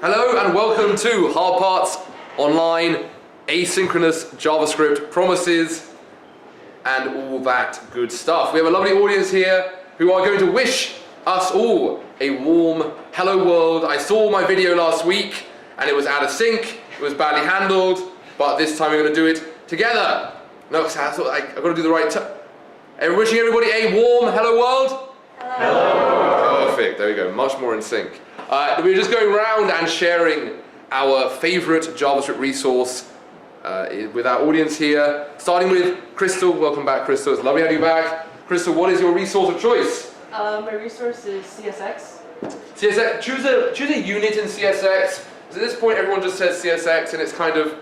Hello and welcome to Hard Parts Online, Asynchronous JavaScript, Promises, and all that good stuff. We have a lovely audience here who are going to wish us all a warm hello world. I saw my video last week and it was out of sync, it was badly handled, but this time we're going to do it together. No, I thought I've got to do the right wishing everybody a warm hello world. Hello. Perfect, there we go, much more in sync. We're just going around and sharing our favorite JavaScript resource with our audience here. Starting with Crystal. Welcome back, Crystal. It's lovely to have you back. Crystal, what is your resource of choice? My resource is CSX. CSX. Choose a unit in CSX. At this point, everyone just says CSX, and it's kind of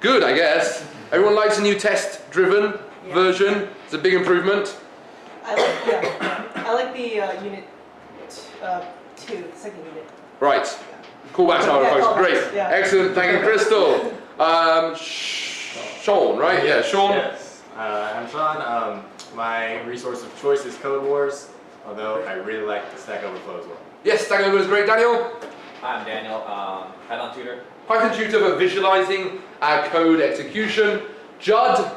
good, I guess. Everyone likes a new test-driven version. It's a big improvement. I like the unit 2, the second unit. Right. Callback function. Great. Yeah. Excellent. Thank you, Crystal. Sean, right? Yeah, Sean. Yes. I'm Sean. My resource of choice is Code Wars, although I really like the Stack Overflow as well. Yes, Stack Overflow is great. Daniel? I'm Daniel, Python tutor. Python tutor for visualizing our code execution. Judd?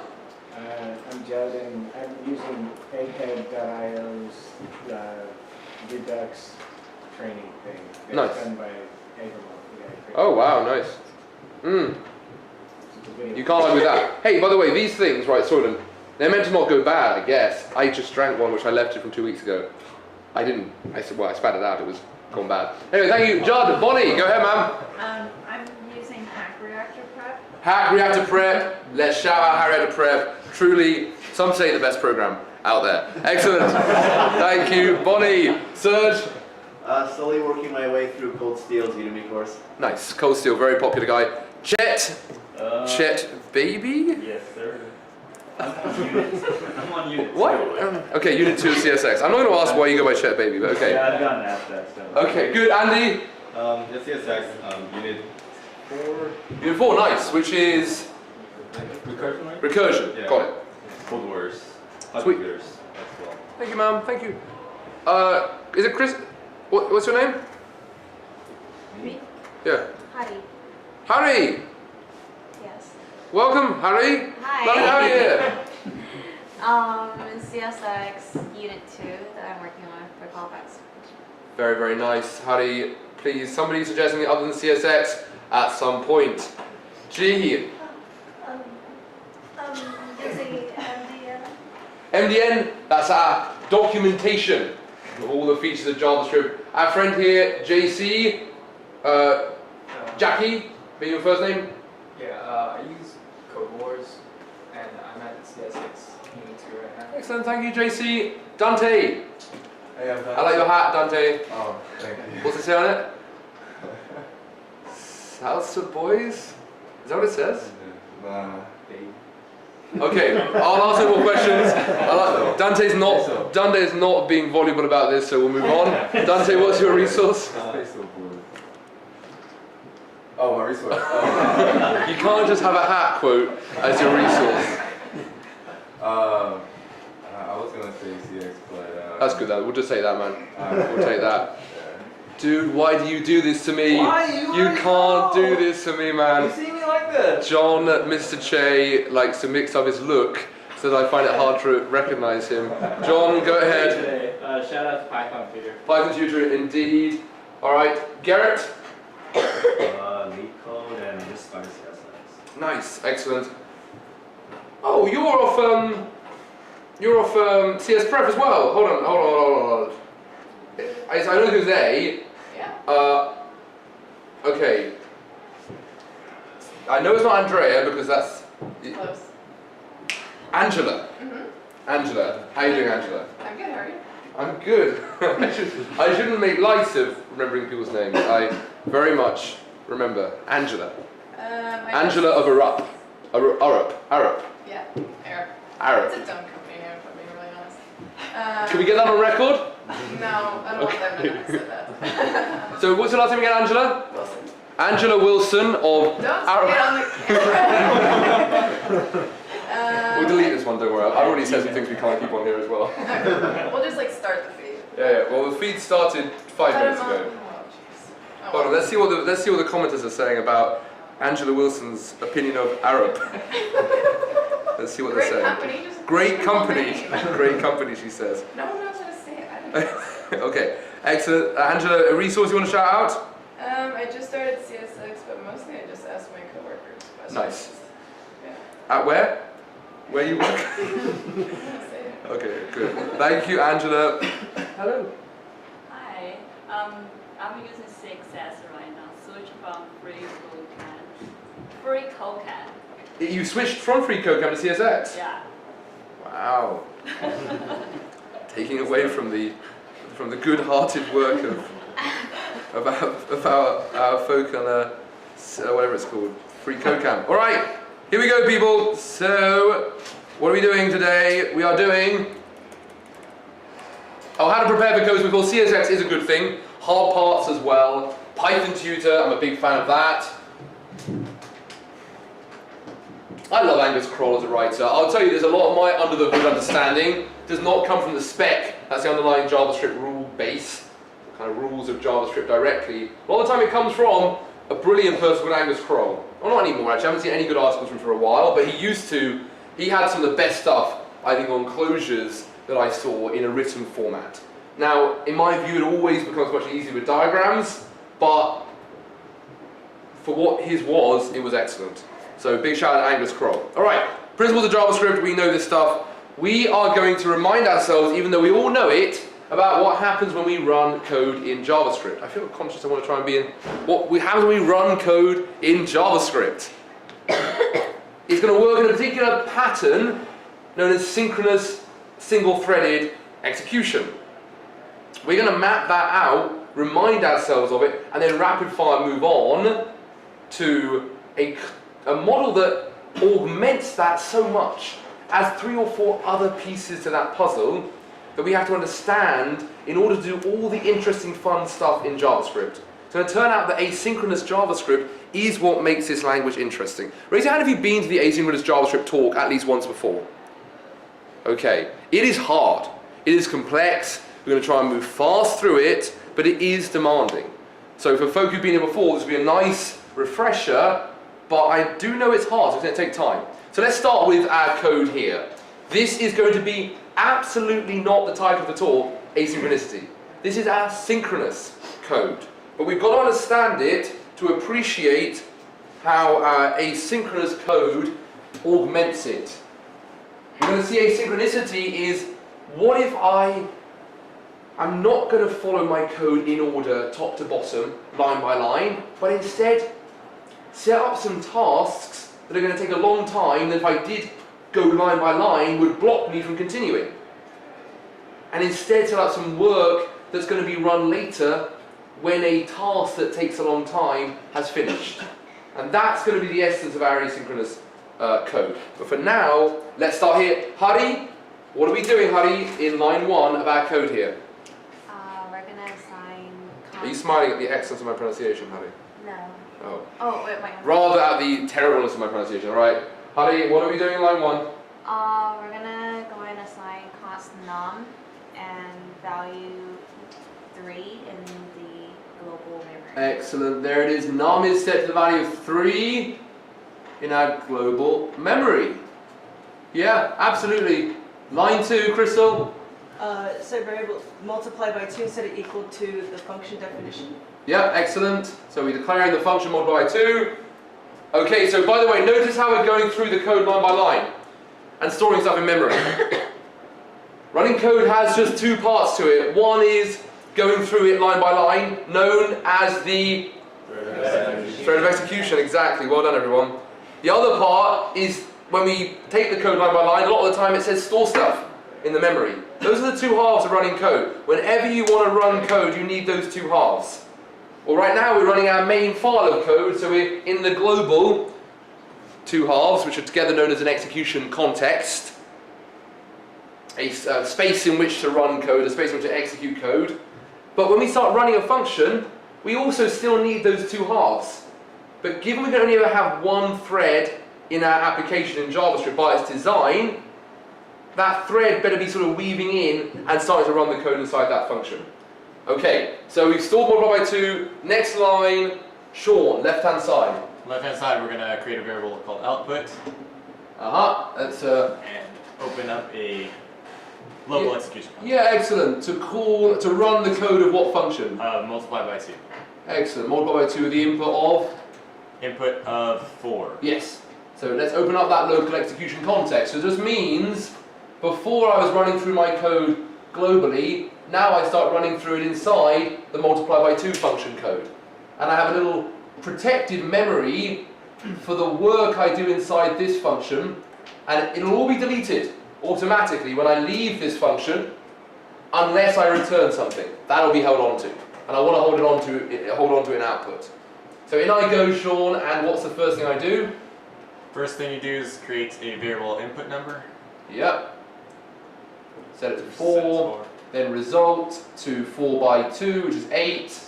I'm Judd, and I'm using egghead.io's Redux training thing. It's nice. Done by Abraham. Oh, wow, nice. You can't argue with that. Hey, by the way, these things, right, Soylent, they're meant to not go bad, I guess. I just drank one which I left it from 2 weeks ago. I didn't. I said, well, I spat it out. It was gone bad. Anyway, thank you. Judd, Bonnie, go ahead, ma'am. I'm using Hack Reactor Prep. Hack Reactor Prep. Let's shout out Hack Reactor Prep. Truly, some say the best program out there. Excellent. Thank you. Bonnie. Serge? Slowly working my way through Cold Steel's Udemy course. Nice. Cold Steel, very popular guy. Chet? Chet Baby? Yes, sir. I'm on unit 2. What? Okay, Unit 2 of CSX. I'm not going to ask why you go by Chet Baby, but okay. Yeah, I've gotten asked that. So. Okay, good. Andy? The CSX, unit 4. Unit 4, nice. Which is? Recursion, right? Recursion. Yeah. Got it. Code Wars. Sweet. Computers as well. Thank you, ma'am. Thank you. Is it Chris? What's your name? Me? Yeah. Hari. Harry! Yes. Welcome, Harry. Hi. Lovely to have you here. CSX Unit 2 that I'm working on for callbacks. Very, very nice. Harry, please, somebody suggest anything other than CSX at some point. G. Using MDN. MDN, that's our documentation of all the features of JavaScript. Our friend here, JC, Jackie, be your first name? Yeah, I use Code Wars, and I'm at CSX Unit 2 right now. Excellent, thank you, JC. Dante, Hey, I like your hat, Dante. Oh, thank you. What's it say on it? Salsa Boys? Is that what it says? Okay, I'll ask no more questions. Dante's not being voluble about this, so we'll move on. Dante, what's your resource? Oh, my resource. You can't just have a hat quote as your resource. I was gonna say CX, but That's good, though. We'll just take that, man. We'll take that. Dude, why do you do this to me? You can't do this to me, man. You see me like this? John, Mr. Che, likes to mix up his look so that I find it hard to recognize him. John, go ahead. Shout out to Python tutor. Python tutor, indeed. All right, Garrett. Lead code and just start CSX. Nice, excellent. Oh, you're off CS Prep as well. Hold on. I know who's A. Yeah. Okay. I know it's not Andrea because that's Close. Angela. Angela, how are you doing, Angela? I'm good, how are you? I'm good. I shouldn't make light of remembering people's names. I very much remember Angela. Angela of Arup. Arup. Yeah, Arab. Arup. It's a dumb company name, if I'm being really honest. Can we get that on record? No, I don't want them to say that. So what's your last name again, Angela? Wilson. Angela Wilson of Don't say it on the camera. We'll delete this one, don't worry. I've already said some things we can't keep on here as well. We'll just like start the feed. Yeah, well the feed started 5 minutes ago. Oh, let's see what the commenters are saying about Angela Wilson's opinion of Arab. Let's see what they're saying. Company, just Great company. Great company, she says. No one knows how to say it. I don't know. Okay, excellent. Angela, a resource you want to shout out? I just started CS6, but mostly I just asked my coworkers questions. Nice. Yeah. At where? Where you work? I don't know how to say it. Okay, good. Thank you, Angela. Hello. Hi, I'm using CSS right now. Switch from free codecamp. You switched from free codecamp to CSX? Yeah. Wow. Taking away from the good-hearted work of our folk on whatever it's called, free codecamp. All right, here we go, people. So, what are we doing today? We are doing how to prepare for codes. We call CSX is a good thing. Hard parts as well. Python tutor. I'm a big fan of that. I love Angus Kroll as a writer. I'll tell you, there's a lot of my under the hood understanding does not come from the spec. That's the underlying JavaScript rule base, kind of rules of JavaScript directly. A lot of the time it comes from a brilliant person called Angus Kroll. Well, not anymore actually, I haven't seen any good articles from him for a while, but he used to. He had some of the best stuff, I think, on closures that I saw in a written format. Now, in my view, it always becomes much easier with diagrams, but for what his was, it was excellent. So big shout out to Angus Kroll. All right, principles of JavaScript, we know this stuff. We are going to remind ourselves, even though we all know it, about what happens when we run code in JavaScript. I feel conscious I want to try and be in what happens when we run code in JavaScript. It's going to work in a particular pattern known as synchronous single-threaded execution. We're going to map that out, remind ourselves of it, and then rapid-fire move on to a model that augments that so much, adds 3 or 4 other pieces to that puzzle that we have to understand in order to do all the interesting fun stuff in JavaScript. So it turns out that asynchronous JavaScript is what makes this language interesting. Raise your hand if you've been to the asynchronous JavaScript talk at least once before. Okay, it is hard, it is complex, we're going to try and move fast through it, but it is demanding. So for folk who've been here before, this will be a nice refresher, but I do know it's hard, so it's going to take time. So let's start with our code here. This is going to be absolutely not the title of the talk, asynchronicity. This is our synchronous code. But we've got to understand it to appreciate how our asynchronous code augments it. We're going to see asynchronicity is, what if I'm not going to follow my code in order, top to bottom, line by line, but instead set up some tasks that are going to take a long time that if I did go line by line would block me from continuing. And instead set up some work that's going to be run later when a task that takes a long time has finished. And that's going to be the essence of our asynchronous code. But for now, let's start here. Hari, what are we doing, Hari, in line 1 of our code here? We're going to assign Are you smiling at the excellence of my pronunciation, Hari? No. Oh. Oh, wait, wait. Rather at the terribleness of my pronunciation, alright? Hari, what are we doing in line 1? We're going to go and assign const num and value 3 in the global memory. Excellent, there it is. Num is set to the value of 3 in our global memory. Yeah, absolutely. Line 2, Crystal. So variable multiply by 2 set it equal to the function definition. Yeah, excellent. So we're declaring the function multiply by 2. Okay, so by the way, notice how we're going through the code line by line and storing stuff in memory. Running code has just 2 parts to it. One is going through it line by line, known as the thread of execution. Exactly, well done everyone. The other part is when we take the code line by line, a lot of the time it says store stuff in the memory. Those are the 2 halves of running code. Whenever you want to run code, you need those 2 halves. Well, right now we're running our main file of code, so we're in the global 2 halves, which are together known as an execution context. A space in which to run code, a space in which to execute code. But when we start running a function, we also still need those 2 halves. But given we can only ever have 1 thread in our application in JavaScript by its design, that thread better be sort of weaving in and starting to run the code inside that function. Okay, so we've stored multiply by 2. Next line, Sean, left-hand side. Left-hand side, we're going to create a variable called output That's and open up a local execution function. yeah, excellent. To run the code of what function? Multiply by 2. Excellent. Multiply by 2 with the input of 4. yes. So let's open up that local execution context. So this means before I was running through my code globally, now I start running through it inside the multiply by 2 function code. And I have a little protected memory for the work I do inside this function, and it'll all be deleted automatically when I leave this function unless I return something. That'll be held on to. And I want to hold on to in output. So in I go, Sean, and what's the first thing I do? First thing you do is create a variable input number. Yep. Set it to Set it 4, then result to 4 by 2, which is 8.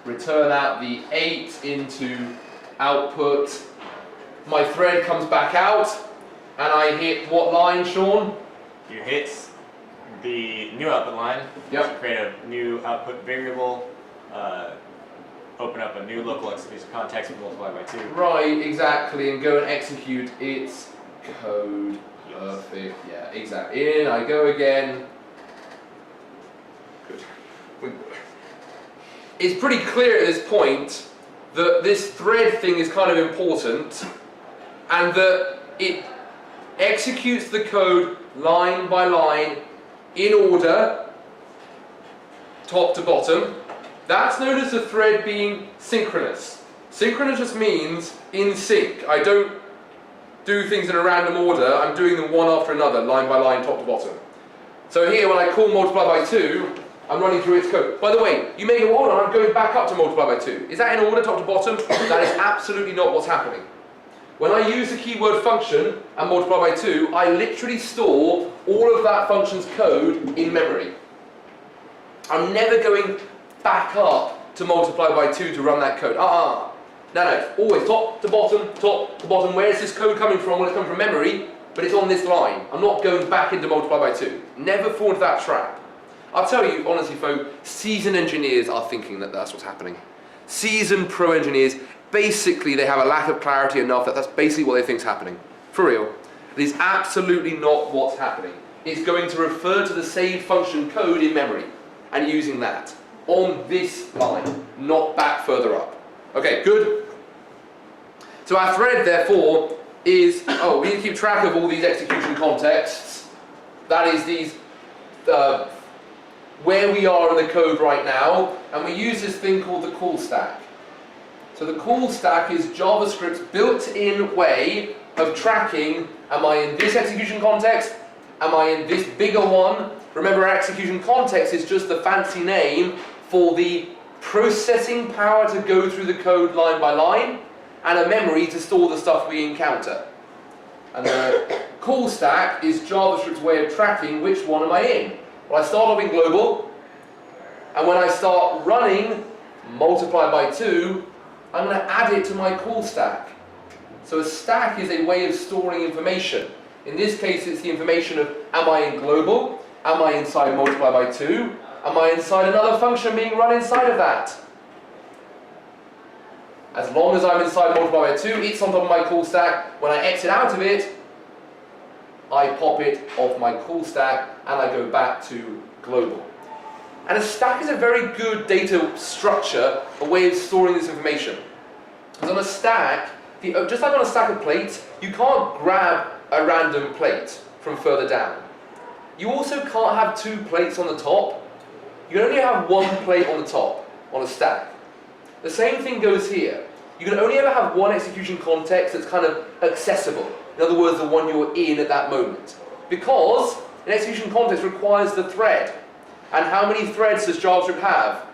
Return out the 8 into output. My thread comes back out, and I hit what line, Sean? You hit the new output line. Yep. So create a new output variable. Open up a new local execution context with multiply by 2. Right, exactly, and go and execute its code. Perfect, yeah, exactly. In I go again. Good. It's pretty clear at this point that this thread thing is kind of important, and that it executes the code line by line in order, top to bottom. That's known as the thread being synchronous. Synchronous just means in sync. I don't do things in a random order, I'm doing them one after another, line by line, top to bottom. So here, when I call multiply by 2, I'm running through its code. By the way, you may go, hold on, I'm going back up to multiply by 2. Is that in order, top to bottom? That is absolutely not what's happening. When I use the keyword function and multiply by 2, I literally store all of that function's code in memory. I'm never going back up to multiply by 2 to run that code. No, it's always top to bottom. Where is this code coming from? Well, it's coming from memory, but it's on this line. I'm not going back into multiply by 2. Never fall into that trap. I'll tell you, honestly, folks, seasoned engineers are thinking that that's what's happening. Seasoned pro engineers, basically they have a lack of clarity enough that that's basically what they think is happening. For real. It is absolutely not what's happening. It's going to refer to the saved function code in memory and using that on this line, not back further up. Okay, good. So our thread, therefore, is, we need to keep track of all these execution contexts. That is these, where we are in the code right now, and we use this thing called the call stack. So the call stack is JavaScript's built-in way of tracking, am I in this execution context? Am I in this bigger one? Remember, our execution context is just the fancy name for the processing power to go through the code line by line, and a memory to store the stuff we encounter. And the call stack is JavaScript's way of tracking which one am I in. Well, I start off in global, and when I start running multiply by 2, I'm going to add it to my call stack. So a stack is a way of storing information. In this case, it's the information of, am I in global? Am I inside multiply by 2? Am I inside another function being run inside of that? As long as I'm inside multiply by 2, it's on top of my call stack. When I exit out of it, I pop it off my call stack and I go back to global. And a stack is a very good data structure, a way of storing this information. Because on a stack, just like on a stack of plates, you can't grab a random plate from further down. You also can't have 2 plates on the top. You can only have 1 plate on the top, on a stack. The same thing goes here. You can only ever have 1 execution context that's kind of accessible. In other words, the one you're in at that moment. Because an execution context requires the thread. And how many threads does JavaScript have?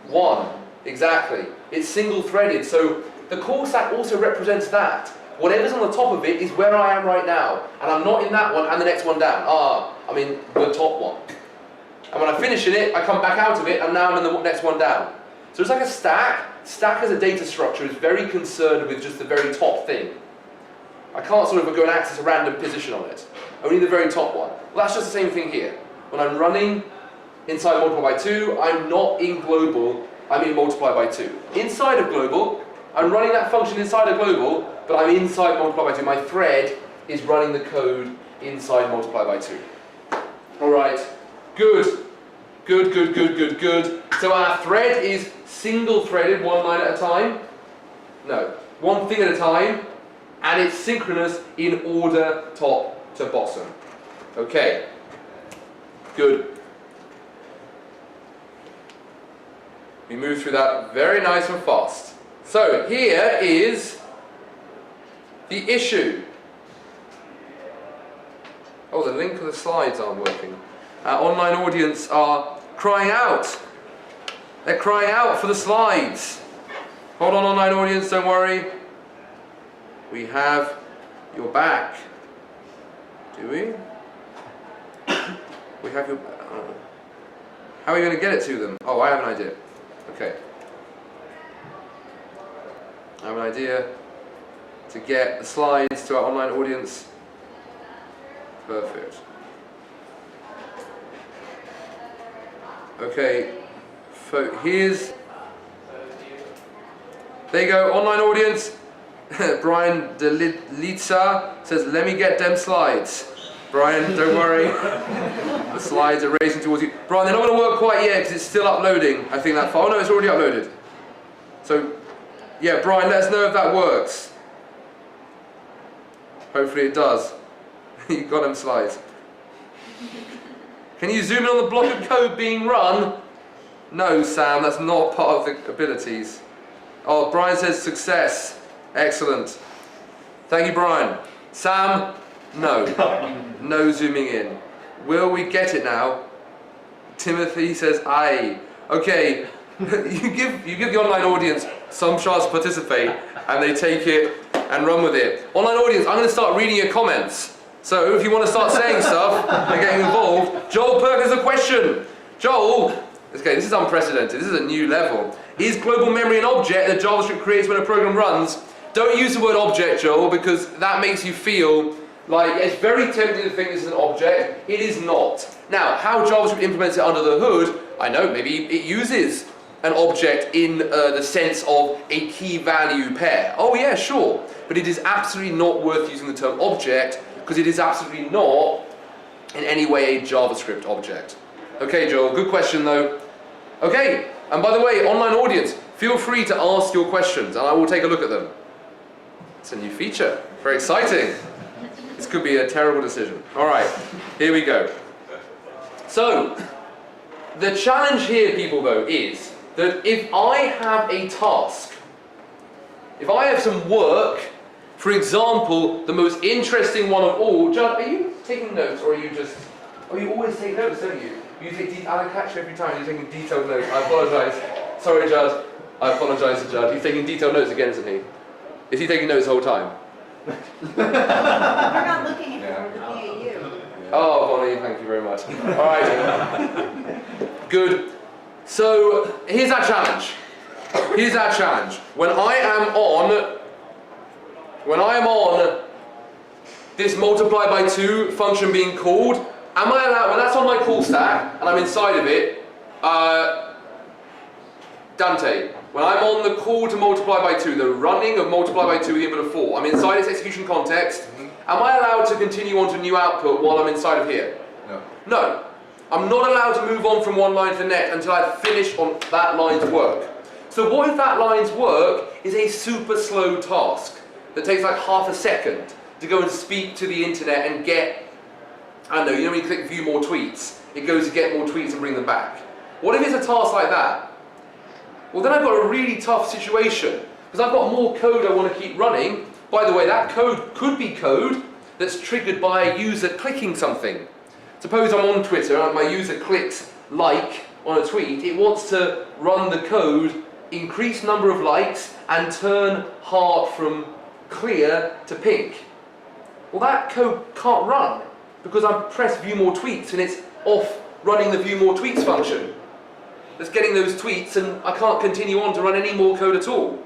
1, exactly. It's single-threaded, so the call stack also represents that. Whatever's on the top of it is where I am right now. And I'm not in that one and the next one down. I'm in the top one. And when I finish in it, I come back out of it, and now I'm in the next one down. So it's like a stack. Stack as a data structure is very concerned with just the very top thing. I can't sort of go and access a random position on it. Only the very top one. Well, that's just the same thing here. When I'm running inside multiply by 2. I'm not in global, I'm in multiply by 2. Inside of global, I'm running that function inside of global, but I'm inside multiply by 2. My thread is running the code inside multiply by 2. Alright, good. Good. So our thread is single threaded, one line at a time. No, one thing at a time, and it's synchronous in order top to bottom. Okay, good. We move through that very nice and fast. So here is the issue. Oh, the link of the slides aren't working. Our online audience are crying out. They're crying out for the slides. Hold on, online audience, don't worry. We have your back. Do we? We have your... how are we going to get it to them? Oh, I have an idea. Okay. I have an idea to get the slides to our online audience. Perfect. Okay, so here's... There you go, online audience. Brian Delitza says, let me get them slides. Brian, don't worry. The slides are racing towards you. Brian, they're not going to work quite yet because it's still uploading. I think that file. Oh no, it's already uploaded. So, yeah, Brian, let us know if that works. Hopefully it does. You got them slides. Can you zoom in on the block of code being run? No, Sam, that's not part of the abilities. Oh, Brian says success. Excellent. Thank you, Brian. Sam, no. No zooming in. Will we get it now? Timothy says aye. Okay, you give the online audience some chance to participate and they take it and run with it. Online audience, I'm going to start reading your comments. So if you want to start saying stuff and getting involved, Joel Perkins, a question. Joel, okay, this is unprecedented. This is a new level. Is global memory an object that JavaScript creates when a program runs? Don't use the word object, Joel, because that makes you feel like it's very tempting to think this is an object. It is not. Now, how JavaScript implements it under the hood, I know, maybe it uses an object in the sense of a key value pair. Oh yeah, sure. But it is absolutely not worth using the term object because it is absolutely not in any way a JavaScript object. Okay, Joel, good question though. Okay, and by the way, online audience, feel free to ask your questions and I will take a look at them. It's a new feature, very exciting. This could be a terrible decision. All right, here we go. So, the challenge here, people, though, is that if I have a task, if I have some work, for example, the most interesting one of all, Judd, are you taking notes or are you just, oh, you always take notes, don't you? You take, I catch you every time you're taking detailed notes. I apologise. Sorry, Judd. I apologise to Judd. He's taking detailed notes again, isn't he? Is he taking notes the whole time? We're not looking at you, we're looking at you. Oh, Bonnie, thank you very much. All right. Good. So, here's our challenge. Here's our challenge. When I am on this multiply by 2 function being called, am I allowed, when that's on my call stack and I'm inside of it, Dante, when I'm on the call to multiply by 2, the running of multiply by 2 with the input of 4, I'm inside its execution context, am I allowed to continue on to new output while I'm inside of here? No. No. I'm not allowed to move on from one line to the next until I've finished on that line's work. So what if that line's work is a super slow task that takes like half a second to go and speak to the internet and get, I don't know, you know when you click view more tweets, it goes to get more tweets and bring them back. What if it's a task like that? Well, then I've got a really tough situation because I've got more code I want to keep running. By the way, that code could be code that's triggered by a user clicking something. Suppose I'm on Twitter and my user clicks like on a tweet. It wants to run the code, increase number of likes, and turn heart from clear to pink. Well, that code can't run because I've pressed view more tweets and it's off running the view more tweets function. It's getting those tweets and I can't continue on to run any more code at all.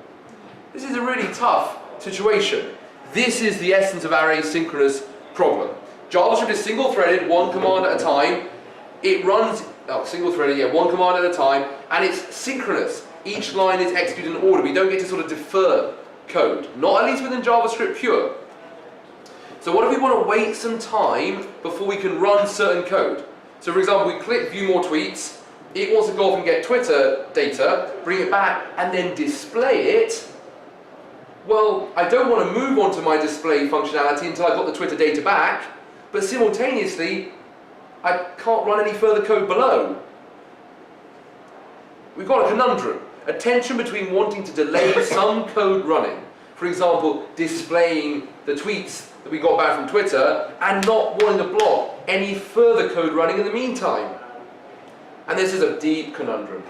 This is a really tough situation. This is the essence of our asynchronous problem. JavaScript is single-threaded, one command at a time. It runs single-threaded, yeah, one command at a time, and it's synchronous. Each line is executed in order. We don't get to sort of defer code, not at least within JavaScript pure. So what if we want to wait some time before we can run certain code? So for example, we click view more tweets, it wants to go off and get Twitter data, bring it back, and then display it. Well, I don't want to move on to my display functionality until I've got the Twitter data back, but simultaneously, I can't run any further code below. We've got a conundrum, a tension between wanting to delay some code running, for example, displaying the tweets that we got back from Twitter, and not wanting to block any further code running in the meantime. And this is a deep conundrum.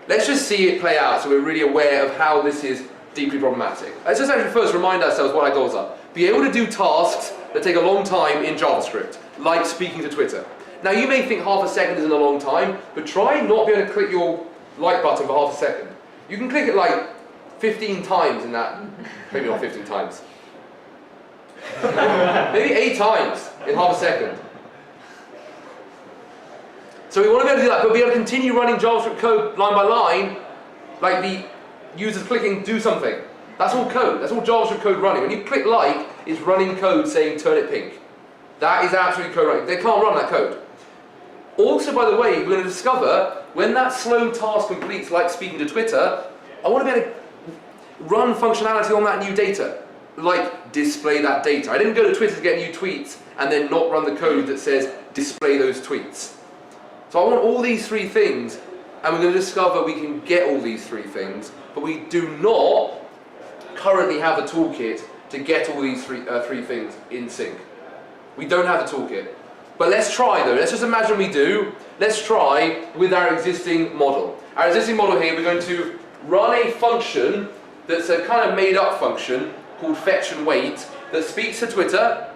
Let's just see it play out so we're really aware of how this is deeply problematic. Let's just actually first remind ourselves what our goals are. Be able to do tasks that take a long time in JavaScript, like speaking to Twitter. Now you may think half a second isn't a long time, but try not being able to click your like button for half a second. You can click it like 15 times in that, maybe not 15 times. Maybe 8 times in half a second. So we want to be able to do that, but be able to continue running JavaScript code line by line, like the users clicking do something. That's all code, that's all JavaScript code running. When you click like, it's running code saying turn it pink. That is absolutely code running. They can't run that code. Also, by the way, we're going to discover when that slow task completes, like speaking to Twitter, I want to be able to run functionality on that new data, like display that data. I didn't go to Twitter to get new tweets and then not run the code that says display those tweets. So I want all these 3 things, and we're going to discover we can get all these 3 things, but we do not currently have a toolkit to get all these three things in sync. We don't have the toolkit. But let's try though, let's just imagine we do. Let's try with our existing model. Our existing model here, we're going to run a function that's a kind of made up function called fetch and wait that speaks to Twitter,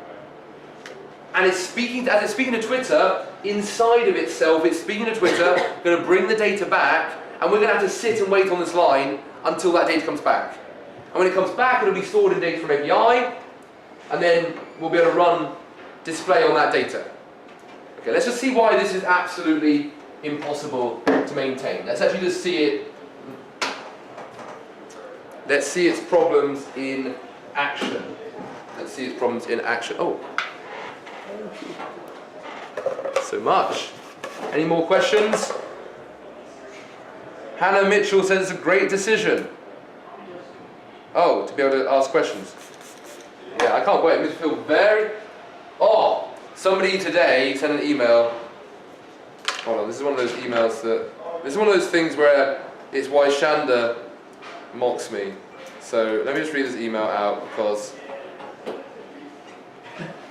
and it's speaking, as it's speaking to Twitter, inside of itself it's speaking to Twitter, going to bring the data back, and we're going to have to sit and wait on this line until that data comes back. And when it comes back, it'll be stored in data from API, and then we'll be able to run display on that data. Okay, let's just see why this is absolutely impossible to maintain. Let's actually just see it. Let's see its problems in action. Let's see its problems in action. Oh, so much. Any more questions? Hannah Mitchell says it's a great decision. Oh, to be able to ask questions. Yeah, I can't wait. It makes me feel very... Oh, somebody today sent an email. Hold on, this is one of those emails that... This is one of those things where it's why Shanda mocks me. So let me just read this email out because...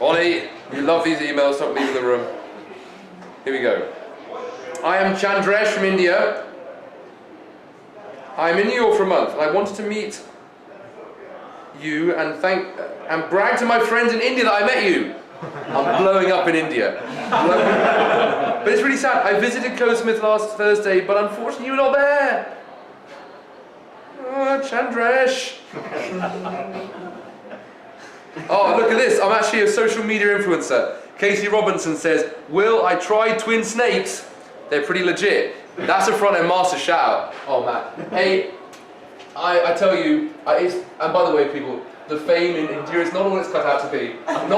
Ollie, you love these emails, stop leaving the room. Here we go. I am Chandresh from India. I am in New York for a month and I wanted to meet you and brag to my friends in India that I met you. I'm blowing up in India. But it's really sad. I visited Codesmith last Thursday, but unfortunately you were not there. Oh, Chandresh. Oh, look at this. I'm actually a social media influencer. Casey Robinson says, Will, I tried Twin Snakes. They're pretty legit. That's a front-end master shout. Oh, man. Hey, I tell you, and by the way, people, the fame in India is not all it's cut out to be. I've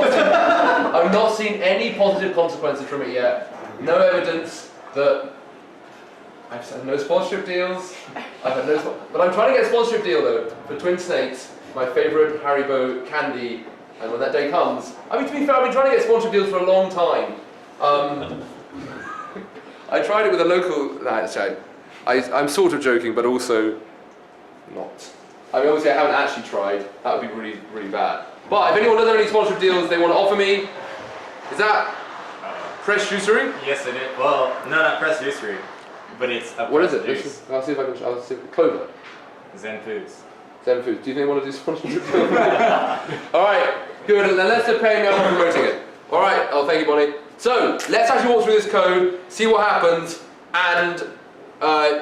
not seen any positive consequences from it yet. No evidence that I've had no sponsorship deals. But I'm trying to get a sponsorship deal though for Twin Snakes, my favourite Haribo candy. And when that day comes, I mean, to be fair, I've been trying to get sponsorship deals for a long time. I tried it with a local. I'm sort of joking, but also not. I mean, obviously, I haven't actually tried. That would be really, really bad. But if anyone does have any sponsorship deals they want to offer me, is that press juicery? Yes, it is. Well, no, not press juicery, but it's a what is it? Juice. I'll see if I can. I'll see. Clover. Zen Foods. Zen Foods. Do you think they want to do sponsorship deals? All right, good. And unless they're paying me, I'm not promoting it. All right. Oh, thank you, Bonnie. So let's actually walk through this code, see what happens, and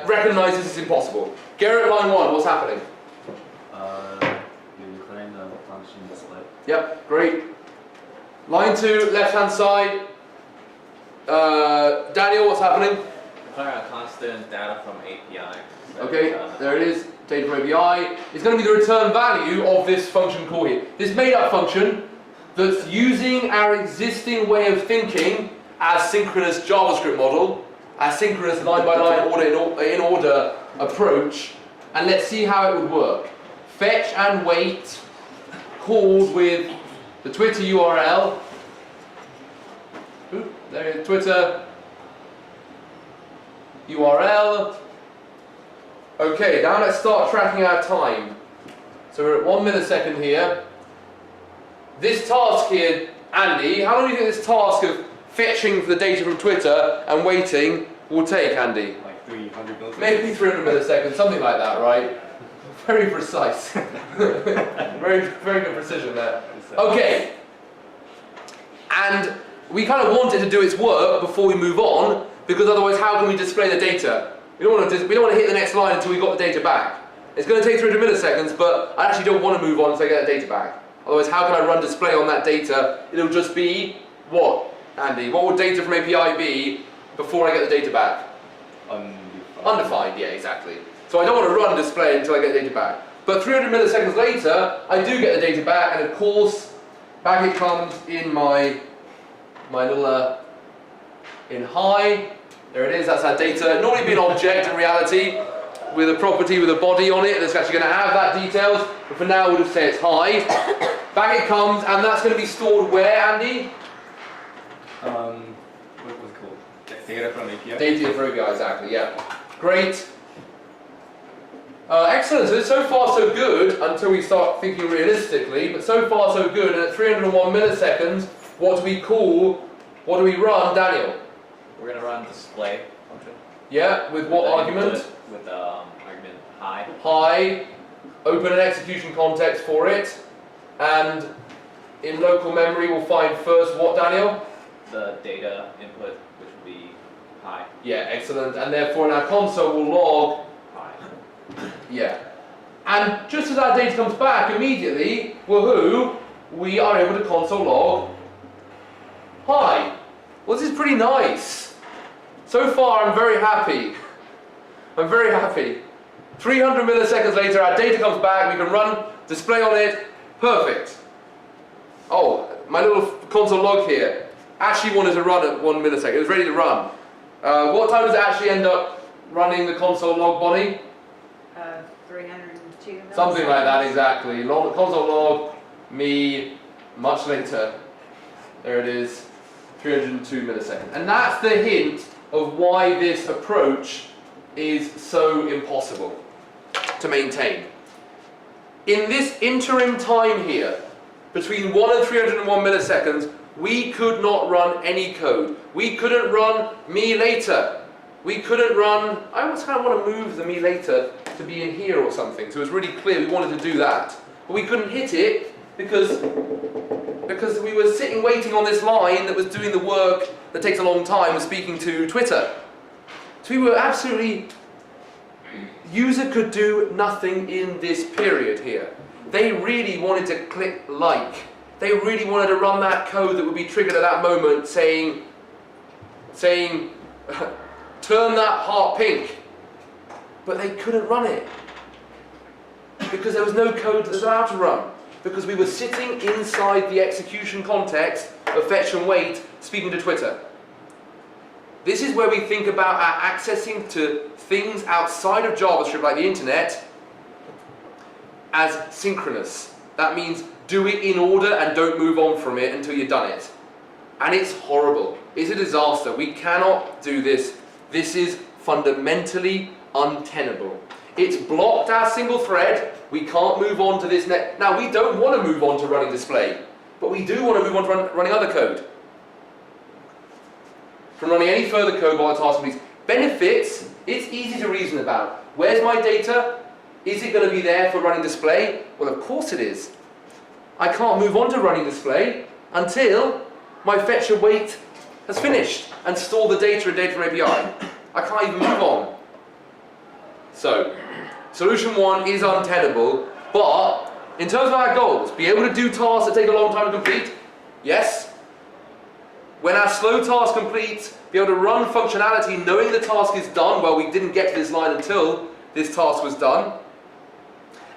recognize this is impossible. Garrett, line 1. What's happening? You're declaring the function display. Yep, great. Line 2, left-hand side. Daniel, what's happening? Declare a constant data from API. Okay, there it is. Data from API. It's going to be the return value of this function call here. This made-up function that's using our existing way of thinking asynchronous JavaScript model, asynchronous line-by-line order approach, and let's see how it would work. Fetch and wait called with the Twitter URL. Oop, there it is, Twitter URL. Okay, now let's start tracking our time. So we're at 1 millisecond here. This task here, Andy, how long do you think this task of fetching the data from Twitter and waiting will take, Andy? Like 300 milliseconds. Maybe 300 milliseconds, something like that, right? Very precise. very good precision there. Okay. And we kind of want it to do its work before we move on, because otherwise how can we display the data? We don't want to hit the next line until we got the data back. It's going to take 300 milliseconds, but I actually don't want to move on until I get the data back. Otherwise, how can I run display on that data? It'll just be what, Andy? What would data from API be before I get the data back? Undefined, yeah, exactly. So I don't want to run display until I get the data back. But 300 milliseconds later, I do get the data back, and of course, back it comes in my little in hi. There it is, that's our data. Normally be an object in reality, with a property with a body on it that's actually going to have that details, but for now we'll just say it's hi. Back it comes, and that's going to be stored where, Andy? What was it called? Data from API? Data from API, exactly, yeah. Great. Excellent, so far so good, until we start thinking realistically, but so far so good, and at 301 milliseconds, what do we run, Daniel? We're going to run display function. Yeah, with what argument? With argument hi. Hi, open an execution context for it, and in local memory we'll find first what, Daniel? The data input, which will be hi. Yeah, excellent, and therefore in our console we'll log Hi. yeah. And just as our data comes back immediately, woohoo, we are able to console log hi. Well, this is pretty nice. So far I'm very happy. I'm very happy. 300 milliseconds later, our data comes back, we can run display on it, perfect. Oh, my little console log here actually wanted to run at 1 millisecond, it was ready to run. What time does it actually end up running the console log, Bonnie? 302 milliseconds. Something like that, exactly. Console log, me, much later. There it is, 302 milliseconds. And that's the hint of why this approach is so impossible to maintain. In this interim time here, between 1 and 301 milliseconds, we could not run any code. We couldn't run me later. We couldn't run, I almost kind of want to move the me later to be in here or something, so it was really clear we wanted to do that. But we couldn't hit it because we were sitting waiting on this line that was doing the work that takes a long time of speaking to Twitter. So we were absolutely, user could do nothing in this period here. They really wanted to click like. They really wanted to run that code that would be triggered at that moment saying turn that heart pink. But they couldn't run it. Because there was no code that was allowed to run. Because we were sitting inside the execution context of fetch and wait, speaking to Twitter. This is where we think about our accessing to things outside of JavaScript, like the internet, as synchronous. That means do it in order and don't move on from it until you've done it. And it's horrible. It's a disaster. We cannot do this. This is fundamentally untenable. It's blocked our single thread. We can't move on to this next. Now, we don't want to move on to running display, but we do want to move on to running other code. From running any further code while the task completes. Benefits, it's easy to reason about. Where's my data? Is it going to be there for running display? Well, of course it is. I can't move on to running display until my fetch and wait has finished and store the data in data from API. I can't even move on. So, solution one is untenable, but in terms of our goals, be able to do tasks that take a long time to complete, yes. When our slow task completes, be able to run functionality knowing the task is done. Well, we didn't get to this line until this task was done.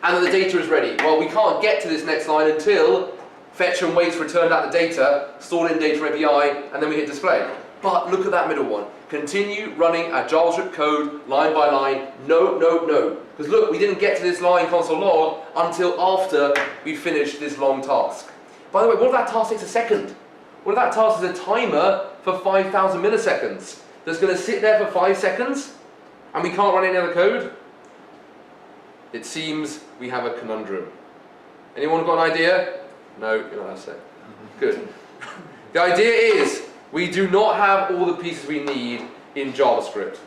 And that the data is ready. Well, we can't get to this next line until fetch and wait's returned out the data, stored in data API, and then we hit display. But look at that middle one. Continue running our JavaScript code line by line. No, no, no. Because look, we didn't get to this line console log until after we finished this long task. By the way, what if that task takes a second? What if that task is a timer for 5,000 milliseconds that's going to sit there for 5 seconds and we can't run any other code? It seems we have a conundrum. Anyone got an idea? No, you're not allowed to say. Good. The idea is we do not have all the pieces we need in JavaScript.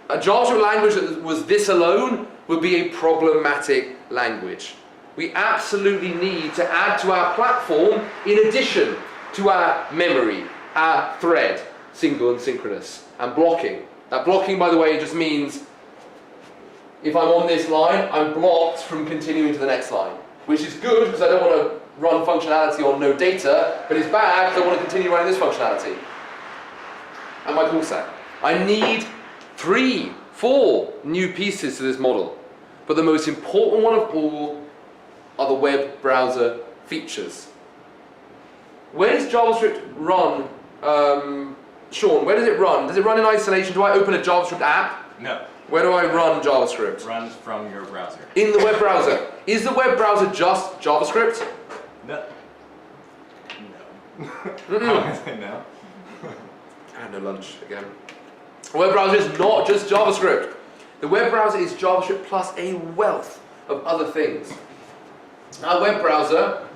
A JavaScript language that was this alone would be a problematic language. We absolutely need to add to our platform in addition to our memory, our thread, single and synchronous, and blocking. That blocking, by the way, just means if I'm on this line, I'm blocked from continuing to the next line, which is good because I don't want to run functionality on no data, but it's bad because I want to continue running this functionality. And my call set. I need 3, 4 new pieces to this model. But the most important one of all are the web browser features. Where does JavaScript run? Sean, where does it run? Does it run in isolation? Do I open a JavaScript app? No. Where do I run JavaScript? Runs from your browser. In the web browser. Is the web browser just JavaScript? No. No. No. I had no lunch again. The web browser is not just JavaScript. The web browser is JavaScript plus a wealth of other things. Our web browser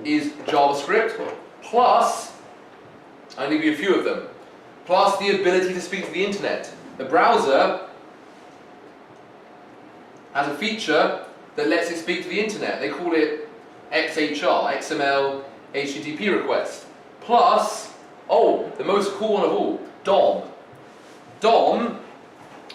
is JavaScript plus, I'll give you a few of them, plus the ability to speak to the internet. The browser has a feature that lets it speak to the internet. They call it XHR, XML HTTP request. Plus, oh, the most cool one of all, DOM.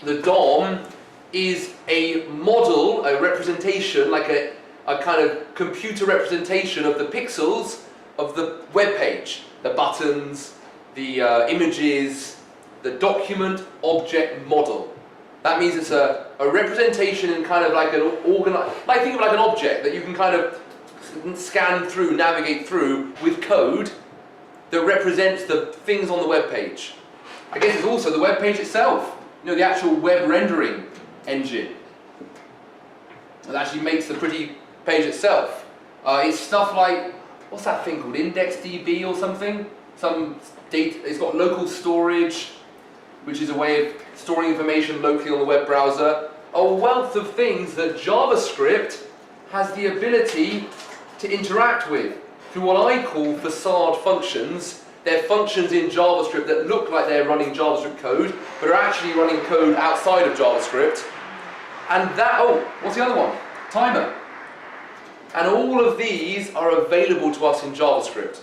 The DOM is a model, a representation, like a kind of computer representation of the pixels of the web page. The buttons, the images, the document object model. That means it's a representation in kind of like an organized, like think of like an object that you can kind of scan through, navigate through with code that represents the things on the web page. I guess it's also the web page itself, you know, the actual web rendering engine that actually makes the pretty page itself. It's stuff like, what's that thing called, IndexedDB or something? Some data, it's got local storage, which is a way of storing information locally on the web browser. A wealth of things that JavaScript has the ability to interact with through what I call facade functions. They're functions in JavaScript that look like they're running JavaScript code, but are actually running code outside of JavaScript. And that, oh, what's the other one? Timer. And all of these are available to us in JavaScript.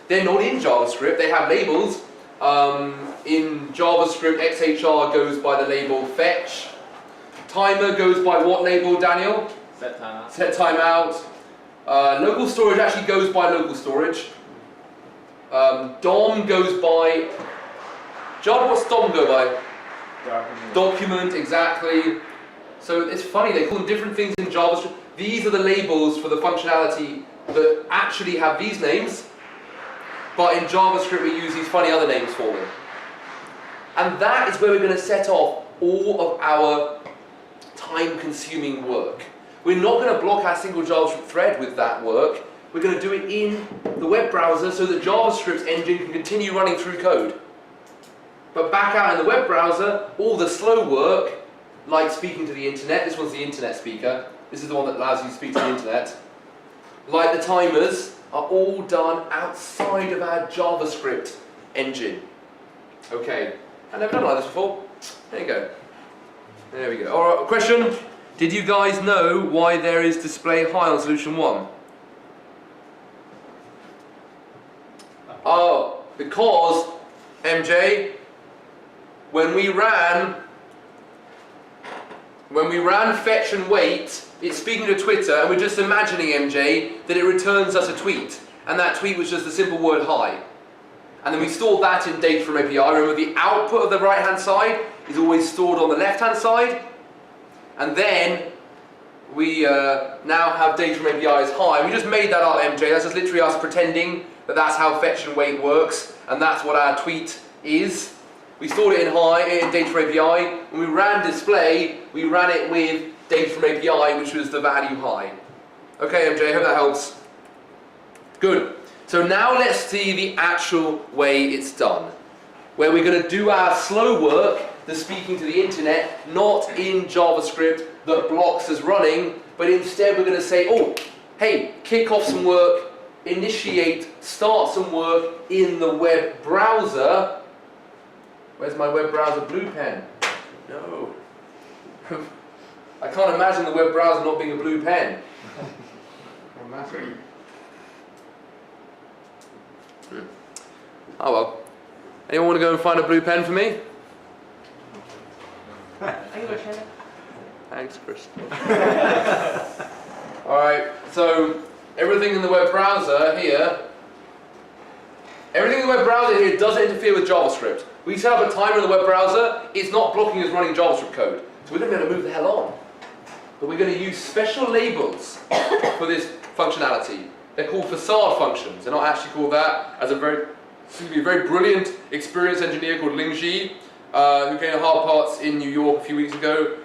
They're not in JavaScript, they have labels. In JavaScript, XHR goes by the label fetch. Timer goes by what label, Daniel? Set timeout. Set timeout. Local storage actually goes by local storage. DOM goes by... John, what's DOM go by? Document, exactly. So it's funny, they call them different things in JavaScript. These are the labels for the functionality that actually have these names, but in JavaScript we use these funny other names for them. And that is where we're going to set off all of our time-consuming work. We're not going to block our single JavaScript thread with that work. We're going to do it in the web browser so that JavaScript's engine can continue running through code. But back out in the web browser, all the slow work, like speaking to the internet, this one's the internet speaker, this is the one that allows you to speak to the internet, like the timers, are all done outside of our JavaScript engine. Okay, I've never done like this before. There you go. There we go. Alright, question. Did you guys know why there is display high on solution 1? Oh, because, MJ, when we ran fetch and wait, it's speaking to Twitter, and we're just imagining, MJ, that it returns us a tweet, and that tweet was just the simple word hi. and then we store that in data from API. Remember, the output of the right-hand side is always stored on the left-hand side, and then we now have data from API as high. We just made that up, MJ. That's just literally us pretending that that's how fetch and wait works, and that's what our tweet is. We stored it in high, in data from API. When we ran display, we ran it with data from API, which was the value high. Okay, MJ, I hope that helps. Good. So now let's see the actual way it's done, where we're going to do our slow work, the speaking to the internet, not in JavaScript that blocks us running, but instead we're going to say, oh, hey, kick off some work, initiate, start some work in the web browser. Where's my web browser blue pen? No. I can't imagine the web browser not being a blue pen. Oh well. Anyone want to go and find a blue pen for me? I can go share it. Thanks, Chris. Alright, so everything in the web browser here, doesn't interfere with JavaScript. We set up a timer in the web browser, it's not blocking us running JavaScript code. So we're going to be able to move the hell on. But we're going to use special labels for this functionality. They're called facade functions. They're not actually called that. As a very brilliant, experienced engineer called Ling Ji, who came to Hard Parts in New York a few weeks ago,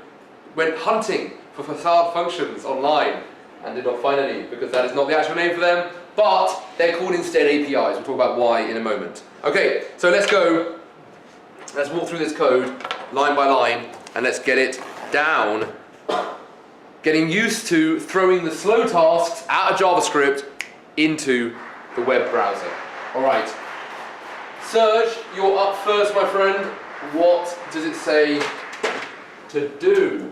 went hunting for facade functions online and did not find any, because that is not the actual name for them, but they're called instead APIs. We'll talk about why in a moment. Okay, so let's go. Let's walk through this code line by line and let's get it down. Getting used to throwing the slow tasks out of JavaScript into the web browser. Alright. Serge, you're up first, my friend. What does it say to do?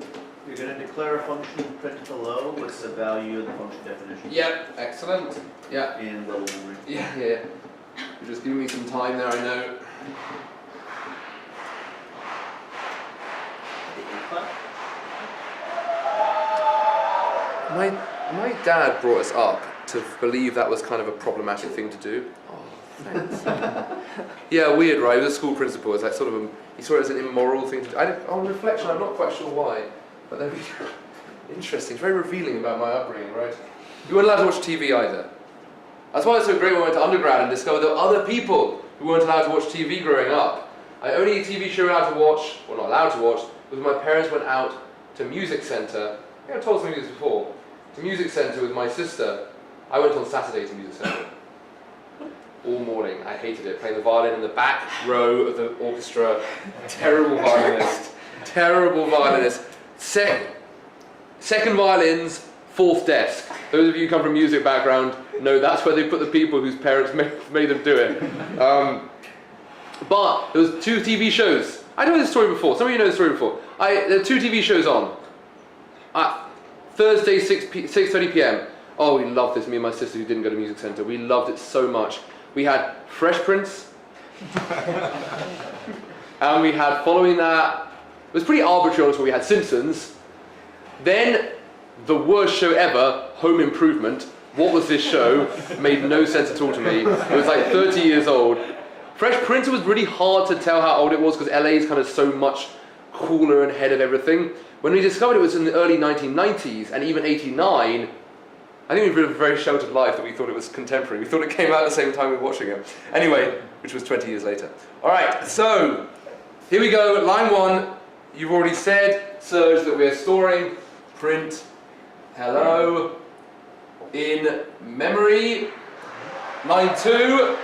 You're going to declare a function print hello with the value of the function definition. Yep, excellent. Yeah. In level memory. Yeah. You're just giving me some time there, I know. My dad brought us up to believe that was kind of a problematic thing to do. Oh, thanks. Yeah, weird, right? He was a school principal. It's like sort of he saw it as an immoral thing to do. On reflection, I'm not quite sure why, but there we go. Interesting. It's very revealing about my upbringing, right? You weren't allowed to watch TV either. That's why it's so great when we went to undergrad and discovered there were other people who weren't allowed to watch TV growing up. The only TV show allowed to watch, or not allowed to watch, was when my parents went out to music centre. I think I told some of you this before. To music centre with my sister. I went on Saturday to music centre. All morning. I hated it. Playing the violin in the back row of the orchestra. Terrible violinist. Terrible violinist. Second violins, fourth desk. Those of you who come from music background know that's where they put the people whose parents made them do it. But there was 2 TV shows. I know this story before. Some of you know this story before. There were 2 TV shows on. Thursday, 6:30 p.m. Oh, we loved this. Me and my sister who didn't go to music centre. We loved it so much. We had Fresh Prince. And we had, following that, it was pretty arbitrary, honestly, we had Simpsons. Then, the worst show ever, Home Improvement. What was this show? Made no sense at all to me. It was like 30 years old. Fresh Prince, it was really hard to tell how old it was because LA is kind of so much cooler and ahead of everything. When we discovered it was in the early 1990s and even 89, I think we lived a very sheltered life that we thought it was contemporary. We thought it came out at the same time we were watching it. Anyway, which was 20 years later. Alright, so here we go, line 1. You've already said, Serge, that we're storing print hello in memory. Line 2.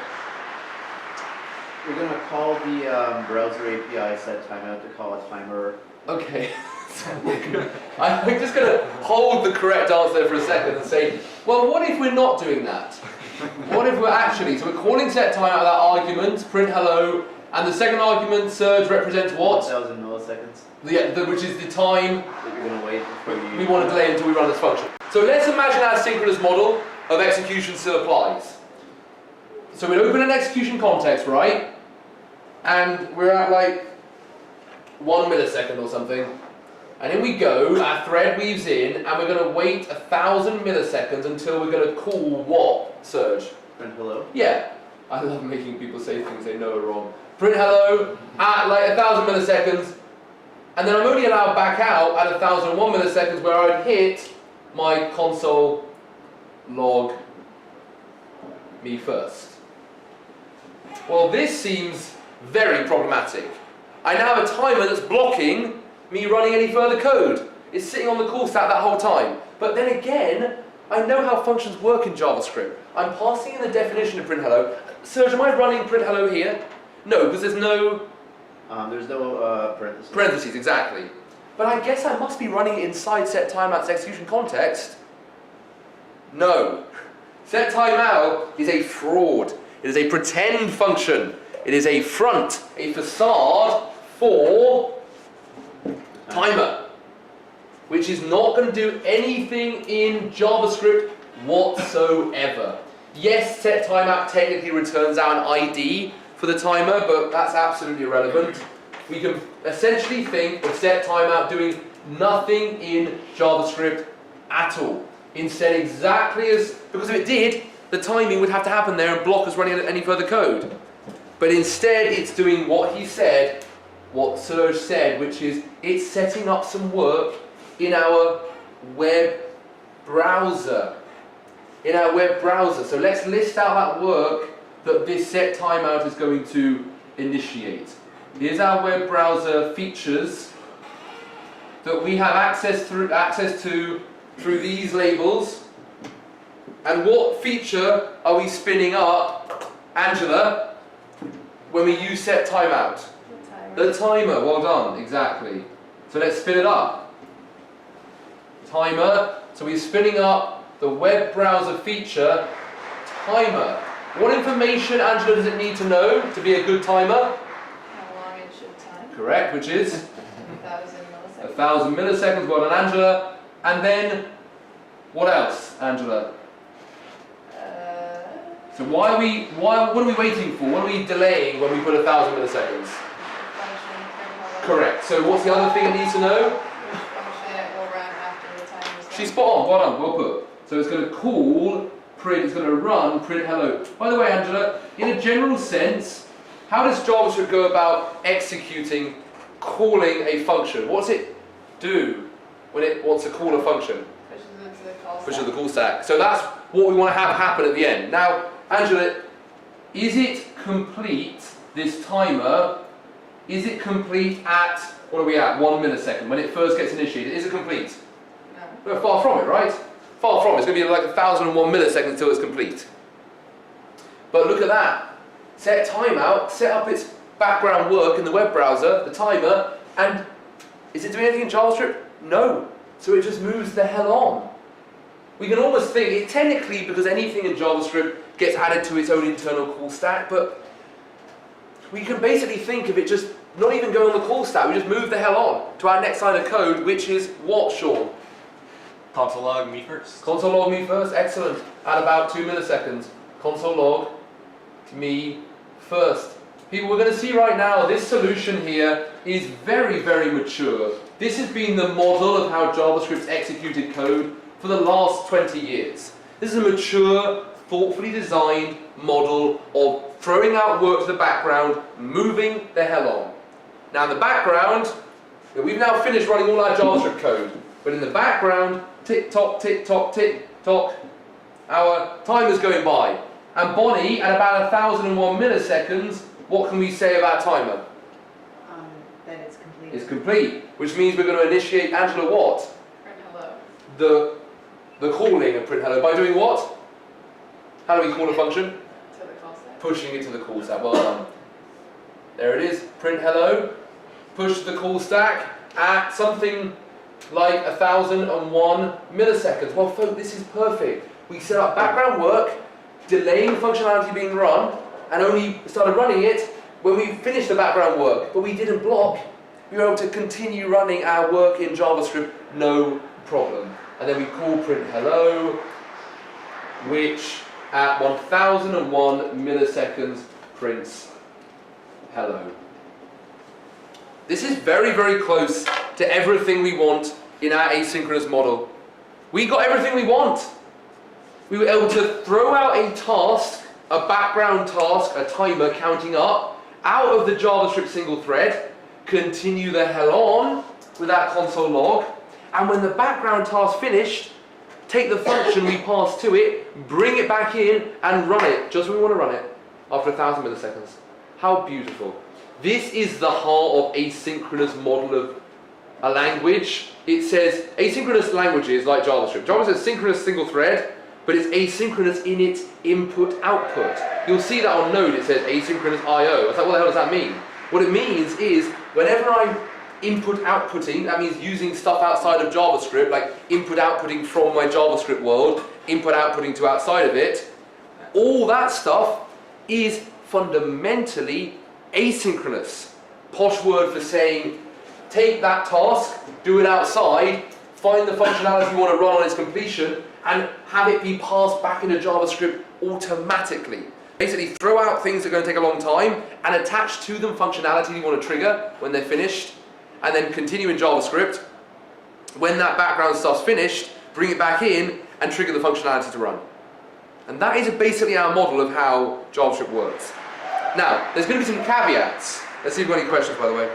We're going to call the browser API set timeout to call a timer. Okay. I'm just going to hold the correct answer there for a second and say, well, what if we're not doing that? What if we're actually, so we're calling set timeout that argument, print hello, and the second argument, Serge, represents what? 1,000 milliseconds. Yeah, which is the time that you're going to wait before you... We want to delay until we run this function. So let's imagine our synchronous model of execution still applies. So we'd open an execution context, right? And we're at like 1 millisecond or something. And in we go, our thread weaves in, and we're going to wait 1,000 milliseconds until we're going to call what, Serge? Print hello? Yeah. I love making people say things they know are wrong. Print hello at like 1,000 milliseconds, and then I'm only allowed back out at 1,001 milliseconds where I'd hit my console log me first. Well, this seems very problematic. I now have a timer that's blocking me running any further code. It's sitting on the call stack that whole time. But then again, I know how functions work in JavaScript. I'm passing in the definition of print hello. Serge, am I running print hello here? No, because there's no parentheses. parentheses, exactly. But I guess I must be running it inside set timeout's execution context. No. Set timeout is a fraud. It is a pretend function. It is a front, a facade for timer, which is not going to do anything in JavaScript whatsoever. Yes, set timeout technically returns out an ID for the timer, but that's absolutely irrelevant. We can essentially think of set timeout doing nothing in JavaScript at all. Instead, exactly as, because if it did, the timing would have to happen there and block us running any further code. But instead, it's doing what he said, what Serge said, which is it's setting up some work in our web browser. In our web browser. So let's list out that work that this set timeout is going to initiate. Here's our web browser features that we have access to through these labels. And what feature are we spinning up, Angela, when we use set timeout? The timer, well done, exactly. So let's spin it up. Timer, so we're spinning up the web browser feature, timer. What information, Angela, does it need to know to be a good timer? How long it should time? Correct, which is? 1,000 milliseconds. 1,000 milliseconds, well done, Angela. And then, what else, Angela? So what are we waiting for? What are we delaying when we put 1,000 milliseconds? Correct. So what's the other thing it needs to know? Function it will run after the time is done. She's spot on, well done, well put. So it's going to call print, it's going to run print hello. By the way, Angela, in a general sense, how does JavaScript go about executing, calling a function? What does it do when it wants to call a function? Pushes it to the call stack. Pushes the call stack. So that's what we want to have happen at the end. Now, Angela, is it complete, this timer, is it complete at, what are we at, 1 millisecond, when it first gets initiated? Is it complete? No. We're far from it, right? Far from it. It's going to be like 1,001 milliseconds until it's complete. But look at that. Set timeout, set up its background work in the web browser, the timer, and is it doing anything in JavaScript? No. So it just moves the hell on. We can almost think, it technically, because anything in JavaScript gets added to its own internal call stack, but we can basically think of it just not even going on the call stack, we just move the hell on to our next line of code, which is what, Sean? Console log me first. Console log me first, excellent. At about 2 milliseconds. Console log me first. People, we're going to see right now, this solution here is very, very mature. This has been the model of how JavaScript's executed code for the last 20 years. This is a mature, thoughtfully designed model of throwing out work to the background, moving the hell on. Now in the background, we've now finished running all our JavaScript code, but in the background, tick-tock, tick-tock, tick-tock, our timer's going by. And Bonnie, at about 1,001 milliseconds, what can we say about timer? That it's complete. It's complete, which means we're going to initiate, Angela, what? Print hello. The calling of print hello. By doing what? How do we call a function? To the call stack. Pushing it to the call stack. Well done. There it is. Print hello. Push the call stack at something like 1,001 milliseconds. Well, folks, this is perfect. We set up background work, delaying functionality being run, and only started running it when we finished the background work. But we didn't block. We were able to continue running our work in JavaScript, no problem. And then we call print hello, which at 1,001 milliseconds prints hello. This is very, very close to everything we want in our asynchronous model. We got everything we want. We were able to throw out a task a background task, a timer counting up out of the JavaScript single thread, continue the hell on with that console log, and when the background task finished, take the function we passed to it, bring it back in, and run it just when we want to run it after 1,000 milliseconds. How beautiful. This is the heart of asynchronous model of a language. It says asynchronous languages like JavaScript. JavaScript is synchronous single thread, but it's asynchronous in its input-output. You'll see that on Node it says asynchronous I/O. I was like, what the hell does that mean? What it means is whenever I'm input-outputting, that means using stuff outside of JavaScript, like input-outputting from my JavaScript world, input-outputting to outside of it, all that stuff is fundamentally asynchronous. Posh word for saying, take that task, do it outside, find the functionality you want to run on its completion, and have it be passed back into JavaScript automatically. Basically, throw out things that are going to take a long time and attach to them functionality you want to trigger when they're finished, and then continue in JavaScript. When that background stuff's finished, bring it back in and trigger the functionality to run. And that is basically our model of how JavaScript works. Now, there's going to be some caveats. Let's see if we've got any questions, by the way.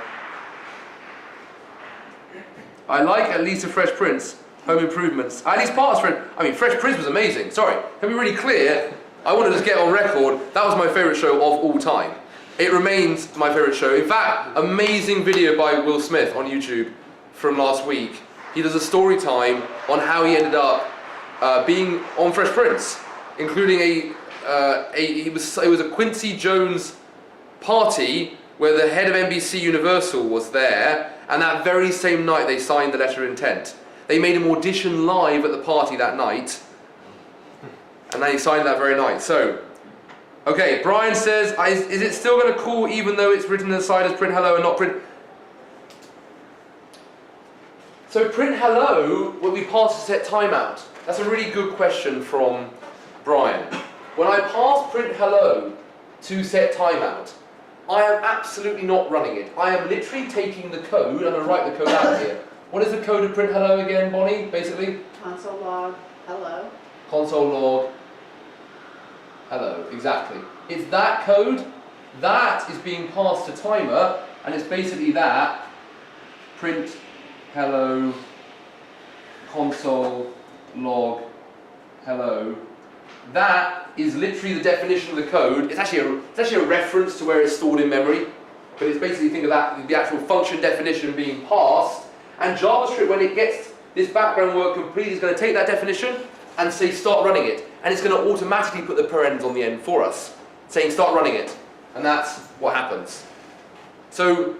I like At Least a Fresh Prince, Home Improvements. At least part of Fresh Prince was amazing. Sorry, can be really clear. I want to just get on record, that was my favourite show of all time. It remains my favourite show. In fact, amazing video by Will Smith on YouTube from last week. He does a story time on how he ended up being on Fresh Prince, including it was a Quincy Jones party where the head of NBC Universal was there, and that very same night they signed the letter of intent. They made him audition live at the party that night, and then he signed that very night. So, okay, Brian says, is it still going to call even though it's written inside as print hello and not print? So print hello when we pass to set timeout. That's a really good question from Brian. When I pass print hello to set timeout, I am absolutely not running it. I am literally taking the code, I'm going to write the code out here. What is the code of print hello again, Bonnie, basically? Console log hello. Console log hello, exactly. It's that code, that is being passed to timer, and it's basically that, print hello, console log hello. That is literally the definition of the code. It's actually a reference to where it's stored in memory, but it's basically, think of that, the actual function definition being passed, and JavaScript, when it gets this background work complete, is going to take that definition and say start running it, and it's going to automatically put the parens on the end for us, saying start running it, and that's what happens. So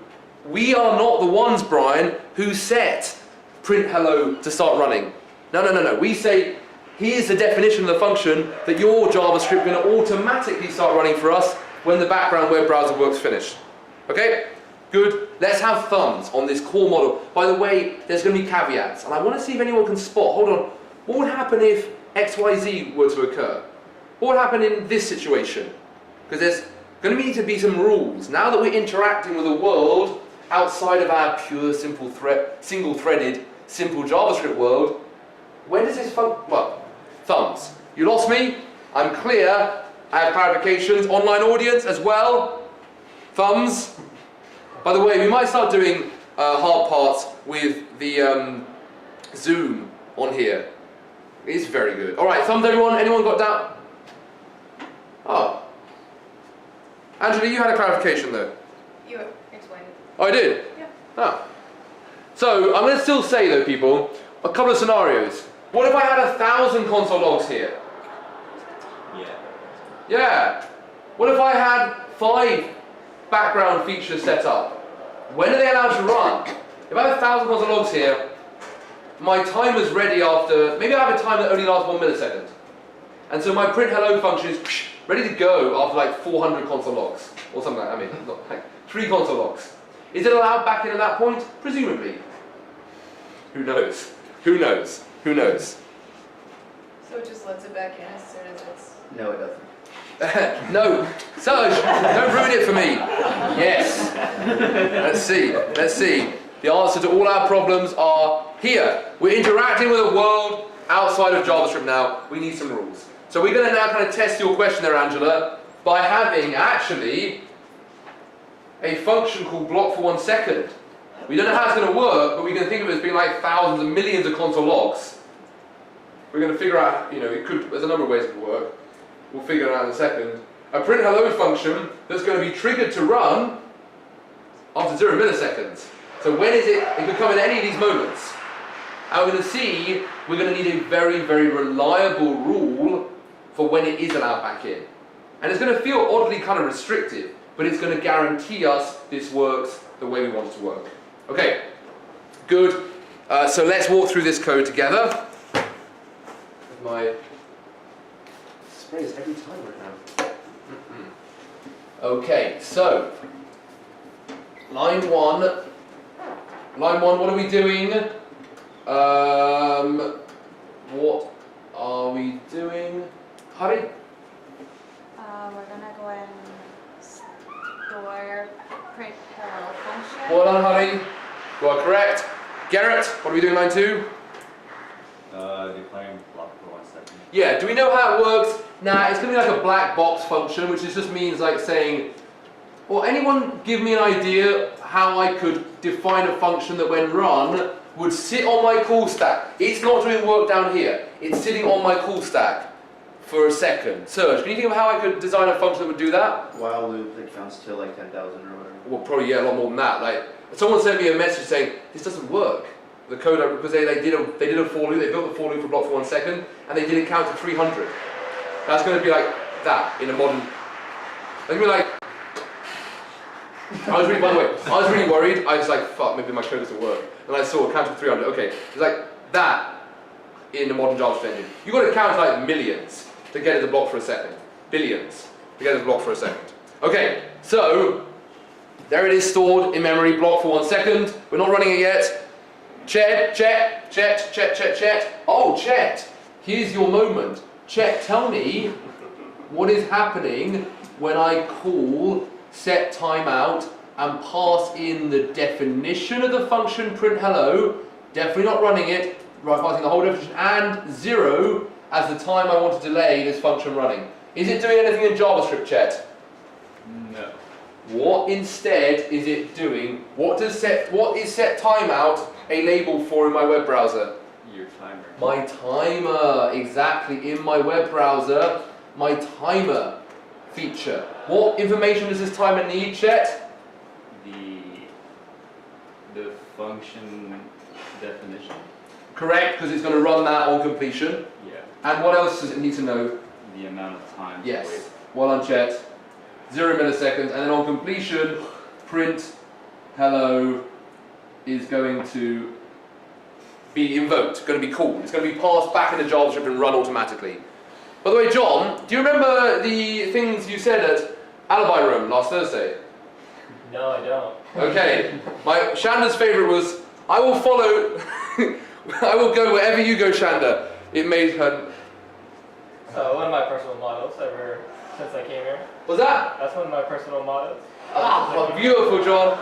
we are not the ones, Brian, who set print hello to start running. No. We say, here's the definition of the function that your JavaScript is going to automatically start running for us when the background web browser work's finished. Okay? Good. Let's have thumbs on this core model. By the way, there's going to be caveats, and I want to see if anyone can spot. Hold on. What would happen if XYZ were to occur? What would happen in this situation? Because there's going to need to be some rules. Now that we're interacting with a world outside of our pure, single-threaded, simple JavaScript world, when does this well, thumbs. You lost me? I'm clear. I have clarifications. Online audience as well. Thumbs. By the way, we might start doing hard parts with the Zoom on here. It's very good. All right, thumbs everyone. Anyone got doubt? Oh. Angela, you had a clarification though. You explained it. Oh, I did? Yeah. Oh. So, I'm going to still say though, people, a couple of scenarios. What if I had 1,000 console logs here? Yeah. What if I had 5 background features set up? When are they allowed to run? If I have 1,000 console logs here, my timer's ready after, maybe I have a timer that only lasts 1 millisecond. And so my print hello function is ready to go after like 400 console logs. Or something like that, I mean, not like 3 console logs. Is it allowed back in at that point? Presumably. Who knows? Who knows? Who knows? So it just lets it back in as soon as it's... No, it doesn't. No, Serge, don't ruin it for me. Yes. Let's see. The answer to all our problems are here. We're interacting with a world outside of JavaScript now. We need some rules. So we're going to now kind of test your question there, Angela, by having actually a function called block for 1 second. We don't know how it's going to work, but we can think of it as being like thousands and millions of console logs. We're going to figure out, there's a number of ways it could work. We'll figure it out in a second. A print hello function that's going to be triggered to run after 0 milliseconds. So when is it? It could come in any of these moments. And we're going to see, we're going to need a very, very reliable rule for when it is allowed back in. And it's going to feel oddly kind of restrictive, but it's going to guarantee us this works the way we want it to work. Okay, good. So let's walk through this code together. My sprays every time right now. Okay, so line one, what are we doing? What are we doing? Hurry. We're gonna go and store print hello function. Well done, Hurry. You are correct. Garrett, what are we doing line 2? Declaring block for 1 second. Yeah, do we know how it works? Nah, it's going to be like a black box function, which just means like saying, well, anyone give me an idea how I could define a function that when run would sit on my call stack? It's not doing work down here. It's sitting on my call stack for a second. Serge, can you think of how I could design a function that would do that? While loop that counts to like 10,000 or whatever. Well, probably, yeah, a lot more than that. Like, someone sent me a message saying, this doesn't work. The code, because they did a for loop, they built the for loop for block for 1 second, and they didn't count to 300. That's going to be like that in a modern. It's going to be like. By the way, I was really worried. I was like, fuck, maybe my code doesn't work. And I saw a count to 300. Okay, it's like that in a modern JavaScript engine. You've got to count like millions to get it to block for a second. Billions to get it to block for a second. Okay, so there it is stored in memory, block for 1 second. We're not running it yet. Chet. Oh, Chet, here's your moment. Chet, tell me what is happening when I call set timeout and pass in the definition of the function print hello, definitely not running it, right, passing the whole definition, and 0 as the time I want to delay this function running. Is it doing anything in JavaScript, Chet? No. What instead is it doing? What is set timeout a label for in my web browser? Your timer. My timer, exactly, in my web browser, my timer feature. What information does this timer need, Chet? The function definition. Correct, because it's going to run that on completion. Yeah. And what else does it need to know? The amount of time. Yes. Well done, Chet. 0 milliseconds, and then on completion, print hello is going to be invoked, going to be called. It's going to be passed back into JavaScript and run automatically. By the way, John, do you remember the things you said at Alibi Room last Thursday? No, I don't. Okay. Shanda's favourite was, I will follow, I will go wherever you go, Shanda. It made her... One of my personal models ever since I came here. Was that? That's one of my personal models. Ah, beautiful, John.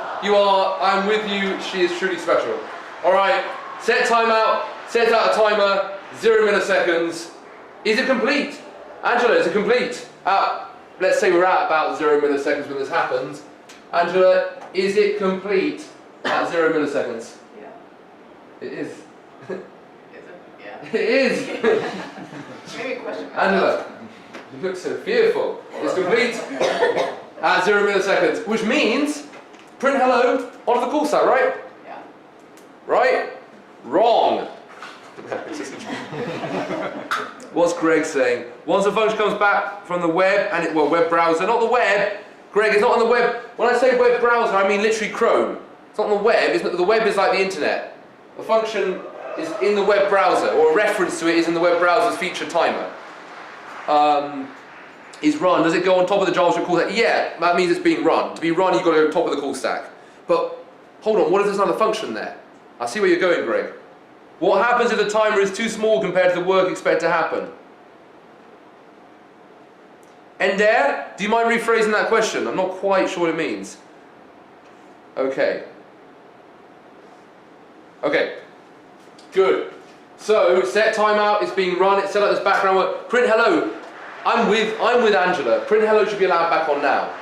I'm with you. She is truly special. All right, set timeout. Set out a timer. 0 milliseconds. Is it complete? Angela, is it complete? Let's say we're at about 0 milliseconds when this happens. Angela, is it complete at 0 milliseconds? Yeah. It is. Is it? Yeah. It is. Maybe a question. Angela, you look so fearful. It's complete at 0 milliseconds, which means print hello onto the call stack, right? Yeah. Right? Wrong. What's Greg saying? Once the function comes back from the web and web browser, not the web. Greg, it's not on the web. When I say web browser, I mean literally Chrome. It's not on the web. The web is like the internet. The function is in the web browser, or a reference to it is in the web browser's feature timer. Is run. Does it go on top of the JavaScript call stack? Yeah, that means it's being run. To be run, you've got to go on top of the call stack. But hold on, what if there's another function there? I see where you're going, Greg. What happens if the timer is too small compared to the work expected to happen? Ender, do you mind rephrasing that question? I'm not quite sure what it means. Okay. Okay. Good. So set timeout is being run. It's set up this background work. Print hello. I'm with Angela. Print hello should be allowed back on now.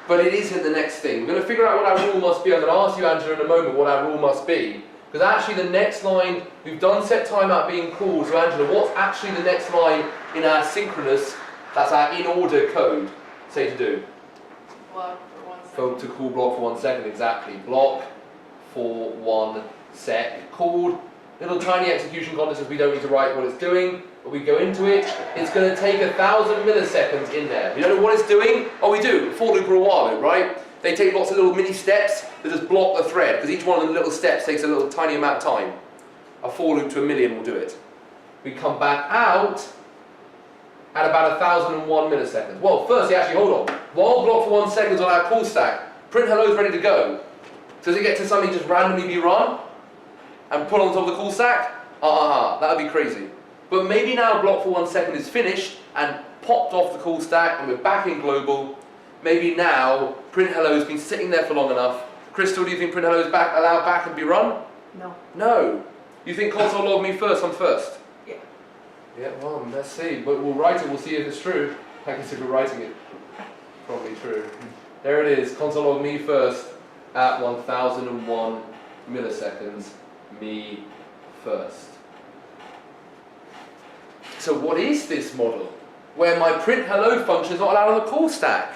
But it isn't the next thing. We're going to figure out what our rule must be. I'm going to ask you, Angela, in a moment what our rule must be. Because actually the next line, we've done set timeout being called. So Angela, what's actually the next line in our synchronous, that's our in order code, say to do? Block for 1 second. To call block for 1 second, exactly. Block for 1 sec. Called. Little tiny execution context, we don't need to write what it's doing, but we go into it. It's going to take 1,000 milliseconds in there. We don't know what it's doing. Oh, we do. For loop or a while loop, right? They take lots of little mini steps that just block the thread, because each one of the little steps takes a little tiny amount of time. A for loop to 1,000,000 will do it. We come back out at about 1,001 milliseconds. Well, firstly, actually, hold on. While block for 1 second on our call stack, print hello is ready to go. So does it get to something just randomly be run and put on top of the call stack? That would be crazy. But maybe now block for 1 second is finished and popped off the call stack and we're back in global. Maybe now print hello has been sitting there for long enough. Crystal, do you think print hello is allowed back and be run? No. No. You think console log me first, I'm first? Yeah. Yeah, well, let's see. But we'll write it, we'll see if it's true. I guess if we're writing it, probably true. There it is, console log me first at 1,001 milliseconds. Me first. So what is this model where my print hello function is not allowed on the call stack?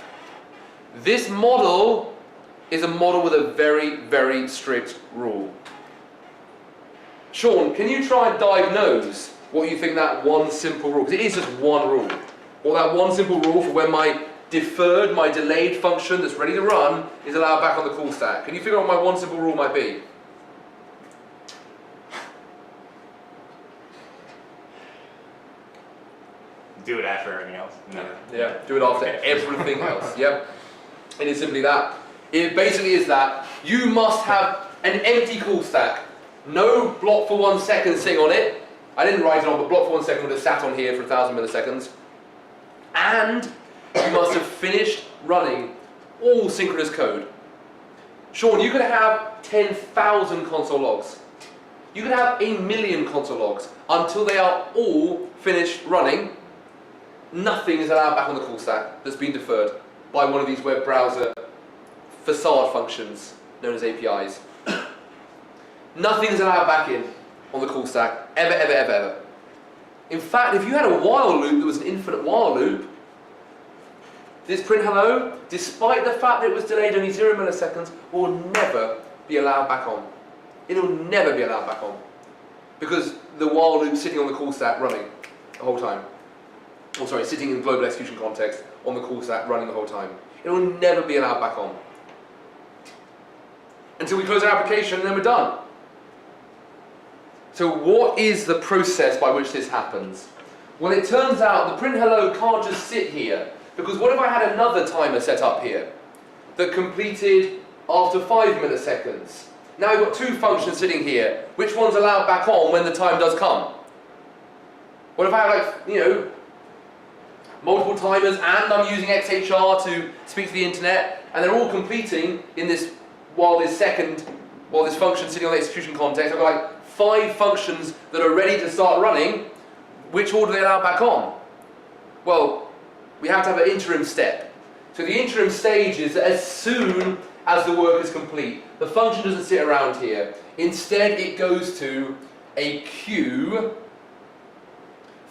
This model is a model with a very, very strict rule. Sean, can you try and diagnose what you think that one simple rule, because it is just one rule, or that one simple rule for when my deferred, my delayed function that's ready to run is allowed back on the call stack? Can you figure out what my one simple rule might be? Do it after everything else. No. Yeah, do it after everything else. Yep. It is simply that. It basically is that you must have an empty call stack. No block for 1 second sitting on it. I didn't write it on, but block for 1 second would have sat on here for 1,000 milliseconds. And you must have finished running all synchronous code. Sean, you could have 10,000 console logs. You could have 1,000,000 console logs. Until they are all finished running, nothing is allowed back on the call stack that's been deferred by one of these web browser facade functions known as APIs. Nothing is allowed back in on the call stack, ever, ever, ever, ever. In fact, if you had a while loop that was an infinite while loop, this print hello, despite the fact that it was delayed only 0 milliseconds, will never be allowed back on. It'll never be allowed back on. Because the while loop's sitting on the call stack running the whole time. Oh, sorry, sitting in global execution context on the call stack running the whole time. It will never be allowed back on. Until we close our application and then we're done. So what is the process by which this happens? Well, it turns out the print hello can't just sit here, because what if I had another timer set up here that completed after 5 milliseconds? Now I've got two functions sitting here. Which one's allowed back on when the time does come? What if I have multiple timers and I'm using XHR to speak to the internet and they're all completing in this while this function sitting on the execution context? I've got 5 functions that are ready to start running. Which order are they allowed back on? Well, we have to have an interim step. So the interim stage is that as soon as the work is complete, the function doesn't sit around here. Instead, it goes to a queue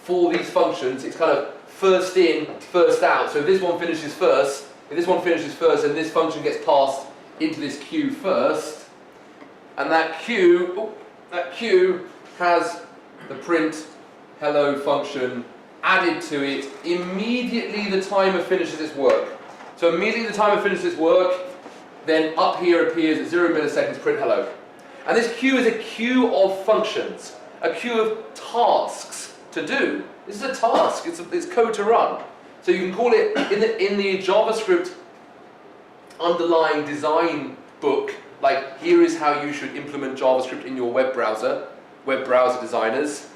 for these functions. It's kind of first in, first out. So if this one finishes first, and this function gets passed into this queue first, and that queue has the print hello function added to it immediately the timer finishes its work. So immediately the timer finishes its work, then up here appears at 0 milliseconds print hello. And this queue is a queue of functions, a queue of tasks to do. This is a task, it's code to run. So you can call it, in the JavaScript underlying design book, like here is how you should implement JavaScript in your web browser designers.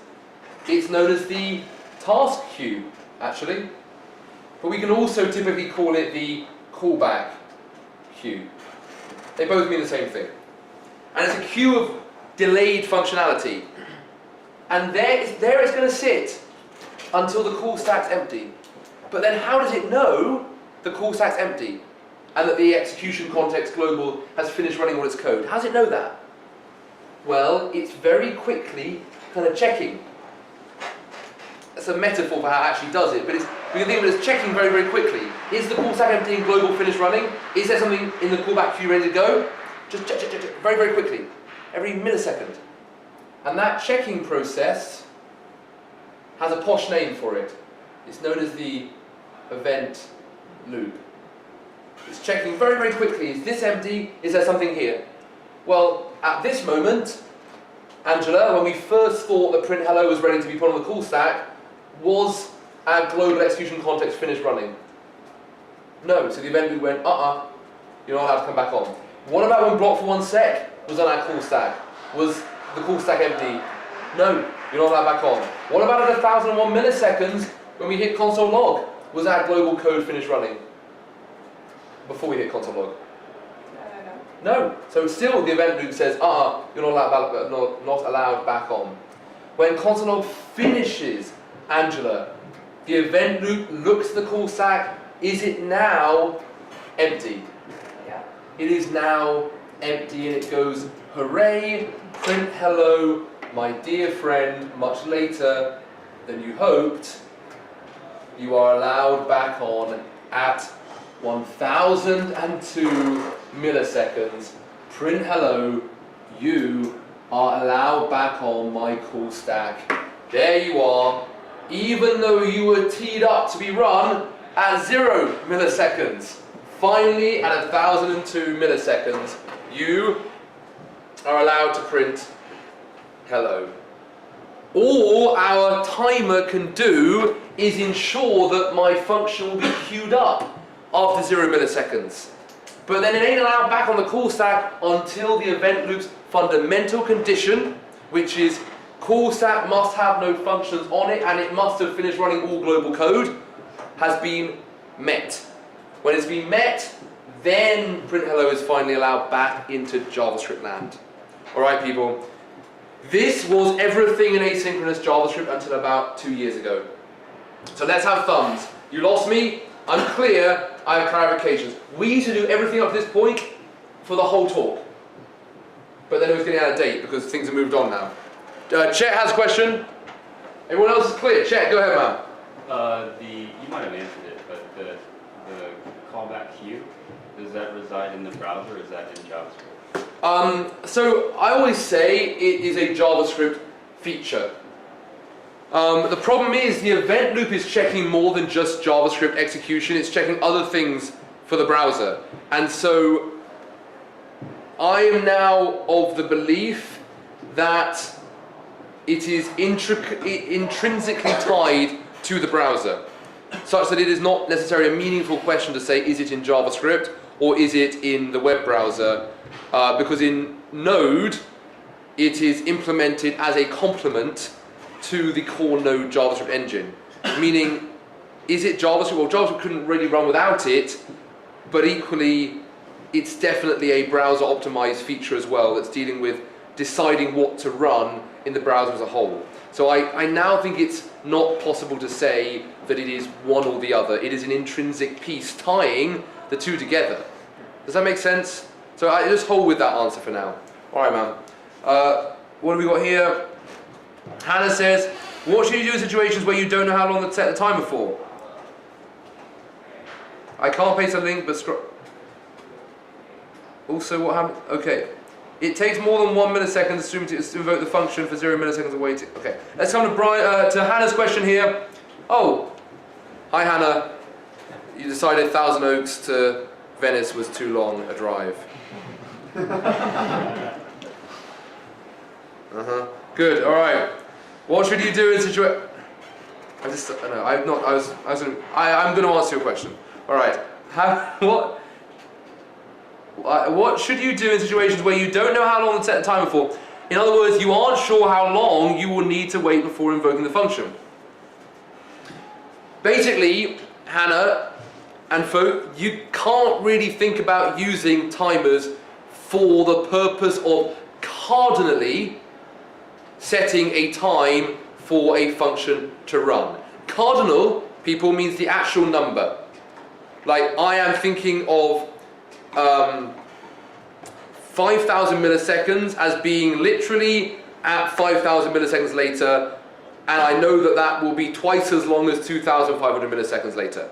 It's known as the task queue, actually. But we can also typically call it the callback queue. They both mean the same thing. And it's a queue of delayed functionality. and there it's going to sit until the call stack's empty. But then how does it know the call stack's empty and that the execution context global has finished running all its code? How does it know that? Well, it's very quickly kind of checking. That's a metaphor for how it actually does it, but we can think of it as checking very, very quickly. Is the call stack empty and global finished running? Is there something in the callback queue ready to go? Just check, very, very quickly, every millisecond. And that checking process has a posh name for it. It's known as the event loop. It's checking very, very quickly. Is this empty? Is there something here? Well, at this moment, Angela, when we first thought that print hello was ready to be put on the call stack, was our global execution context finished running? No. So the event loop went, you're not allowed to come back on. What about when block for 1 sec was on our call stack? Was the call stack empty? No, you're not allowed back on. What about at 1001 milliseconds when we hit console log? Was our global code finished running? Before we hit console log? No. So still the event loop says, you're not allowed back on. When console log finishes, Angela, the event loop looks at the call stack. Is it now empty? Yeah. It is now empty, and it goes, hooray, print hello, my dear friend, much later than you hoped. You are allowed back on at 1002 milliseconds. Print hello, you are allowed back on my call stack. There you are, even though you were teed up to be run at 0 milliseconds. Finally, at 1002 milliseconds, you are allowed to print hello. All our timer can do is ensure that my function will be queued up after 0 milliseconds. But then it ain't allowed back on the call stack until the event loop's fundamental condition, which is call stack must have no functions on it and it must have finished running all global code, has been met. When it's been met, then print hello is finally allowed back into JavaScript land. Alright people, this was everything in asynchronous JavaScript until about 2 years ago. So let's have thumbs. You lost me, I'm clear, I have clarifications. We used to do everything up to this point for the whole talk. But then it was getting out of date because things have moved on now. Chet has a question. Everyone else is clear. Chet, go ahead, man. You might have answered it, but the callback queue, does that reside in the browser or is that in JavaScript? So I always say it is a JavaScript feature. The problem is the event loop is checking more than just JavaScript execution. It's checking other things for the browser. And so I am now of the belief that it is intrinsically tied to the browser, such that it is not necessarily a meaningful question to say, is it in JavaScript or is it in the web browser? Because in Node, it is implemented as a complement to the core Node JavaScript engine. Meaning, is it JavaScript? Well, JavaScript couldn't really run without it, but equally, it's definitely a browser optimized feature as well that's dealing with deciding what to run in the browser as a whole. So I now think it's not possible to say that it is one or the other. It is an intrinsic piece tying the two together. Does that make sense? So I just hold with that answer for now. All right, man. What have we got here? Hannah says, what should you do in situations where you don't know how long to set the timer for? I can't paste a link, but scroll. Also, what happened? Okay. It takes more than 1 millisecond to invoke the function for 0 milliseconds of waiting. Okay. Let's come to to Hannah's question here. Oh, hi Hannah. You decided Thousand Oaks to Venice was too long a drive. Good. All right. What should you do in situation? I'm going to answer your question. All right. What should you do in situations where you don't know how long to set the timer for? In other words, you aren't sure how long you will need to wait before invoking the function. Basically, Hannah and folk, you can't really think about using timers for the purpose of cardinally setting a time for a function to run. Cardinal, people, means the actual number. Like, I am thinking of 5,000 milliseconds as being literally at 5,000 milliseconds later, and I know that that will be twice as long as 2,500 milliseconds later.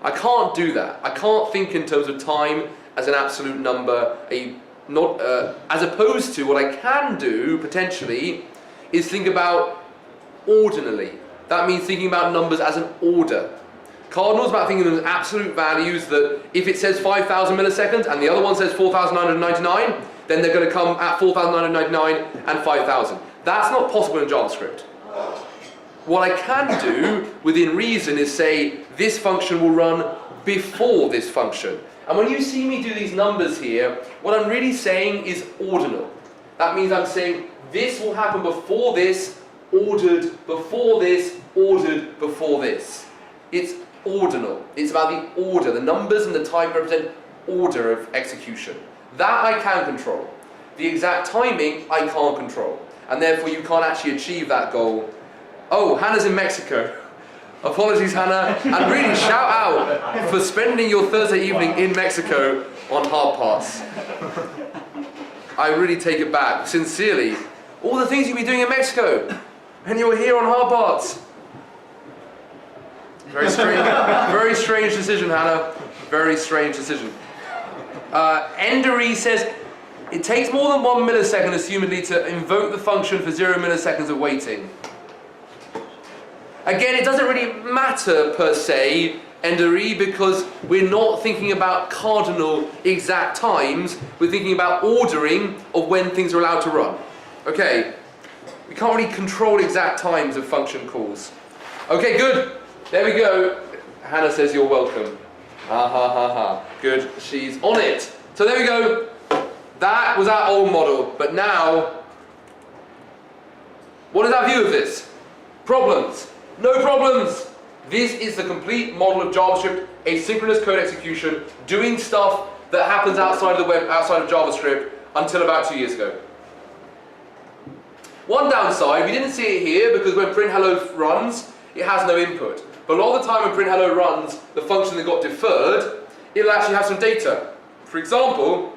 I can't do that. I can't think in terms of time as an absolute number, as opposed to what I can do, potentially, is think about ordinally. That means thinking about numbers as an order. Cardinal is about thinking of them as absolute values that if it says 5,000 milliseconds and the other one says 4,999, then they're going to come at 4,999 and 5,000. That's not possible in JavaScript. What I can do, within reason, is say this function will run before this function. And when you see me do these numbers here, what I'm really saying is ordinal. That means I'm saying this will happen before this, ordered before this, ordered before this. It's ordinal. It's about the order. The numbers and the time represent order of execution. That I can control. The exact timing I can't control. And therefore you can't actually achieve that goal. Oh, Hannah's in Mexico. Apologies, Hannah. And really shout out for spending your Thursday evening in Mexico on hard parts. I really take it back. Sincerely. All the things you'll be doing in Mexico. And you're here on hard parts. Very strange decision, Hannah. Very strange decision. Endery says, it takes more than 1 millisecond, assumedly, to invoke the function for 0 milliseconds of waiting. Again, it doesn't really matter, per se, Endery, because we're not thinking about cardinal exact times. We're thinking about ordering of when things are allowed to run. Okay, we can't really control exact times of function calls. Okay, good. There we go. Hannah says you're welcome. Ha ha ha ha. Good, she's on it. So there we go. That was our old model, but now, what is our view of this? Problems. No problems. This is the complete model of JavaScript, asynchronous code execution, doing stuff that happens outside of the web, outside of JavaScript, until about 2 years ago. One downside, we didn't see it here because when print hello runs, it has no input. But a lot of the time when print hello runs, the function that got deferred, it'll actually have some data. For example,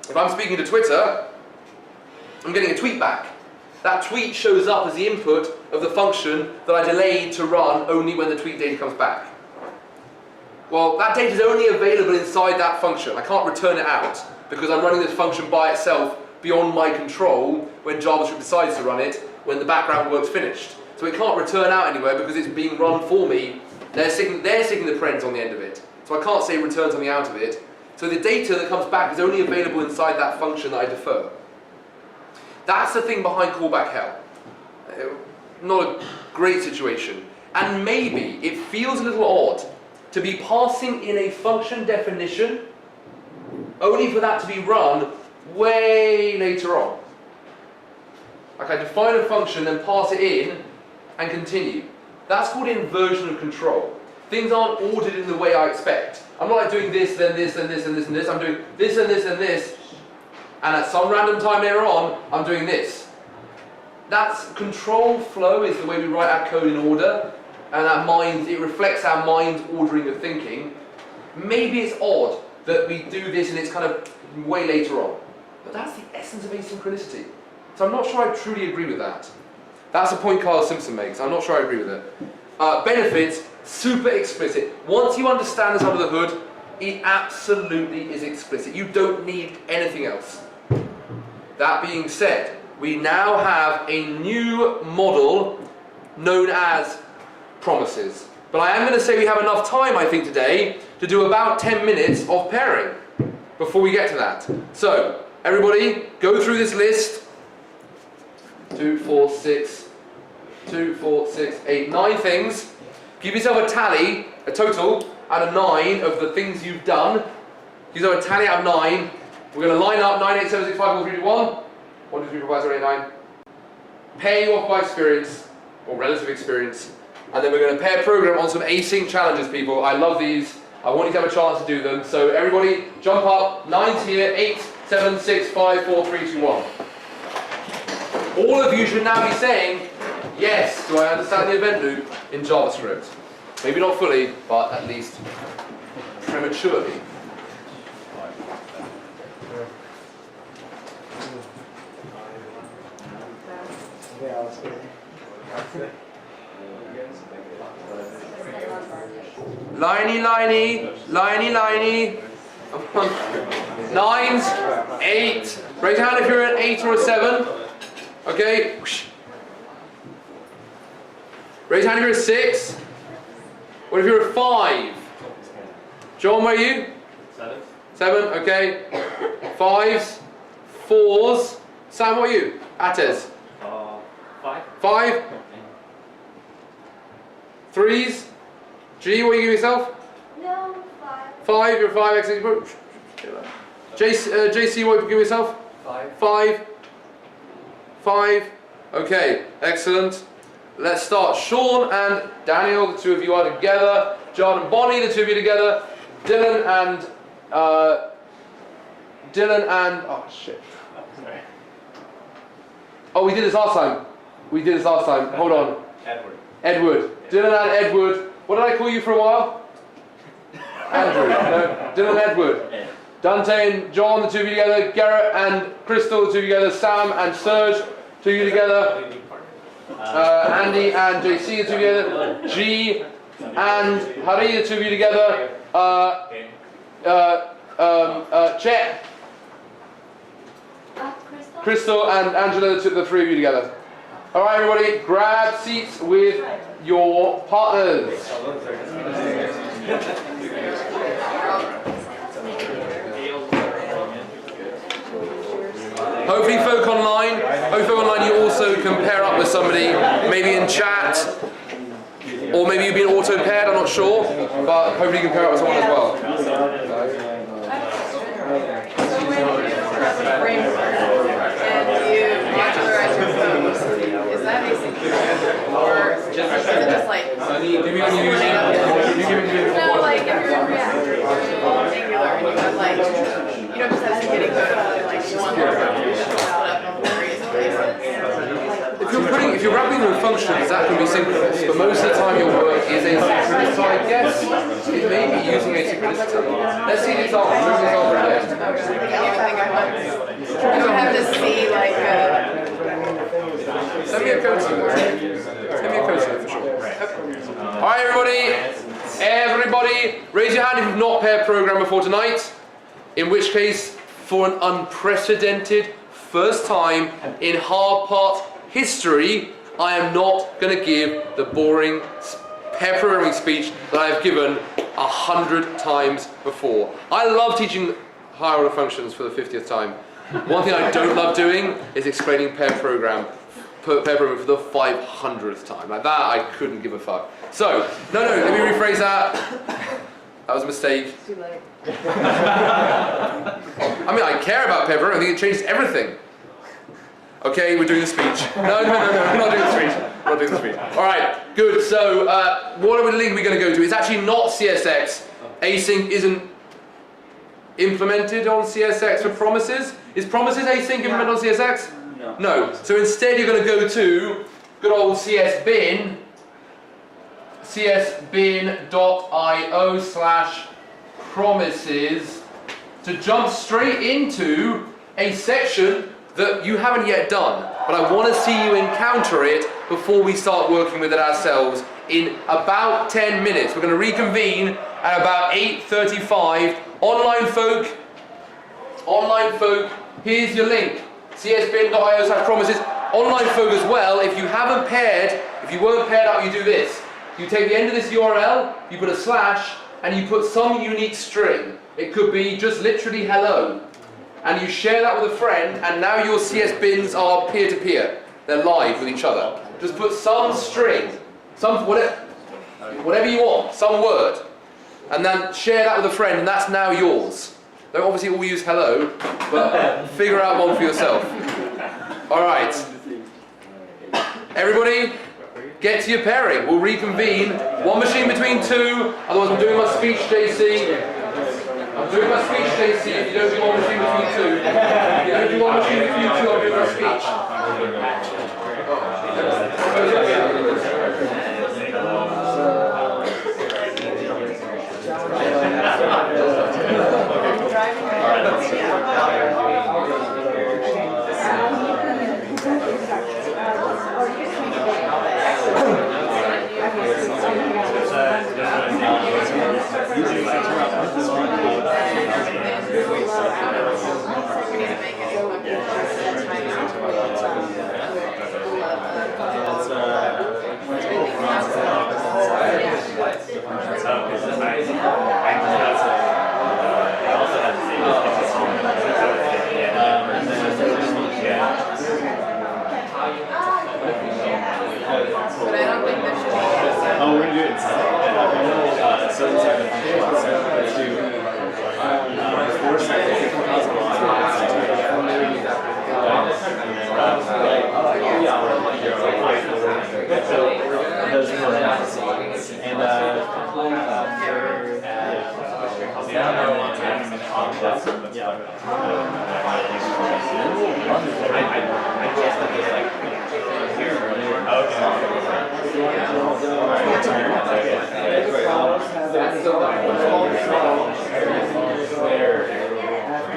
if I'm speaking to Twitter, I'm getting a tweet back. That tweet shows up as the input of the function that I delayed to run only when the tweet data comes back. Well, that data is only available inside that function. I can't return it out because I'm running this function by itself beyond my control when JavaScript decides to run it when the background work's finished. So it can't return out anywhere because it's being run for me. They're sticking the parens on the end of it. So I can't say return something out of it. So the data that comes back is only available inside that function that I defer. That's the thing behind callback hell. Not a great situation. And maybe it feels a little odd to be passing in a function definition only for that to be run way later on. Like I define a function and pass it in and continue. That's called inversion of control. Things aren't ordered in the way I expect. I'm not like doing this, then this, then this, and this, and this. I'm doing this and this and this. And at some random time later on, I'm doing this. That's control flow is the way we write our code in order. And it reflects our mind's ordering of thinking. Maybe it's odd that we do this and it's kind of way later on. But that's the essence of asynchronicity. So I'm not sure I truly agree with that. That's a point Carl Simpson makes. I'm not sure I agree with it. Benefits, super explicit. Once you understand this under the hood, it absolutely is explicit. You don't need anything else. That being said, we now have a new model known as promises. But I am going to say we have enough time, I think, today to do about 10 minutes of pairing before we get to that. So, everybody, go through this list. 2, 4, 6, 8, 9 things. Give yourself a tally, a total, out of 9 of the things you've done. Give yourself a tally out of 9. We're going to line up 9, 8, 7, 6, 5, 4, 3, 2, 1. 1, 2, 3, 4, 5, 6, 7, 8, 9. Pair you off by experience, or relative experience. And then we're going to pair program on some async challenges, people. I love these. I want you to have a chance to do them. So everybody, jump up. 9's here. 8, 7, 6, 5, 4, 3, 2, 1. All of you should now be saying, yes, do I understand the event loop in JavaScript? Maybe not fully, but at least prematurely. Yeah, let's go. Liney. Nines, 8. Raise your hand if you're an 8 or a 7. Okay. Raise your hand if you're a 6. What if you're a 5? John, where are you? 7. 7, okay. 5s, 4s. Sam, what are you? Ates. 5. 5. 3s. G, what are you giving yourself? No, 5. 5, you're a 5, excellent. JC, what are you giving yourself? 5. 5. 5. Okay, excellent. Let's start. Sean and Daniel, the two of you are together. John and Bonnie, the two of you together. Dylan and oh shit. Oh, we did this last time. Hold on. Edward. Dylan and Edward. What did I call you for a while? Andrew. No. Dylan and Edward. Dante and John, the two of you together. Garrett and Crystal, the two of you together. Sam and Serge, two of you together. Andy and JC, the two of you together. G and Hari, the two of you together. Chet. Crystal and Angela, the three of you together. Alright everybody, grab seats with your partners. Hopefully folk online, you also can pair up with somebody, maybe in chat, or maybe you've been auto-paired, I'm not sure, but hopefully you can pair up with someone as well. Is that asynchronous? Or is it just like... No, like if you're in React or you're in Angular and you have like, you don't just have to get a code of like one more function split up on various places. If you're wrapping them in functions, that can be synchronous, but most of the time your work is asynchronous, so I guess it may be using asynchronicity. Let's see the example. You don't have to see like Send me a code for sure. Alright everybody, raise your hand if you've not paired program before tonight. In which case, for an unprecedented first time in hard part history, I am not going to give the boring pair programming speech that I have given 100 times before. I love teaching higher order functions for the 50th time. One thing I don't love doing is explaining pair programming for the 500th time. Like that, I couldn't give a fuck. So, no, let me rephrase that. That was a mistake. Too late. I mean, I care about pair programming. I think it changes everything. Okay, we're doing the speech. No, we're not doing the speech. All right, good. So, what link are we going to go to? It's actually not CSX. Async isn't implemented on CSX for promises. Is promises async implemented on CSX? No. So instead, you're going to go to good old csbin.io/promises to jump straight into a section that you haven't yet done, but I want to see you encounter it before we start working with it ourselves in about 10 minutes. We're going to reconvene at about 8:35. Online folk, here's your link. csbin.io/promises. Online folk as well, if you weren't paired up, you do this. You take the end of this URL, you put a slash, and you put some unique string. It could be just literally hello. And you share that with a friend, and now your CS bins are peer-to-peer. They're live with each other. Just put some string, whatever you want, some word, and then share that with a friend, and that's now yours. Don't obviously all use hello, but figure out one for yourself. All right. Everybody, get to your pairing. We'll reconvene. One machine between two, otherwise I'm doing my speech, JC. I'm doing my speech, JC. If you don't do one machine between two, if you don't do one machine between two, I'm doing my speech. But I don't think there should be. Oh, we're gonna do it inside. So inside the function. So let's do force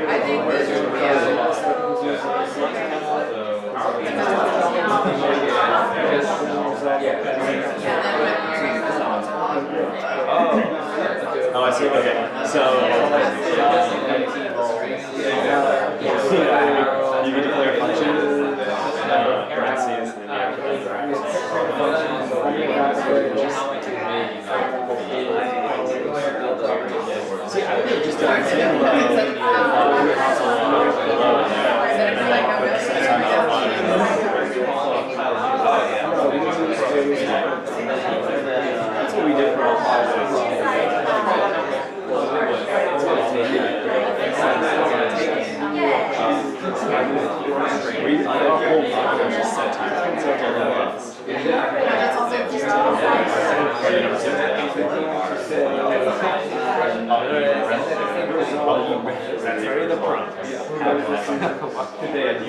I think this should be Oh, I see. Okay. So you can declare a function, parentheses, and then see, I would have just done the same. That's what we did for all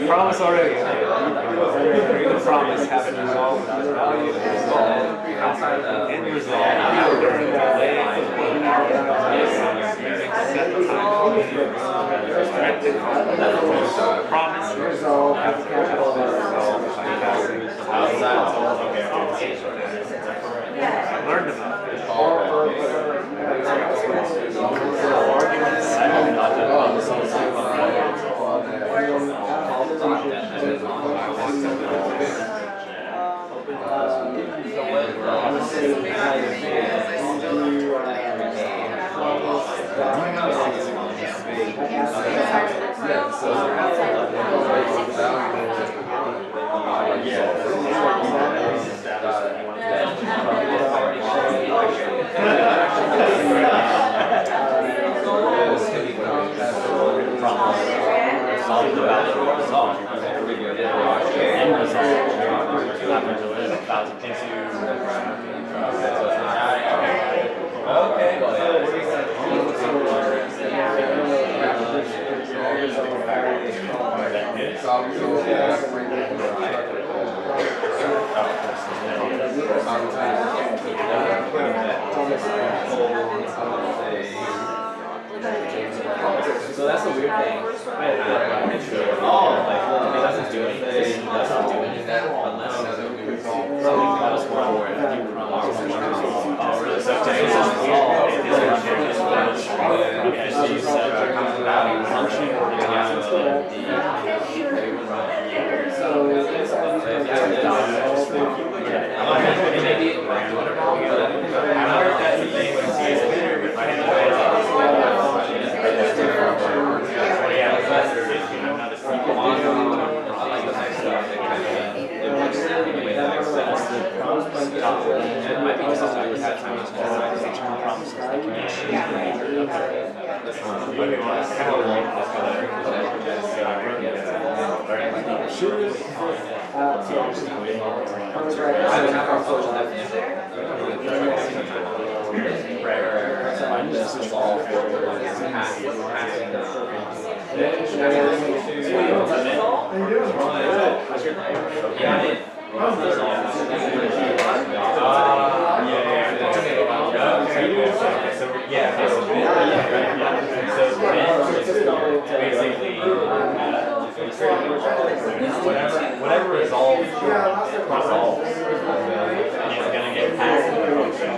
Promise already. Create a promise, have it resolve without value, resolve, end resolve, promise, resolve, have capital, resolve, I learned about it. So that's a weird thing. Oh, like, it doesn't do anything. It doesn't do anything unless something else for it. Oh, really? So okay, so you said function Whatever resolves, it's gonna get passed to the function.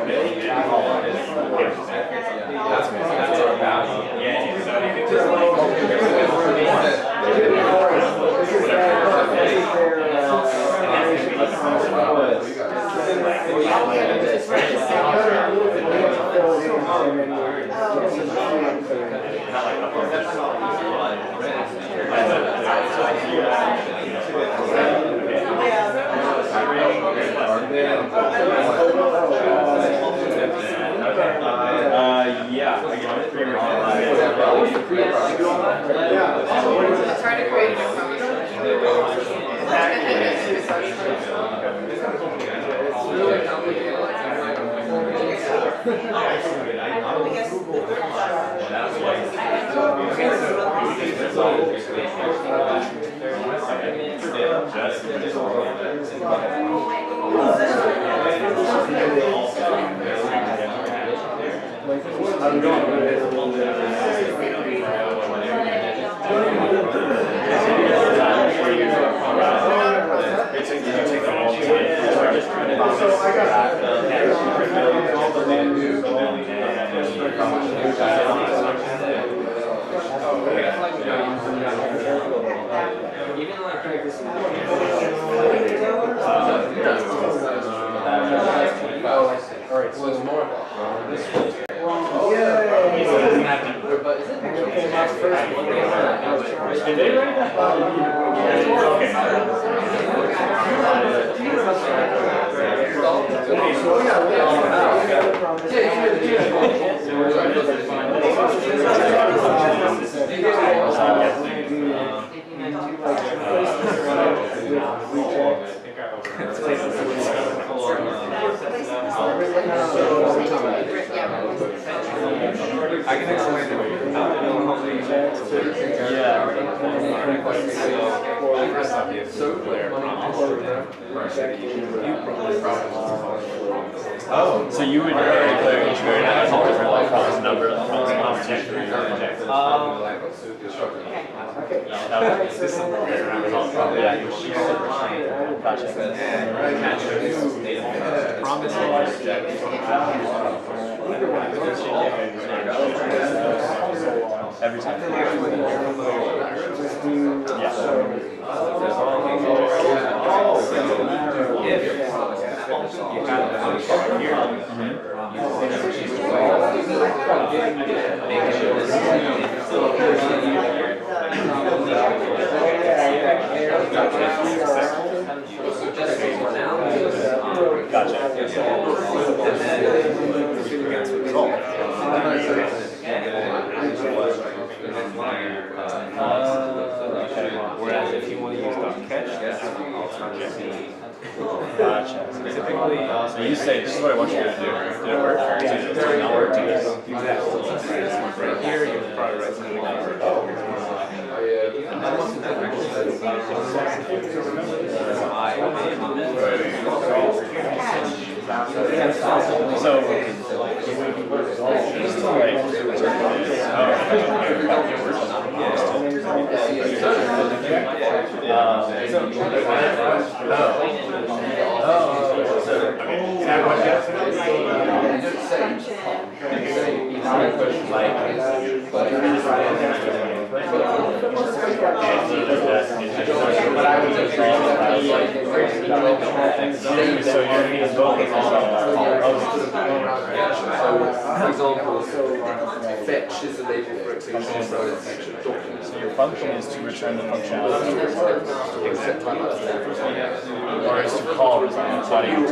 That's our value. Yeah. It's hard to create a new I can explain it. So clear. Oh, so you would declare each variable as a different like promise number, promise object, or this is gotcha. Promise every time. Whereas if you want to use .catch, that's an alternative. Gotcha. Typically, so you say, this is what I want you to do. Did it work? Or did it not work? Right here, you would probably write something like So you're invoking for example, fetch is the label for it to exist. So your function is to return the functionality, or is to call results. How do you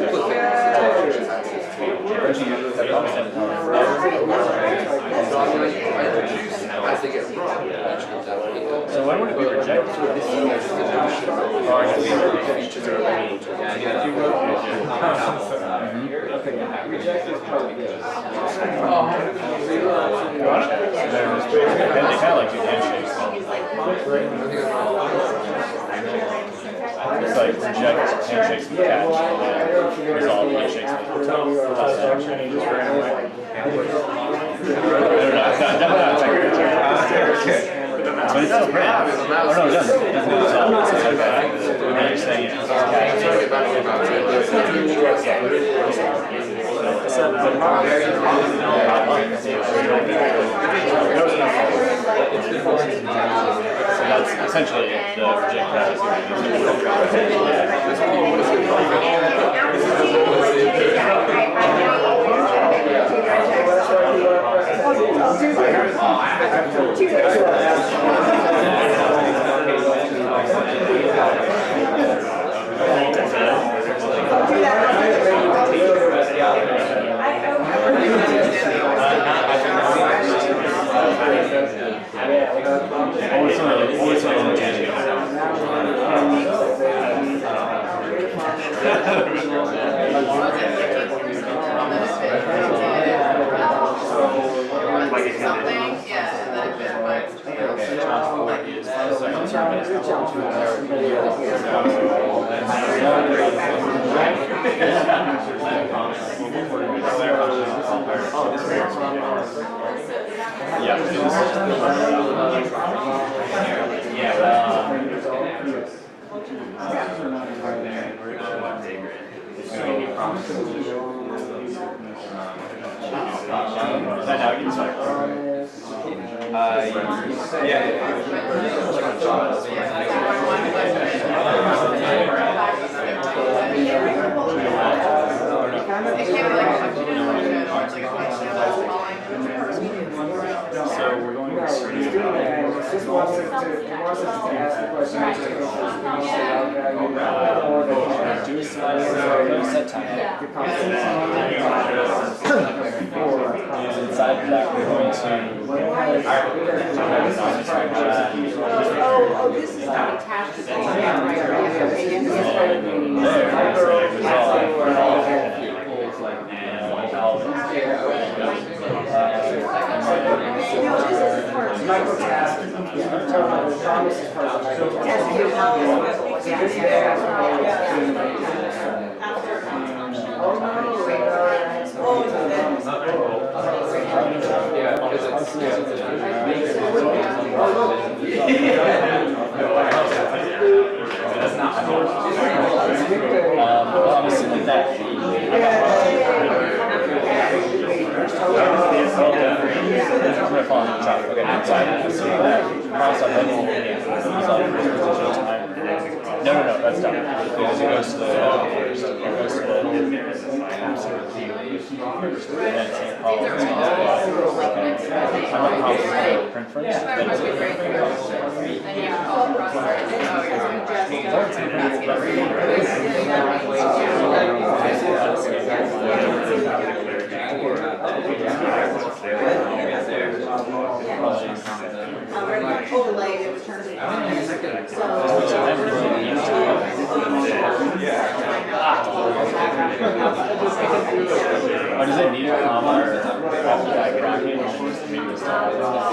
So when would it be rejected? Or They kind of like do handshakes. It's like reject handshakes with catch, and then resolve handshakes with toe. But it's still print. Oh no, it doesn't. It doesn't resolve. It's like that. And then you're saying it's catch. So that's essentially the reject catch. Inside of that, we're going to this is attached to the No, that's done. Because it goes to the first. It goes to the print first. overlay that was turned into. Or does it need a comma or bracket? Maybe it's not. Oh,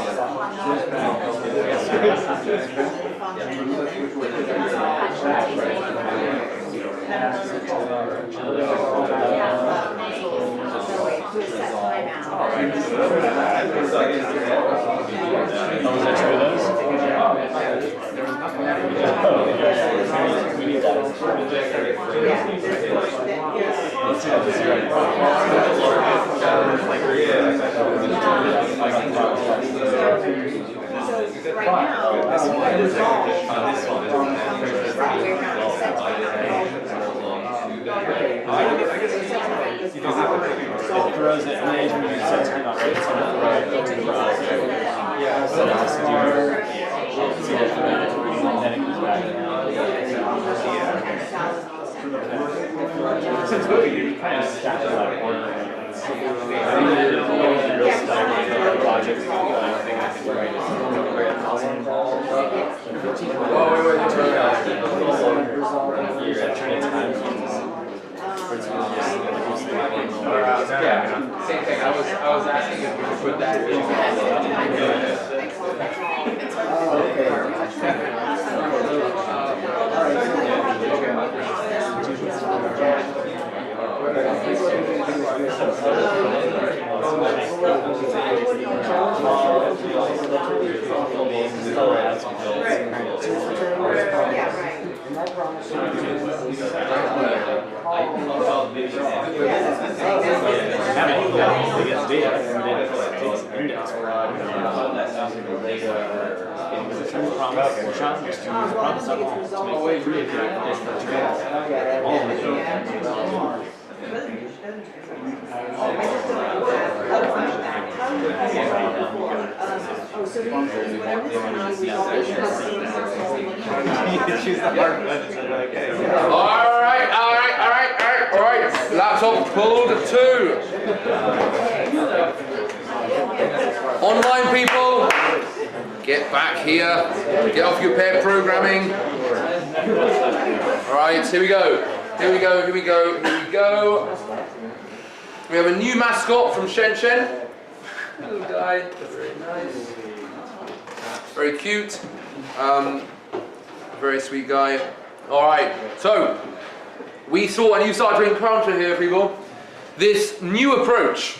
was that two of those? We need that. Let's see how this is right. Right now, It throws it, and then when you set screen on right, it's going to throw it into the browser. So it's do see that for that, and then it comes back. Since we kind of stack it like order. Logic. Yeah, Same thing, I was asking if we could put that in. Alright. Laptop pulled 2. Online people, get back here. Get off your pair programming. Alright, here we go. We have a new mascot from Shenshen. Little guy, very nice. Very cute. Very sweet guy. Alright, so we saw, and you started to encounter here, people, this new approach.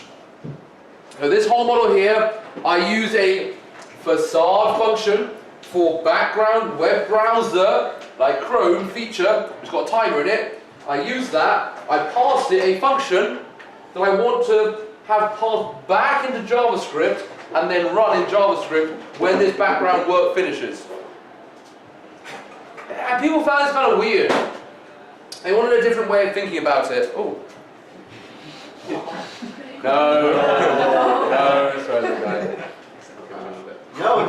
So this whole model here, I use a facade function for background web browser, like Chrome feature, which has got a timer in it. I use that, I pass it a function that I want to have passed back into JavaScript and then run in JavaScript when this background work finishes. And people found this kind of weird. They wanted a different way of thinking about it. Oh. No, sorry, little guy. No.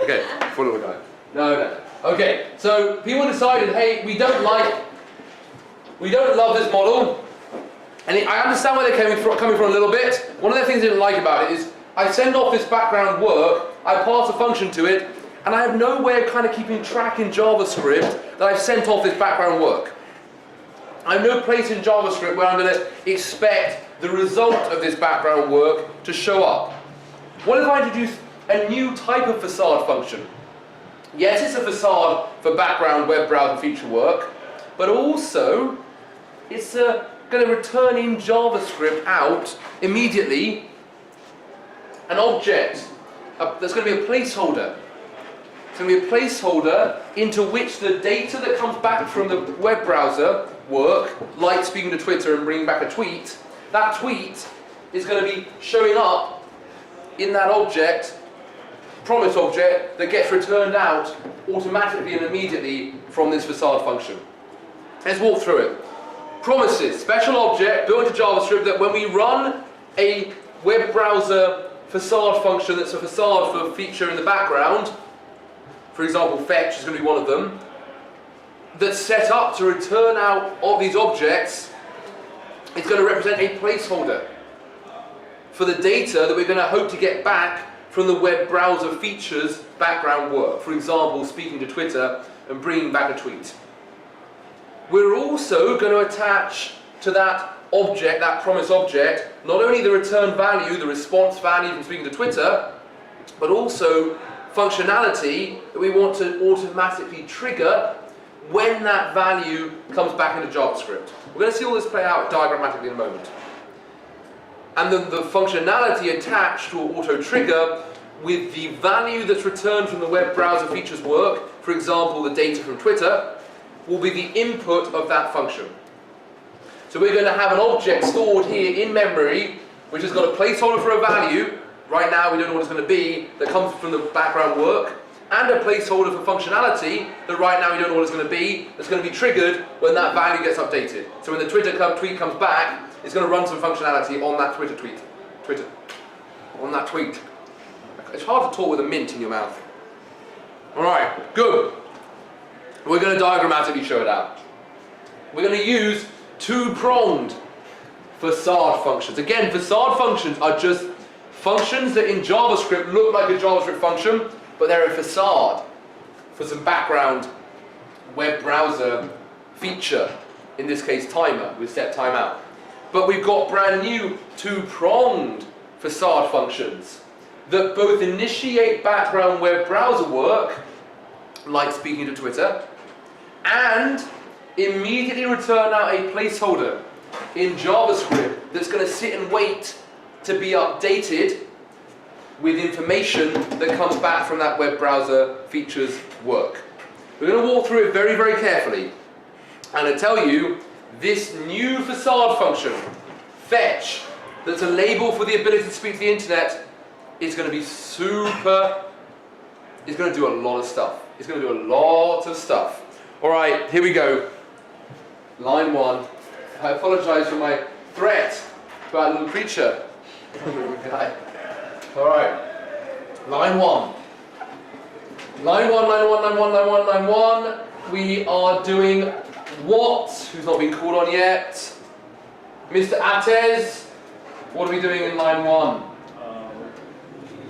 Okay, full little guy. No. Okay, so people decided, hey, we don't love this model. And I understand where they're coming from a little bit. One of the things I didn't like about it is I send off this background work, I pass a function to it, and I have no way of kind of keeping track in JavaScript that I've sent off this background work. I have no place in JavaScript where I'm going to expect the result of this background work to show up. What if I introduce a new type of facade function? Yes, it's a facade for background web browser feature work, but also it's going to return in JavaScript out immediately an object that's going to be a placeholder. It's going to be a placeholder into which the data that comes back from the web browser work, like speaking to Twitter and bringing back a tweet, that tweet is going to be showing up in that object, promise object, that gets returned out automatically and immediately from this facade function. Let's walk through it. Promises, special object built into JavaScript that when we run a web browser facade function that's a facade for a feature in the background, for example fetch is going to be one of them, that's set up to return out of these objects, it's going to represent a placeholder for the data that we're going to hope to get back from the web browser features background work. For example, speaking to Twitter and bringing back a tweet. We're also going to attach to that object, that promise object, not only the return value, the response value from speaking to Twitter, but also functionality that we want to automatically trigger when that value comes back into JavaScript. We're going to see all this play out diagrammatically in a moment. And then the functionality attached will auto-trigger with the value that's returned from the web browser features work, for example the data from Twitter, will be the input of that function. So we're going to have an object stored here in memory which has got a placeholder for a value, right now we don't know what it's going to be, that comes from the background work, and a placeholder for functionality that right now we don't know what it's going to be, that's going to be triggered when that value gets updated. So when the Twitter tweet comes back, it's going to run some functionality on that Twitter tweet. On that tweet. It's hard to talk with a mint in your mouth. Alright, good. We're going to diagrammatically show it out. We're going to use two-pronged facade functions. Again, facade functions are just functions that in JavaScript look like a JavaScript function, but they're a facade for some background web browser feature, in this case timer, with set timeout. But we've got brand new two-pronged facade functions that both initiate background web browser work, like speaking to Twitter, and immediately return out a placeholder in JavaScript that's going to sit and wait to be updated with information that comes back from that web browser feature's work. We're going to walk through it very, very carefully. And I tell you, this new facade function, fetch, that's a label for the ability to speak to the internet, is going to be super, it's going to do a lot of stuff. It's going to do a lot of stuff. Alright, here we go. Line 1. I apologize for my threat about a little creature. Alright. Line 1. Line 1, line 1, line 1, line 1, line 1. We are doing what? Who's not been called on yet? Mr. Atez. What are we doing in line 1?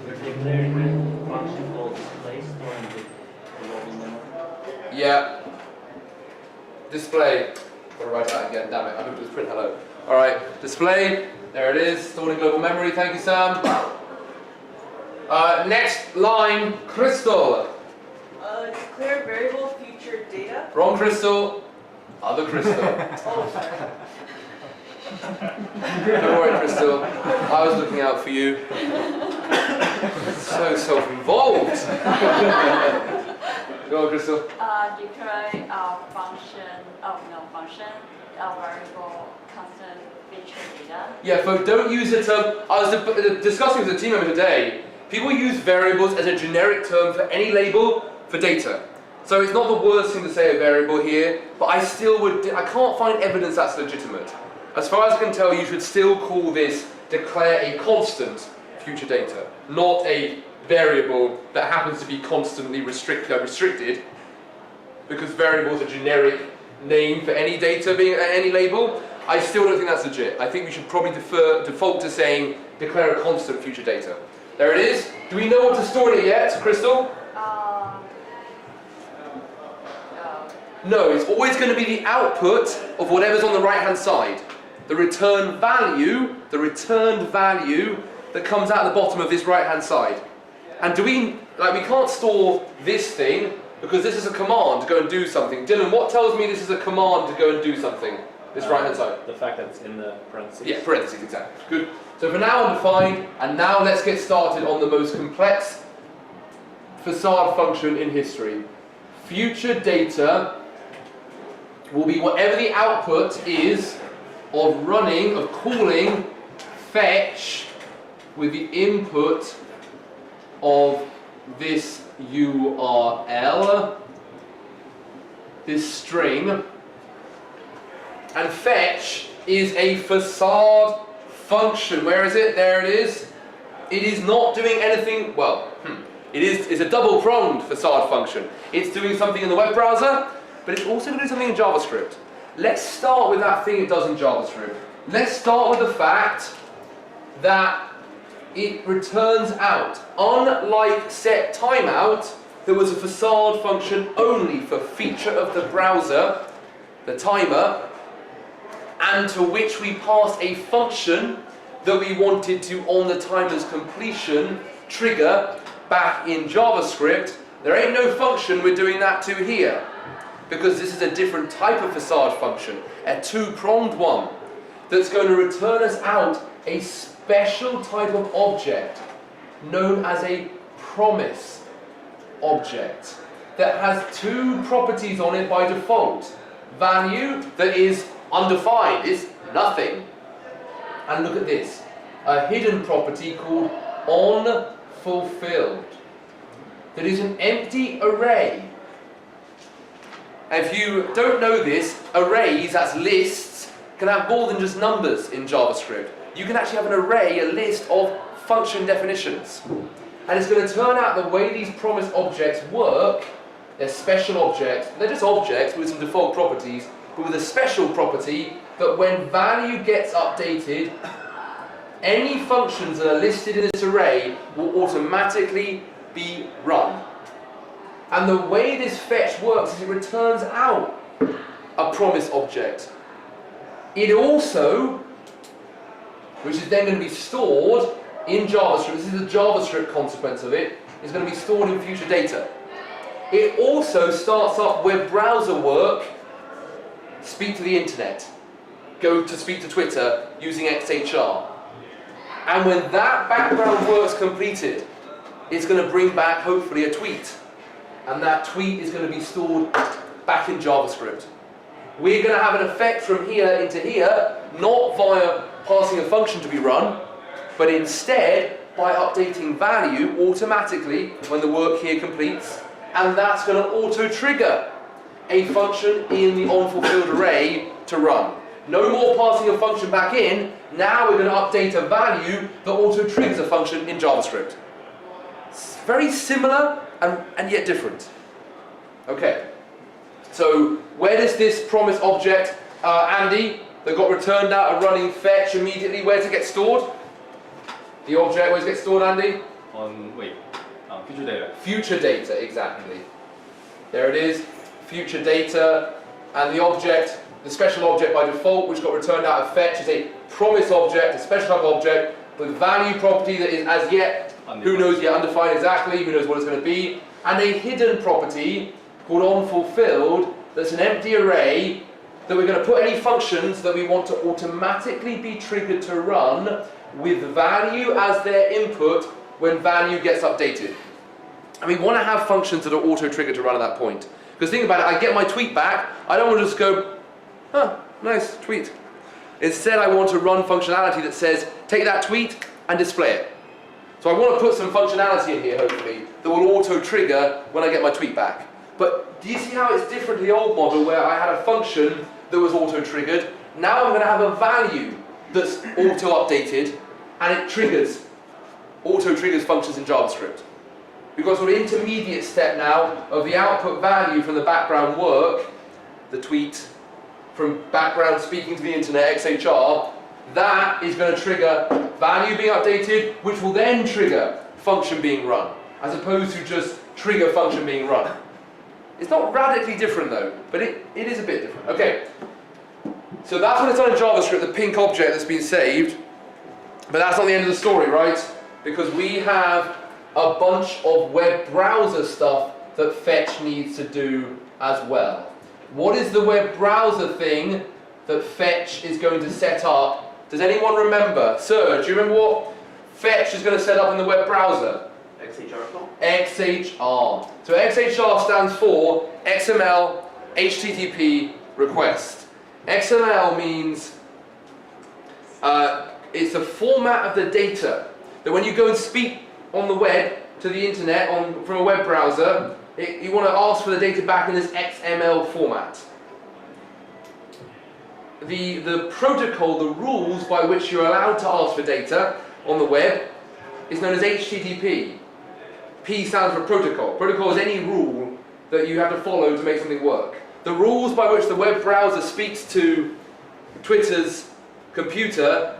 We're declaring a function called display storing the global memory. Yeah. Display. Gotta write that again, damn it. I hope it was print hello. Alright, display. There it is. Stored in global memory. Thank you, Sam. Next line, Crystal. Declare variable future data. Wrong Crystal. Other Crystal. Oh, sorry. Don't worry, Crystal. I was looking out for you. So self-involved. Go on, Crystal. Declare function, variable constant feature data. Yeah, folks, don't use the term. I was discussing with a team member today. People use variables as a generic term for any label for data. So it's not the worst thing to say a variable here, but I still would. I can't find evidence that's legitimate. As far as I can tell, you should still call this declare a constant future data, not a variable that happens to be constantly restricted, because variable is a generic name for any data being any label. I still don't think that's legit. I think we should probably default to saying declare a constant future data. There it is. Do we know what to store in it yet, Crystal? No, it's always going to be the output of whatever's on the right-hand side. The returned value that comes out the bottom of this right-hand side. And we can't store this thing because this is a command to go and do something. Dylan, what tells me this is a command to go and do something? This right-hand side. The fact that it's in the parentheses. Yeah, parentheses, exactly. Good. So for now undefined, and now let's get started on the most complex facade function in history. Future data will be whatever the output is of calling fetch with the input of this URL, this string, and fetch is a facade function. Where is it? There it is. It is not doing anything, it's a double-pronged facade function. It's doing something in the web browser, but it's also going to do something in JavaScript. Let's start with that thing it does in JavaScript. Let's start with the fact that it returns out. Unlike set timeout, there was a facade function only for feature of the browser, the timer, and to which we passed a function that we wanted to, on the timer's completion, trigger back in JavaScript. There ain't no function we're doing that to here, because this is a different type of facade function, a two-pronged one, that's going to return us out a special type of object known as a promise object that has two properties on it by default. Value that is undefined, is nothing. And look at this, a hidden property called onFulfilled that is an empty array. And if you don't know this, arrays, that's lists, can have more than just numbers in JavaScript. You can actually have an array, a list of function definitions. And it's going to turn out the way these promise objects work, they're special objects, they're just objects with some default properties, but with a special property that when value gets updated, any functions that are listed in this array will automatically be run. And the way this fetch works is it returns out a promise object. It also, which is then going to be stored in JavaScript, this is the JavaScript consequence of it, is going to be stored in future data. It also starts up web browser work, speak to the internet, go to speak to Twitter using XHR. And when that background work's completed, it's going to bring back hopefully a tweet. And that tweet is going to be stored back in JavaScript. We're going to have an effect from here into here, not via passing a function to be run, but instead by updating value automatically when the work here completes, and that's going to auto-trigger a function in the onFulfilled array to run. No more passing a function back in, now we're going to update a value that auto-triggers a function in JavaScript. It's very similar and yet different. Okay, so where does this promise object, Andy, that got returned out a running fetch immediately, where does it get stored? The object, where does it get stored, Andy? Future data. Future data, exactly. There it is, future data, and the object, the special object by default, which got returned out of fetch, is a promise object, a special type object, with value property that is as yet, who knows yet, undefined exactly, who knows what it's going to be, and a hidden property called onFulfilled, that's an empty array that we're going to put any functions that we want to automatically be triggered to run with value as their input when value gets updated. And we want to have functions that are auto-triggered to run at that point. Because think about it, I get my tweet back, I don't want to just go, huh, nice tweet. Instead I want to run functionality that says, take that tweet and display it. So I want to put some functionality in here, hopefully, that will auto-trigger when I get my tweet back. But do you see how it's different to the old model where I had a function that was auto-triggered? Now I'm going to have a value that's auto-updated and it triggers, auto-triggers functions in JavaScript. We've got sort of intermediate step now of the output value from the background work, the tweet, from background speaking to the internet, XHR, that is going to trigger value being updated, which will then trigger function being run, as opposed to just trigger function being run. It's not radically different though, but it is a bit different. Okay, so that's what it's done in JavaScript, the pink object that's been saved, but that's not the end of the story, right? Because we have a bunch of web browser stuff that fetch needs to do as well. What is the web browser thing that fetch is going to set up? Does anyone remember? Serge, do you remember what fetch is going to set up in the web browser? XHR call? XHR. So XHR stands for XML HTTP request. XML means it's the format of the data that when you go and speak on the web to the internet from a web browser, you want to ask for the data back in this XML format. The protocol, the rules by which you're allowed to ask for data on the web is known as HTTP. P stands for protocol. Protocol is any rule that you have to follow to make something work. The rules by which the web browser speaks to Twitter's computer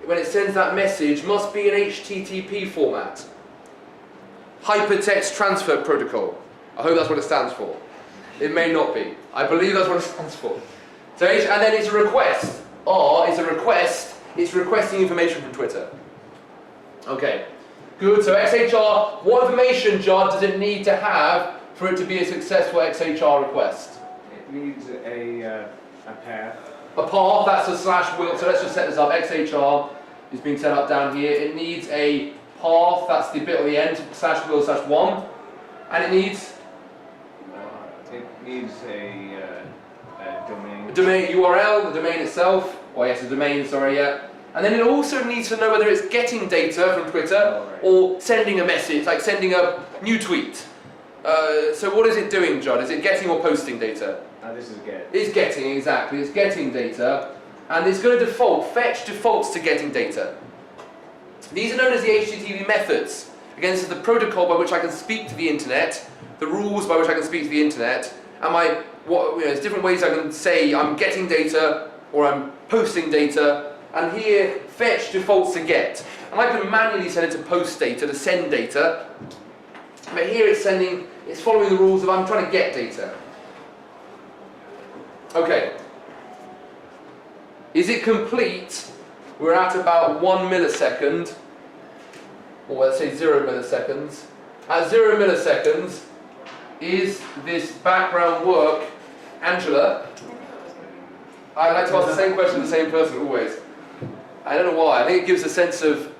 when it sends that message must be in HTTP format. Hypertext Transfer Protocol. I hope that's what it stands for. It may not be. I believe that's what it stands for. So, and then it's a request. R is a request. It's requesting information from Twitter. Okay. Good. So XHR, what information, John, does it need to have for it to be a successful XHR request? It needs a path. A path, that's a /will. So let's just set this up. XHR is being set up down here. It needs a path, that's the bit at the end, /will/1. And it needs? It needs a domain. A domain URL, the domain itself. Oh yes, the domain, sorry, yeah. And then it also needs to know whether it's getting data from Twitter or sending a message, like sending a new tweet. So what is it doing, John? Is it getting or posting data? This is get. It's getting, exactly. It's getting data. And it's going to default. Fetch defaults to getting data. These are known as the HTTP methods. Again, this is the protocol by which I can speak to the internet, the rules by which I can speak to the internet, and there's different ways I can say I'm getting data or I'm posting data. And here, fetch defaults to get. And I can manually set it to post data, to send data. But here it's following the rules of I'm trying to get data. Okay. Is it complete? We're at about 1 millisecond, or let's say 0 milliseconds. At 0 milliseconds, is this background work, Angela? I like to ask the same question to the same person always. I don't know why. I think it gives a sense of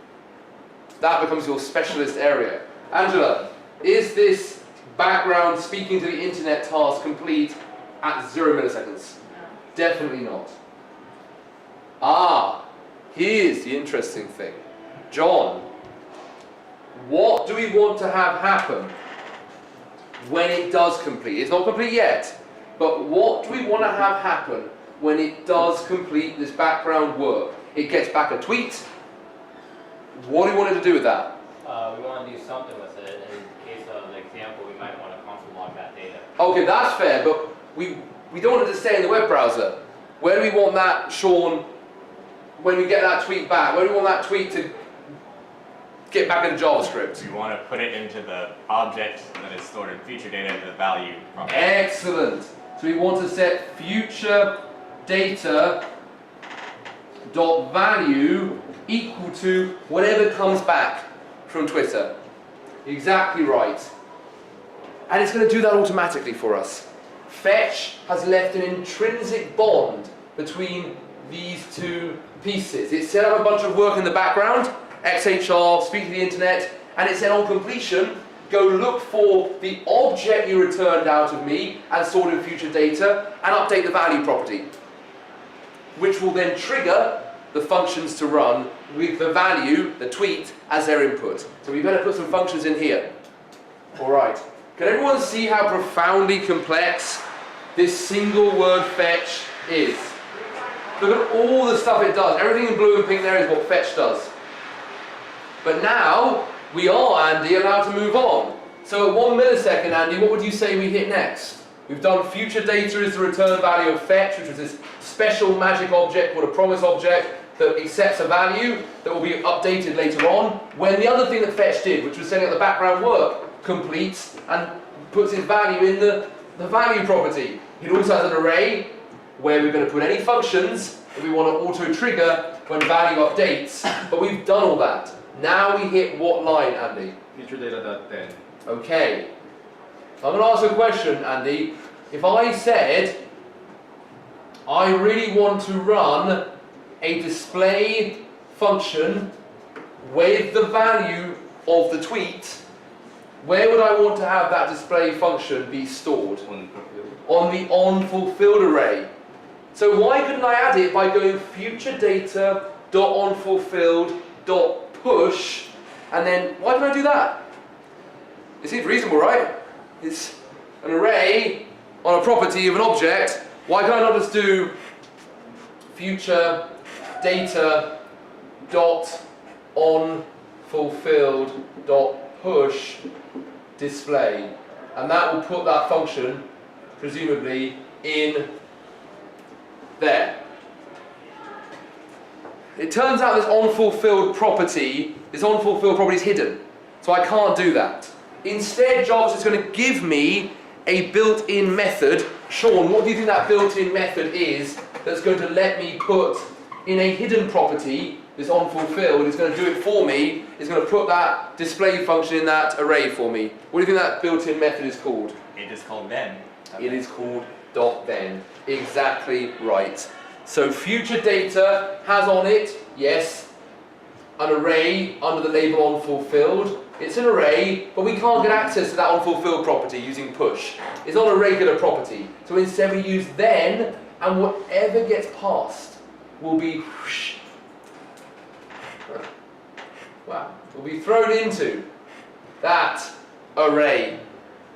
that becomes your specialist area. Angela, is this background speaking to the internet task complete at 0 milliseconds? Definitely not. Ah, here's the interesting thing. John, what do we want to have happen when it does complete? It's not complete yet, but what do we want to have happen when it does complete this background work? It gets back a tweet. What do we want it to do with that? We want to do something with it. In case of the example, we might want to console log that data. Okay, that's fair, but we don't want it to stay in the web browser. Where do we want that, Sean, when we get that tweet back? Where do we want that tweet to get back into JavaScript? You want to put it into the object that is stored in future data, the value from it. Excellent. So we want to set future data dot value equal to whatever comes back from Twitter. Exactly right. And it's going to do that automatically for us. Fetch has left an intrinsic bond between these two pieces. It set up a bunch of work in the background, XHR, speak to the internet, and it said on completion, go look for the object you returned out of me and stored in future data and update the value property, which will then trigger the functions to run with the value, the tweet, as their input. So we better put some functions in here. All right. Can everyone see how profoundly complex this single word fetch is? Look at all the stuff it does. Everything in blue and pink there is what fetch does. But now, we are, Andy, allowed to move on. So at 1 millisecond, Andy, what would you say we hit next? We've done future data is the return value of fetch, which was this special magic object called a promise object that accepts a value that will be updated later on. When the other thing that fetch did, which was setting up the background work, completes and puts its value in the value property. It also has an array where we're going to put any functions that we want to auto-trigger when value updates, but we've done all that. Now we hit what line, Andy? Future data.then. Okay. I'm going to ask a question, Andy. If I said, I really want to run a display function with the value of the tweet, where would I want to have that display function be stored? On the onFulfilled array. So why couldn't I add it by going future data.onFulfilled.push, and then why can I do that? It seems reasonable, right? It's an array on a property of an object. Why can I not just do future data.onFulfilled.push display, and that will put that function presumably in there. It turns out this onFulfilled property is hidden, so I can't do that. Instead, JavaScript is going to give me a built-in method. Sean, what do you think that built-in method is that's going to let me put in a hidden property, this onFulfilled, it's going to do it for me, it's going to put that display function in that array for me. What do you think that built-in method is called? It is called then. It is called .then. Exactly right. So future data has on it, yes, an array under the label onFulfilled. It's an array, but we can't get access to that onFulfilled property using push. It's not a regular property. So instead we use then, and whatever gets passed will be whoosh, wow, will be thrown into that array.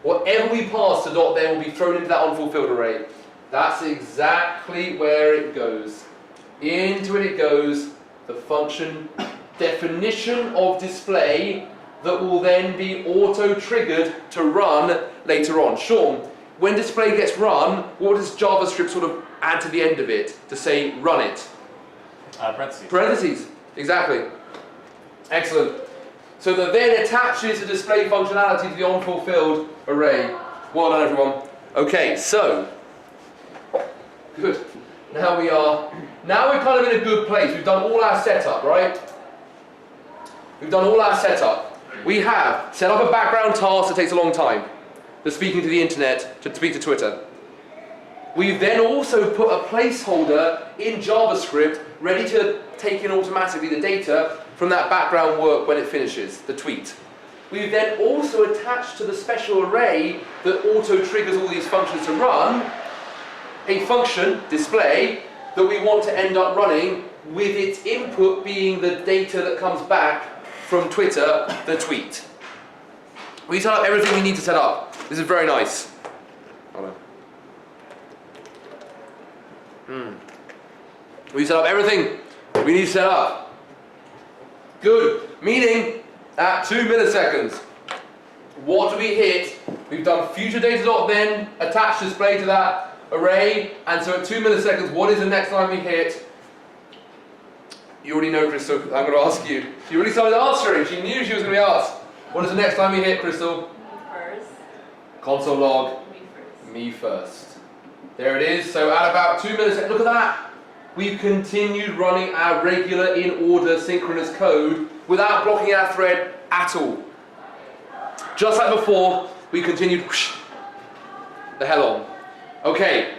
Whatever we pass to .then will be thrown into that onFulfilled array. That's exactly where it goes. Into it goes, the function definition of display that will then be auto-triggered to run later on. Sean, when display gets run, what does JavaScript sort of add to the end of it to say run it? Parentheses. Parentheses, exactly. Excellent. so that then attaches the display functionality to the onFulfilled array. Well done, everyone. Okay, so good. Now we're kind of in a good place. We've done all our setup, right? We've done all our setup. We have set up a background task that takes a long time. The speaking to the internet, to speak to Twitter. We've then also put a placeholder in JavaScript ready to take in automatically the data from that background work when it finishes, the tweet. We've then also attached to the special array that auto-triggers all these functions to run, a function, display, that we want to end up running with its input being the data that comes back from Twitter, the tweet. We set up everything we need to set up. This is very nice. Hold on. We set up everything we need to set up. Good. Meaning, at 2 milliseconds, what do we hit? We've done future data.then, attach display to that array, and so at 2 milliseconds, what is the next line we hit? You already know, Crystal. I'm going to ask you. She already started answering. She knew she was going to be asked. What is the next line we hit, Crystal? First. Console log. Me first. There it is. So at about 2 milliseconds, look at that. We've continued running our regular in-order synchronous code without blocking our thread at all. Just like before, we continued the hell on. Okay.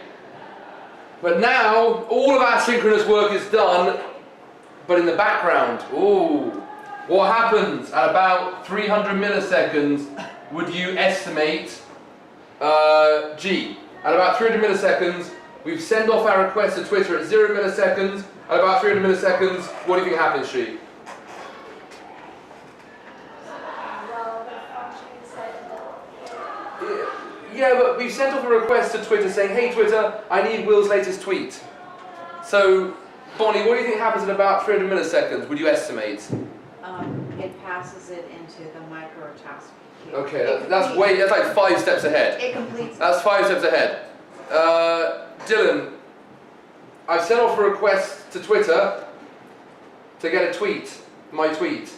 But now, all of our synchronous work is done, but in the background, ooh, what happens at about 300 milliseconds would you estimate? At about 300 milliseconds, we've sent off our request to Twitter at 0 milliseconds. At about 300 milliseconds, what do you think happens, She? Yeah, but we've sent off a request to Twitter saying, hey Twitter, I need Will's latest tweet. So, Bonnie, what do you think happens at about 300 milliseconds, would you estimate? It passes it into the micro task queue. Okay, that's like 5 steps ahead. It completes. That's 5 steps ahead. Dylan, I've sent off a request to Twitter to get a tweet, my tweet.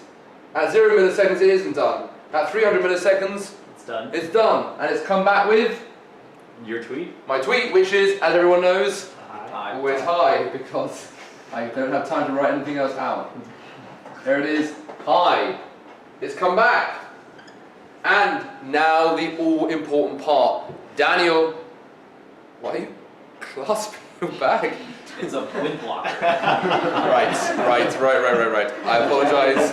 At 0 milliseconds, it isn't done. At 300 milliseconds, It's done. it's done, and it's come back with Your tweet? my tweet, which is, as everyone knows, Hi. always hi, because I don't have time to write anything else out. There it is, hi. It's come back. And now the all-important part. Daniel, why are you clasping your bag? It's a wind blocker. Right. I apologise.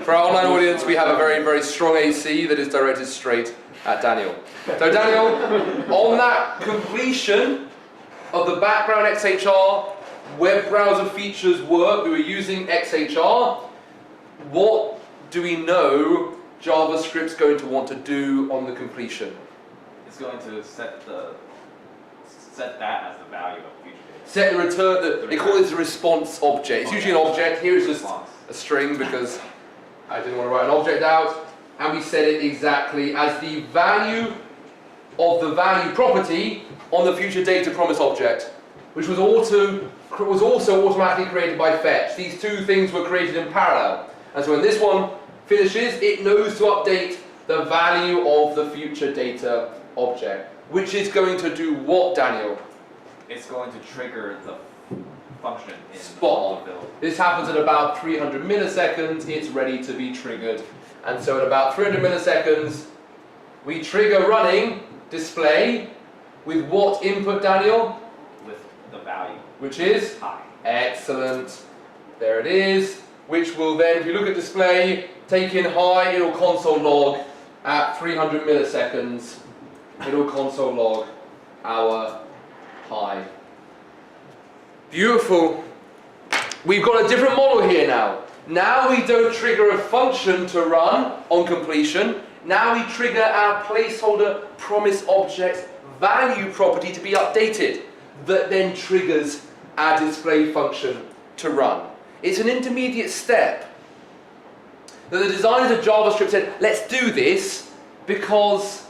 For our online audience, we have a very, very strong AC that is directed straight at Daniel. So Daniel, on that completion of the background XHR web browser features work, we were using XHR, what do we know JavaScript's going to want to do on the completion? It's going to set that as the value of future data. Set the return, they call this a response object. It's usually an object, here it's just a string because I didn't want to write an object out, and we set it exactly as the value of the value property on the future data promise object, which was also automatically created by fetch. These two things were created in parallel, and so when this one finishes, it knows to update the value of the future data object, which is going to do what, Daniel? It's going to trigger the function in Spot on. This happens at about 300 milliseconds, it's ready to be triggered. And so at about 300 milliseconds, we trigger running display with what input, Daniel? with the value. Which is? Hi. Excellent. There it is. Which will then, if you look at display, take in hi, it'll console log at 300 milliseconds. It'll console log our hi. Beautiful. We've got a different model here now. Now we don't trigger a function to run on completion. Now we trigger our placeholder promise object value property to be updated. That then triggers our display function to run. It's an intermediate step. Now the designers of JavaScript said, let's do this because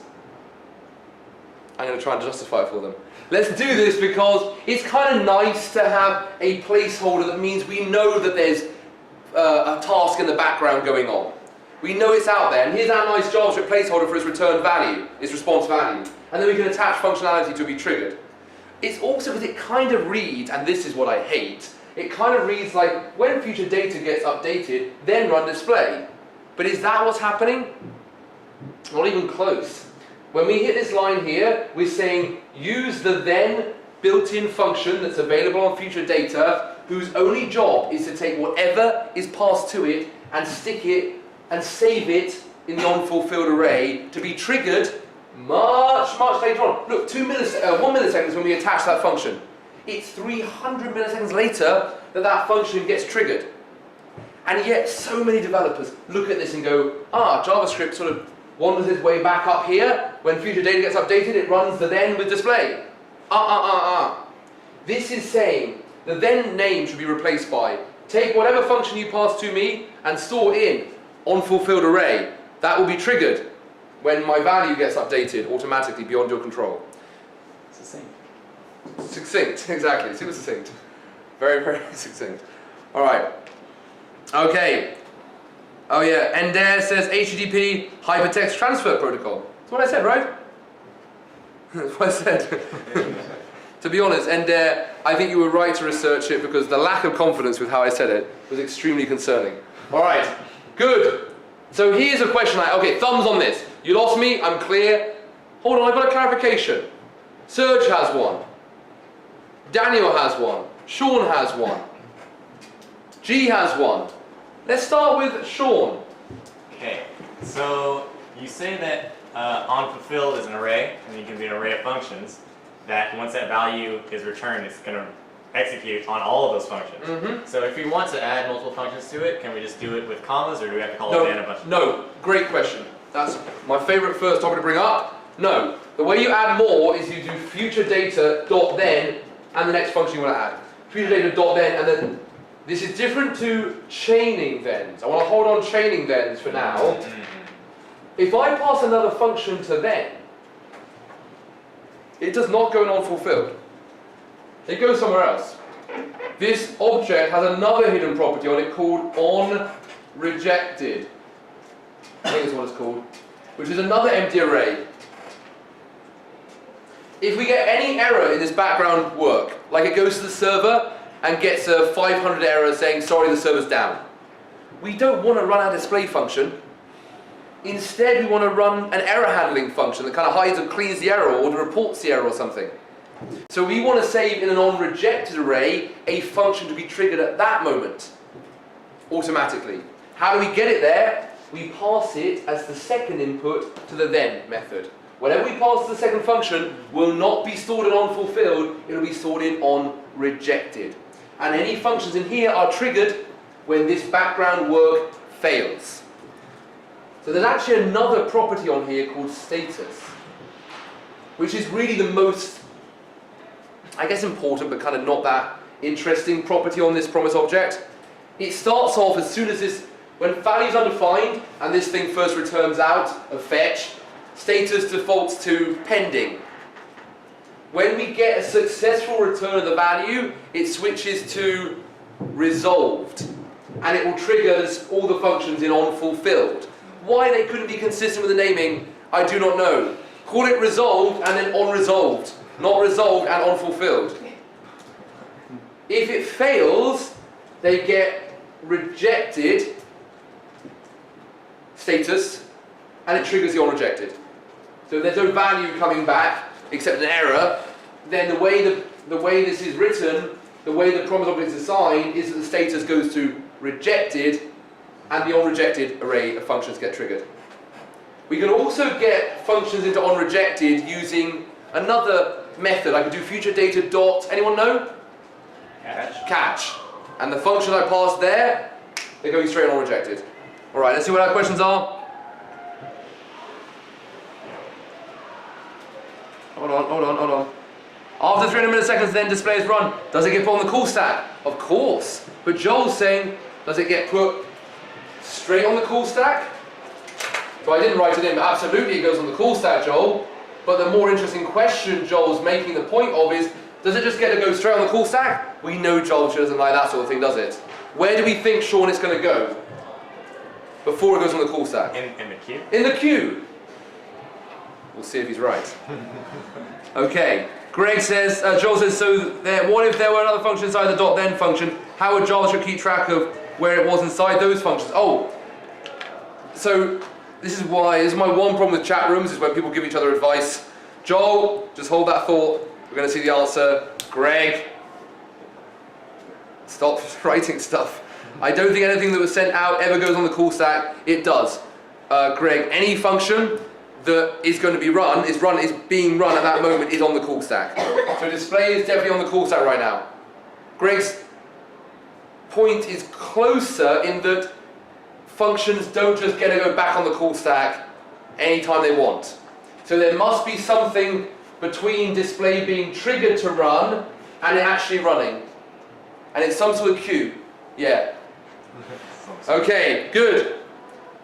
I'm going to try and justify it for them. Let's do this because it's kind of nice to have a placeholder that means we know that there's a task in the background going on. We know it's out there, and here's our nice JavaScript placeholder for its return value, its response value. And then we can attach functionality to be triggered. It's also because it kind of reads, and this is what I hate, it kind of reads like when future data gets updated, then run display. But is that what's happening? Not even close. When we hit this line here, we're saying use the then built-in function that's available on future data, whose only job is to take whatever is passed to it and stick it and save it in the unfulfilled array to be triggered much, much later on. Look, 1 millisecond when we attach that function. It's 300 milliseconds later that that function gets triggered. And yet so many developers look at this and go, JavaScript sort of wanders its way back up here. When future data gets updated, it runs the then with display. This is saying the then name should be replaced by take whatever function you pass to me and store in unfulfilled array. That will be triggered when my value gets updated automatically beyond your control. Succinct, exactly. Super succinct. Very, very succinct. All right. Okay. Oh yeah, Ender says HTTP Hypertext Transfer Protocol. That's what I said, right? That's what I said. To be honest, Ender, I think you were right to research it because the lack of confidence with how I said it was extremely concerning. All right, good. So here's a question. Okay, thumbs on this. You lost me, I'm clear. Hold on, I've got a clarification. Serge has one. Daniel has one. Sean has one. G has one. Let's start with Sean. Okay, so you say that onFulfilled is an array, and you can be an array of functions, that once that value is returned, it's going to execute on all of those functions. So if we want to add multiple functions to it, can we just do it with commas, or do we have to call it then a bunch? No, great question. That's my favorite first topic to bring up. No, the way you add more is you do future data dot then, and the next function you want to add. Future data dot then, and then this is different to chaining thens. I want to hold on chaining thens for now. If I pass another function to then, it does not go in unfulfilled. It goes somewhere else. This object has another hidden property on it called onRejected. I think that's what it's called, which is another empty array. If we get any error in this background work, like it goes to the server and gets a 500 error saying, sorry, the server's down, we don't want to run our display function. Instead, we want to run an error handling function that kind of hides and cleans the error or reports the error or something. So we want to save in an onRejected array a function to be triggered at that moment, automatically. How do we get it there? We pass it as the second input to the then method. Whatever we pass to the second function will not be stored in onFulfilled, it will be stored in onRejected. And any functions in here are triggered when this background work fails. So there's actually another property on here called status, which is really the most, I guess, important but kind of not that interesting property on this promise object. It starts off as soon as this, when value is undefined and this thing first returns out a fetch, status defaults to pending. When we get a successful return of the value, it switches to resolved, and it will trigger all the functions in onFulfilled. Why they couldn't be consistent with the naming, I do not know. Call it resolved and then onResolved, not resolved and onFulfilled. If it fails, they get rejected status, and it triggers the onRejected. So if there's no value coming back except an error, then the way this is written, the way the promise object is assigned, is that the status goes to rejected, and the onRejected array of functions get triggered. We can also get functions into onRejected using another method. I could do future data dot, anyone know? Catch. And the function I passed there, they're going straight on onRejected. All right, let's see what our questions are. Hold on. After 300 milliseconds, then display is run. Does it get put on the call stack? Of course. But Joel's saying, does it get put straight on the call stack? So I didn't write it in, but absolutely it goes on the call stack, Joel. But the more interesting question Joel's making the point of is, does it just get to go straight on the call stack? We know Joel doesn't like that sort of thing, does it? Where do we think, Sean, it's going to go? before it goes on the call stack? In the queue? In the queue. We'll see if he's right. Okay. Greg says, Joel says, so what if there were another function inside the .then function? How would JavaScript keep track of where it was inside those functions? Oh, so this is my one problem with chat rooms is when people give each other advice. Joel, just hold that thought. We're going to see the answer. Greg, stop writing stuff. I don't think anything that was sent out ever goes on the call stack. It does. Greg, any function that is going to be run is being run at that moment is on the call stack. So display is definitely on the call stack right now. Greg's point is closer in that functions don't just get to go back on the call stack anytime they want. So there must be something between display being triggered to run and it actually running. And it's some sort of queue. Yeah. Okay, good.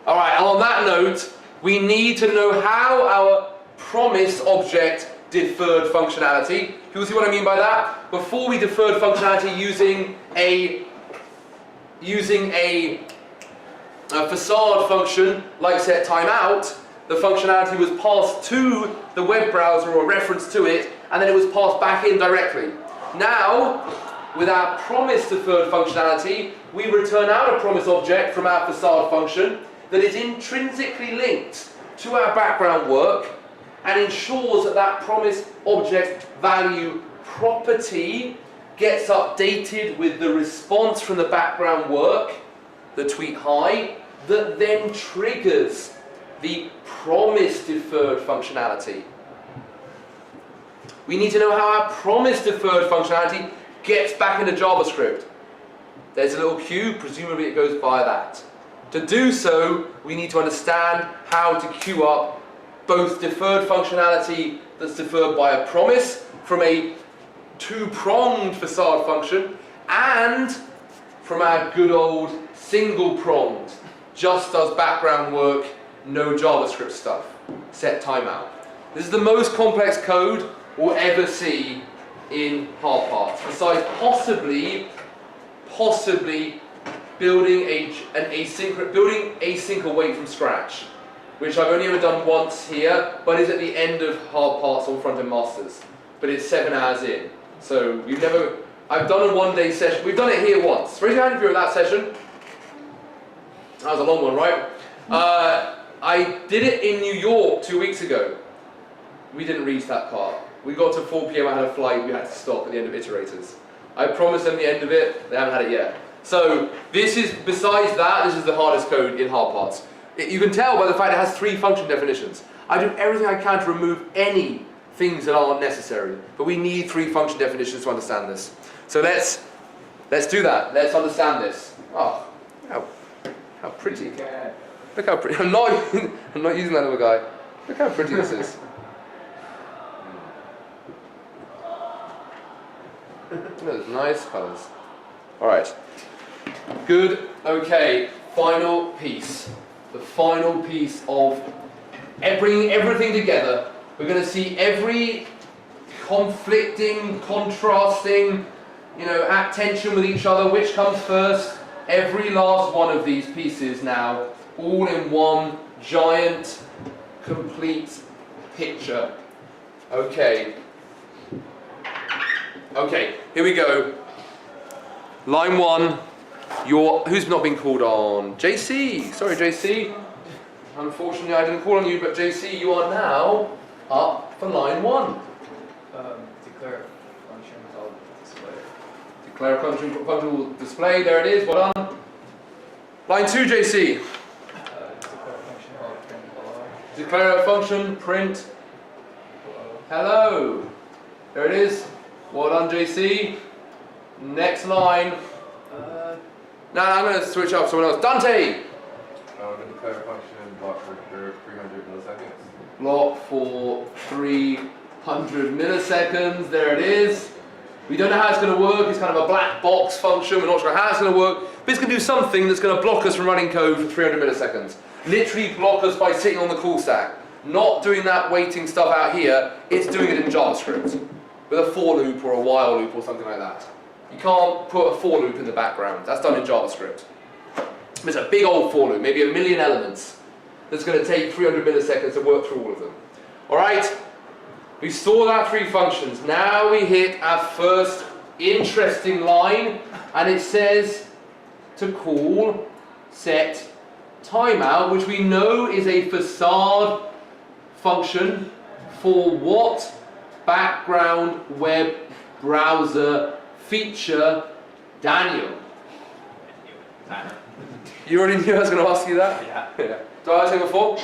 Alright, and on that note, we need to know how our promise object deferred functionality. People see what I mean by that? Before we deferred functionality using a facade function like set timeout, the functionality was passed to the web browser or a reference to it, and then it was passed back in directly. Now, with our promise-deferred functionality, we return out a promise object from our facade function that is intrinsically linked to our background work and ensures that that promise object value property gets updated with the response from the background work, the tweet hi, that then triggers the promise-deferred functionality. We need to know how our promise-deferred functionality gets back into JavaScript. There's a little queue, presumably it goes via that. To do so, we need to understand how to queue up both deferred functionality that's deferred by a promise from a two-pronged facade function and from our good old single-pronged, just does background work, no JavaScript stuff, set timeout. This is the most complex code we'll ever see in hard parts, besides possibly building async await from scratch, which I've only ever done once here, but is at the end of hard parts on front-end masters. But it's 7 hours in, so I've done a one-day session. We've done it here once. Raise your hand if you're at that session. That was a long one, right? I did it in New York 2 weeks ago. We didn't reach that part. We got to 4 p.m. I had a flight. We had to stop at the end of iterators. I promised them the end of it. They haven't had it yet. So besides that, this is the hardest code in hard parts. You can tell by the fact it has 3 function definitions. I do everything I can to remove any things that aren't necessary, but we need 3 function definitions to understand this. So let's do that. Let's understand this. Oh, how pretty! Look how pretty. I'm not using that other guy. Look how pretty this is. Those nice colours. All right. Good. Okay. Final piece. The final piece of bringing everything together. We're going to see every conflicting, contrasting, at tension with each other. Which comes first? Every last one of these pieces now, all in one giant, complete picture. Okay. Okay, here we go. Line 1, who's not been called on? JC, sorry JC. Unfortunately I didn't call on you, but JC, you are now up for line 1. Declare function called display. Declare function will display, there it is, well done. Line 2, JC. Declare function called print hello. Declare a function, print hello. There it is. Well done, JC. Next line. Now I'm going to switch up someone else. Dante! Declare a function block for 300 milliseconds. Block for 300 milliseconds. There it is. We don't know how it's going to work. It's kind of a black box function. We're not sure how it's going to work. But it's going to do something that's going to block us from running code for 300 milliseconds. Literally block us by sitting on the call stack. Not doing that waiting stuff out here. It's doing it in JavaScript. With a for loop or a while loop or something like that. You can't put a for loop in the background. That's done in JavaScript. It's a big old for loop, maybe 1 million elements. That's going to take 300 milliseconds to work through all of them. All right, we stored our 3 functions. Now we hit our first interesting line, and it says to call set timeout, which we know is a facade function for what background web browser feature, Daniel? You already knew I was going to ask you that? Yeah. Yeah. Did I ask you before?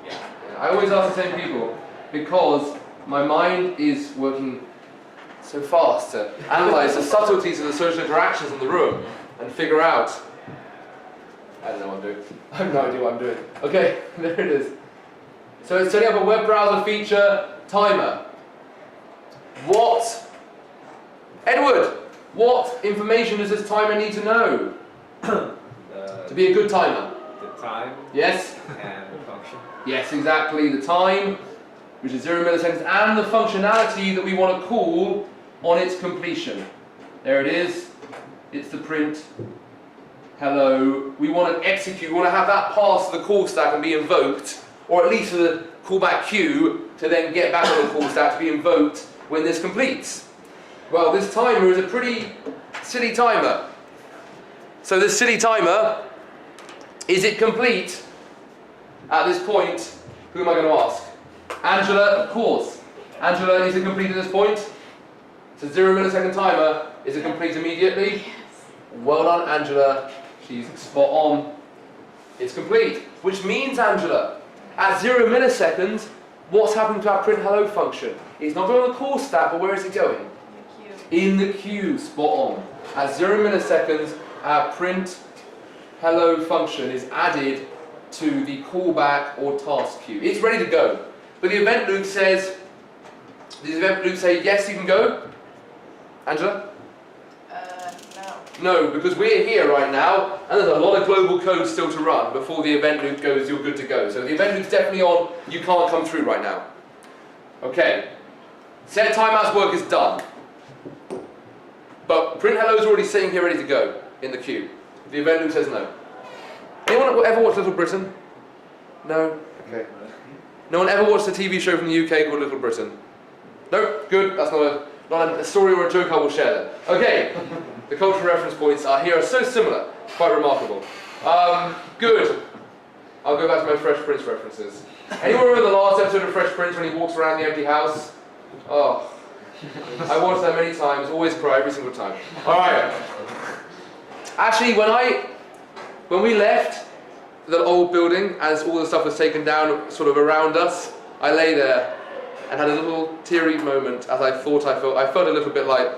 Yeah. I always ask the same people because my mind is working so fast to analyze the subtleties of the social interactions in the room and figure out. I don't know what I'm doing. I have no idea what I'm doing. Okay, there it is. So it's setting up a web browser feature timer. What, Edward, what information does this timer need to know to be a good timer? The time. Yes? And the function. Yes, exactly. The time, which is 0 milliseconds, and the functionality that we want to call on its completion. There it is. It's the print hello. We want to execute, we want to have that pass to the call stack and be invoked, or at least the callback queue to then get back on the call stack to be invoked when this completes. Well, this timer is a pretty silly timer. So this silly timer, is it complete at this point? Who am I going to ask? Angela, of course. Angela, is it complete at this point? It's a 0 millisecond timer. Is it complete immediately? Yes. Well done, Angela. She's spot on. It's complete. Which means, Angela, at 0 milliseconds, what's happening to our print hello function? It's not going on the call stack, but where is it going? In the queue, spot on. At 0 milliseconds, our print hello function is added to the callback or task queue. It's ready to go. But the event loop says, does the event loop say, yes, you can go? Angela? No. No, because we're here right now, and there's a lot of global code still to run before the event loop goes, you're good to go. So the event loop's definitely on, you can't come through right now. Okay. Set timeout's work is done. But print hello's already sitting here ready to go in the queue. The event loop says no. Anyone ever watched Little Britain? No? Okay. No one ever watched a TV show from the UK called Little Britain? No? Good. That's not a story or a joke I will share then. Okay. The cultural reference points are here are so similar. Quite remarkable. Good. I'll go back to my Fresh Prince references. Anyone remember the last episode of Fresh Prince when he walks around the empty house? Oh. I watched that many times, always cry every single time. Alright. Actually, when we left the old building, as all the stuff was taken down sort of around us, I lay there and had a little teary moment as I thought I felt a little bit like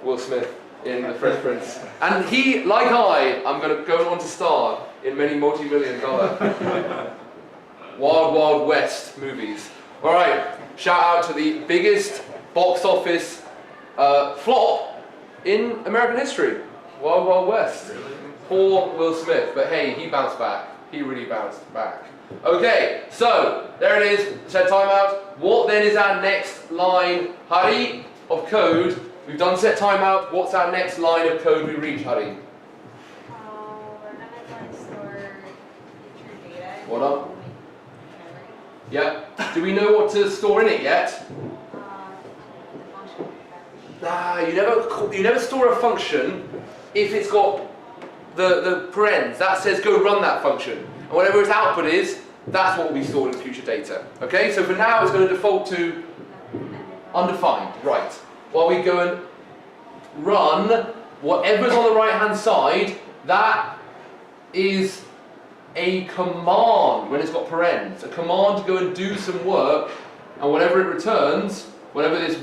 Will Smith in The Fresh Prince. And he, like I'm going to go on to star in many multi-million-dollar Wild Wild West movies. Alright, shout out to the biggest box office flop in American history. Wild Wild West. Poor Will Smith, but hey, he bounced back. He really bounced back. Okay, so there it is, set timeout. What then is our next line, Hari, of code? We've done set timeout. What's our next line of code we reach, Hari? We're going to store future data. What up? Yeah. Do we know what to store in it yet? Nah, you never store a function if it's got the parens. That says go run that function. And whatever its output is, that's what will be stored in future data. Okay, so for now it's going to default to undefined. Right. While we go and run whatever's on the right hand side, that is a command when it's got parens. A command to go and do some work, and whatever it returns, whatever this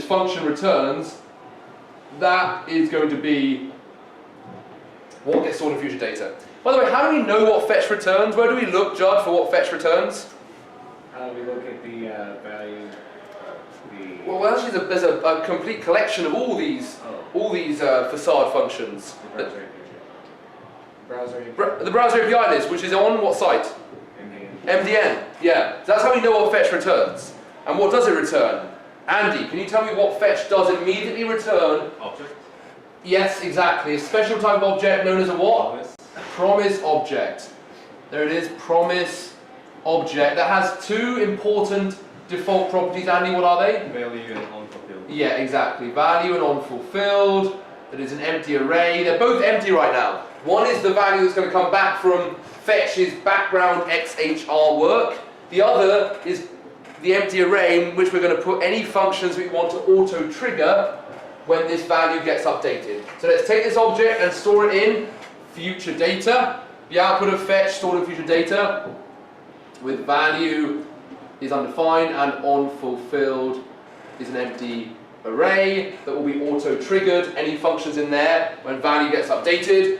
function returns, that is going to be what gets stored in future data. By the way, how do we know what fetch returns? Where do we look, Judd, for what fetch returns? We look at the value. Well, actually, there's a complete collection of all these facade functions. The browser API list, which is on what site? MDN. Yeah. So that's how we know what fetch returns. And what does it return? Andy, can you tell me what fetch does immediately return? Object. Yes, exactly. A special type of object known as a what? promise object. There it is, promise object. That has two important default properties. Andy, what are they? Value and unfulfilled. Yeah, exactly. Value and unfulfilled. That is an empty array. They're both empty right now. One is the value that's going to come back from fetch's background XHR work. The other is the empty array in which we're going to put any functions we want to auto-trigger when this value gets updated. So let's take this object and store it in future data. The output of fetch stored in future data with value is undefined and unfulfilled is an empty array that will be auto-triggered. Any functions in there when value gets updated.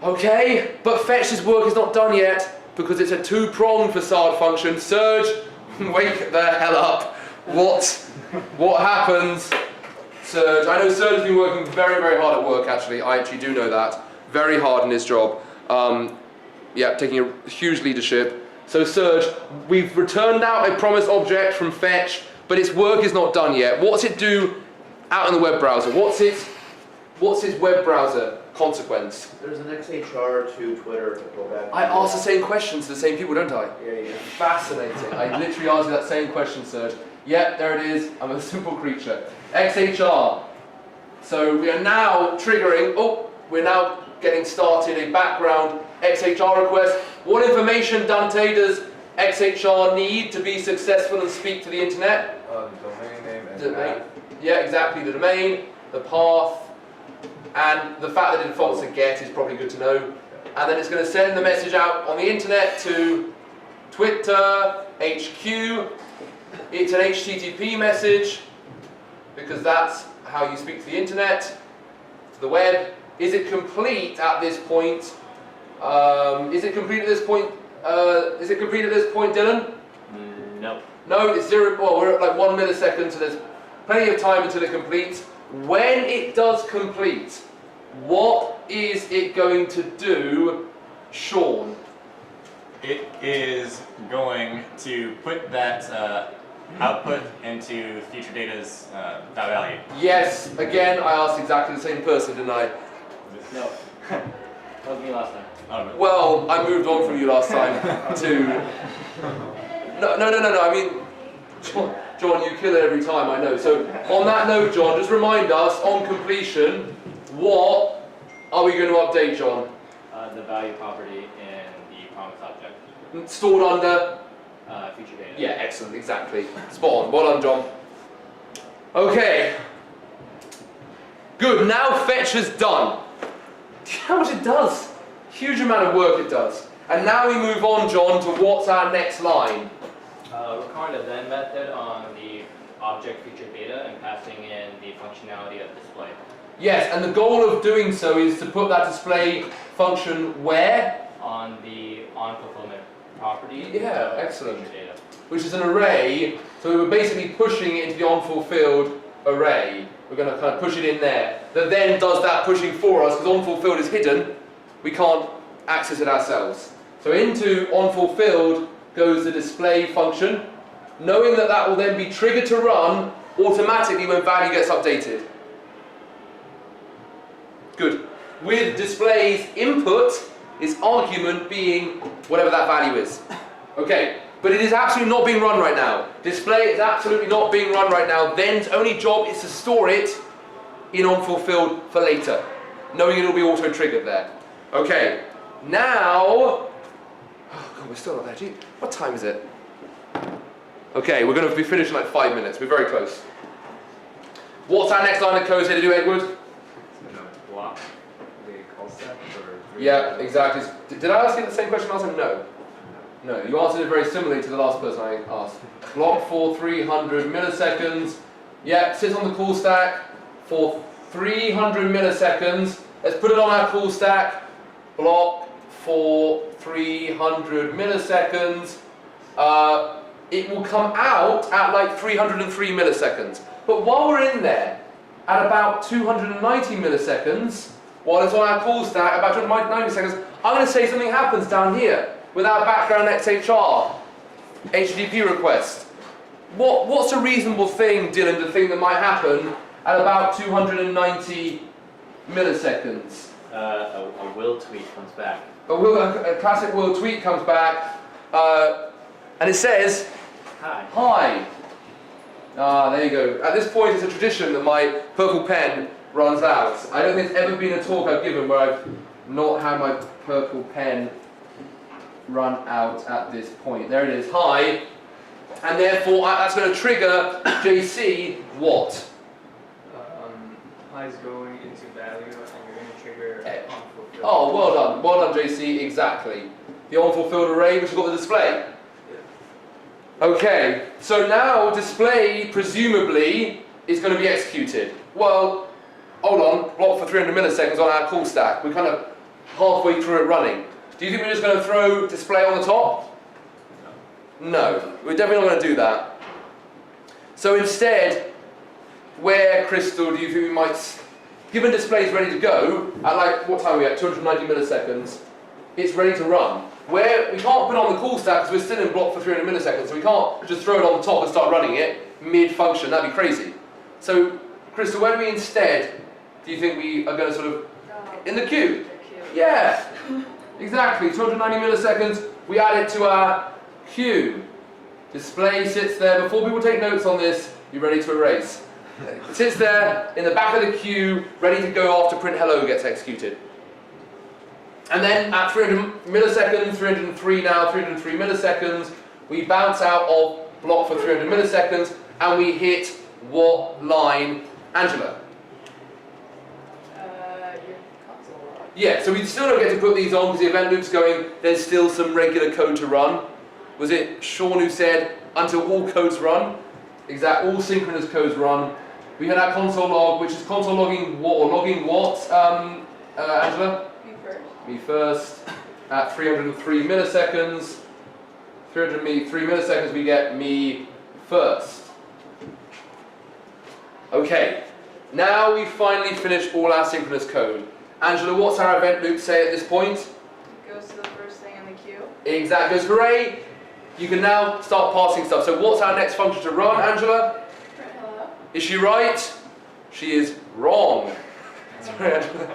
Okay, but fetch's work is not done yet because it's a two-pronged facade function. Serge, wake the hell up. What happens? Serge, I know Serge has been working very, very hard at work actually. I actually do know that. Very hard in his job. Yeah, taking a huge leadership. So Serge, we've returned out a promise object from fetch, but its work is not done yet. What's it do out in the web browser? What's its web browser consequence? There's an XHR to Twitter to go back. I ask the same questions to the same people, don't I? Yeah. Fascinating. I literally asked you that same question, Serge. Yep, there it is. I'm a simple creature. XHR. So we are now triggering, we're now getting started a background XHR request. What information, Dante, does XHR need to be successful and speak to the internet? The domain name and Domain. Yeah, exactly. The domain, the path, and the fact that it defaults to get is probably good to know. And then it's going to send the message out on the internet to Twitter, HQ. It's an HTTP message because that's how you speak to the internet, to the web. Is it complete at this point? Is it complete at this point? Dylan? No. No, it's zero. Well, we're at like 1 millisecond, so there's plenty of time until it completes. When it does complete, what is it going to do, Sean? It is going to put that output into future data's value. Yes, again, I asked exactly the same person, didn't I? No. That was me last time. Oh, Well, I moved on from you last time to... No, I mean, John, you kill it every time, I know. So, on that note, John, just remind us, on completion, what are we going to update, John? The value property in the promise object. Stored under? Future data. Yeah, excellent, exactly. Spot on. Well done, John. Okay. Good, now fetch is done. Do you know how much it does? Huge amount of work it does. And now we move on, John, to what's our next line? We're calling the then method on the object feature data and passing in the functionality of display. Yes, and the goal of doing so is to put that display function where? On the on-fulfillment property. Yeah, excellent. Feature data. Which is an array, so we're basically pushing it into the unfulfilled array. We're going to kind of push it in there. That then does that pushing for us, because unfulfilled is hidden. We can't access it ourselves. So into unfulfilled goes the display function, knowing that that will then be triggered to run automatically when value gets updated. Good. With display's input, its argument being whatever that value is. Okay, but it is absolutely not being run right now. Display is absolutely not being run right now. Then's only job is to store it in unfulfilled for later, knowing it will be auto-triggered there. Okay, now, oh God, we're still not there. Gee, what time is it? Okay, we're going to be finished in like 5 minutes. We're very close. What's our next line of code here to do, Edward? Block the call stack or Yeah, exactly. Did I ask you the same question last time? No. No, you answered it very similarly to the last person I asked. Block for 300 milliseconds. Yeah, sits on the call stack for 300 milliseconds. Let's put it on our call stack. Block for 300 milliseconds. It will come out at like 303 milliseconds. But while we're in there, at about 290 milliseconds, while it's on our call stack, about 290 seconds, I'm going to say something happens down here with our background XHR HTTP request. What's a reasonable thing, Dylan, to think that might happen at about 290 milliseconds? a will tweet comes back. A classic will tweet comes back, and it says, Hi. hi. There you go. At this point, it's a tradition that my purple pen runs out. I don't think there's ever been a talk I've given where I've not had my purple pen run out at this point. There it is, hi. And therefore, that's going to trigger JC what? Hi is going into value, and you're going to trigger unfulfilled. Oh, well done, JC, exactly. The unfulfilled array, which has got the display. Okay, so now display presumably is going to be executed. Well, hold on, block for 300 milliseconds on our call stack. We're kind of halfway through it running. Do you think we're just going to throw display on the top? No, we're definitely not going to do that. So instead, where, Crystal, do you think we might, given display is ready to go, at like, what time are we at, 290 milliseconds, it's ready to run. Where we can't put on the call stack because we're still in block for 300 milliseconds, so we can't just throw it on the top and start running it mid-function, that'd be crazy. So, Crystal, where do we instead, do you think we are going to sort of, in the queue? Yeah, exactly, 290 milliseconds, we add it to our queue. Display sits there, before people take notes on this, you're ready to erase. It sits there in the back of the queue, ready to go after print hello gets executed. And then at 300 milliseconds, 303 now, 303 milliseconds, we bounce out of block for 300 milliseconds, and we hit what line, Angela? Your console log. Yeah, so we still don't get to put these on because the event loop's going, there's still some regular code to run. Was it Sean who said, until all codes run? Exact, all synchronous codes run. We had our console log, which is console logging what, or logging what, Angela? Me first. Me first, at 303 milliseconds. 303 milliseconds, we get me first. Okay, now we've finally finished all our synchronous code. Angela, what's our event loop say at this point? It goes to the first thing in the queue. Exactly, goes hooray! You can now start passing stuff. So what's our next function to run, Angela? Print hello. Is she right? She is wrong. Sorry, Angela.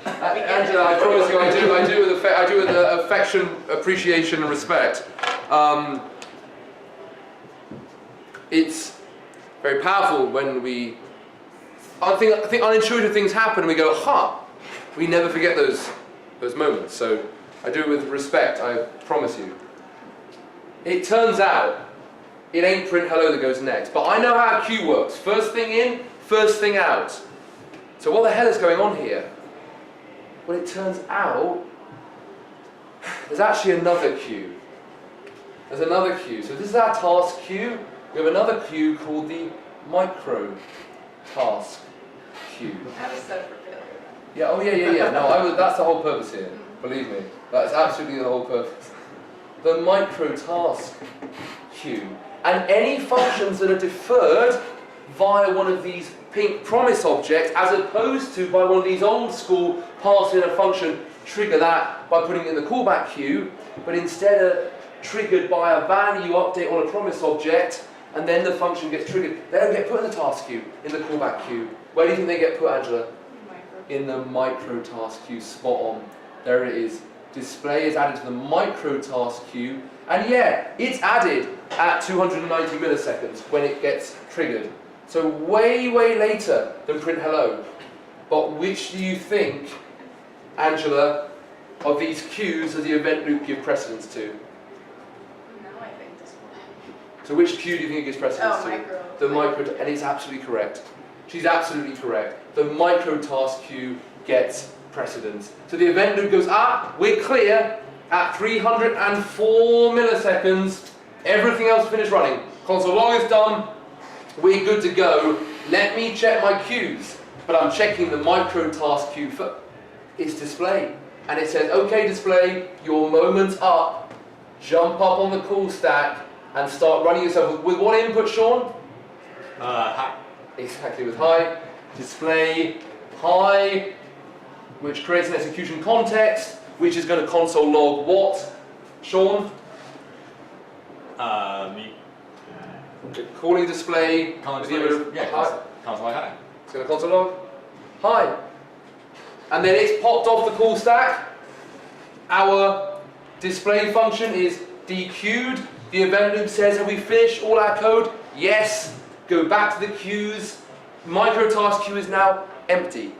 Angela, I promise you, I do with affection, appreciation, and respect. It's very powerful when we. I think unintuitive things happen, and we go, "Ha!" We never forget those moments. So I do it with respect. I promise you. It turns out it ain't print hello that goes next, but I know how a queue works. First thing in, first thing out. So what the hell is going on here? Well, it turns out there's actually another queue. There's another queue. So this is our task queue. We have another queue called the micro task queue. I was set for failure. Yeah. Oh yeah. No, that's the whole purpose here. Believe me, that's absolutely the whole purpose. The micro task queue. And any functions that are deferred via one of these pink promise objects, as opposed to by one of these old school pass in a function, trigger that by putting it in the callback queue, but instead are triggered by a value update on a promise object, and then the function gets triggered. They don't get put in the task queue, in the callback queue. Where do you think they get put, Angela? In the micro task queue, spot on. There it is. Display is added to the micro task queue, and yeah, it's added at 290 milliseconds when it gets triggered. So way later than print hello. But which do you think, Angela, of these queues does the event loop give precedence to? No, I think this one. So which queue do you think it gives precedence to? Micro. The micro, and it's absolutely correct. She's absolutely correct. The micro task queue gets precedence. So the event loop goes, we're clear at 304 milliseconds. Everything else finished running. Console log is done. We're good to go. Let me check my queues. But I'm checking the micro task queue for its display. And it says, okay, display, your moment's up. Jump up on the call stack and start running yourself. With what input, Sean? Hi. Exactly, with hi. Display hi, which creates an execution context, which is going to console log what? Sean? Me. Calling display. Console log hi. It's going to console log? hi. And then it's popped off the call stack. Our display function is dequeued. The event loop says, have we finished all our code? Yes. Go back to the queues. Micro task queue is now empty.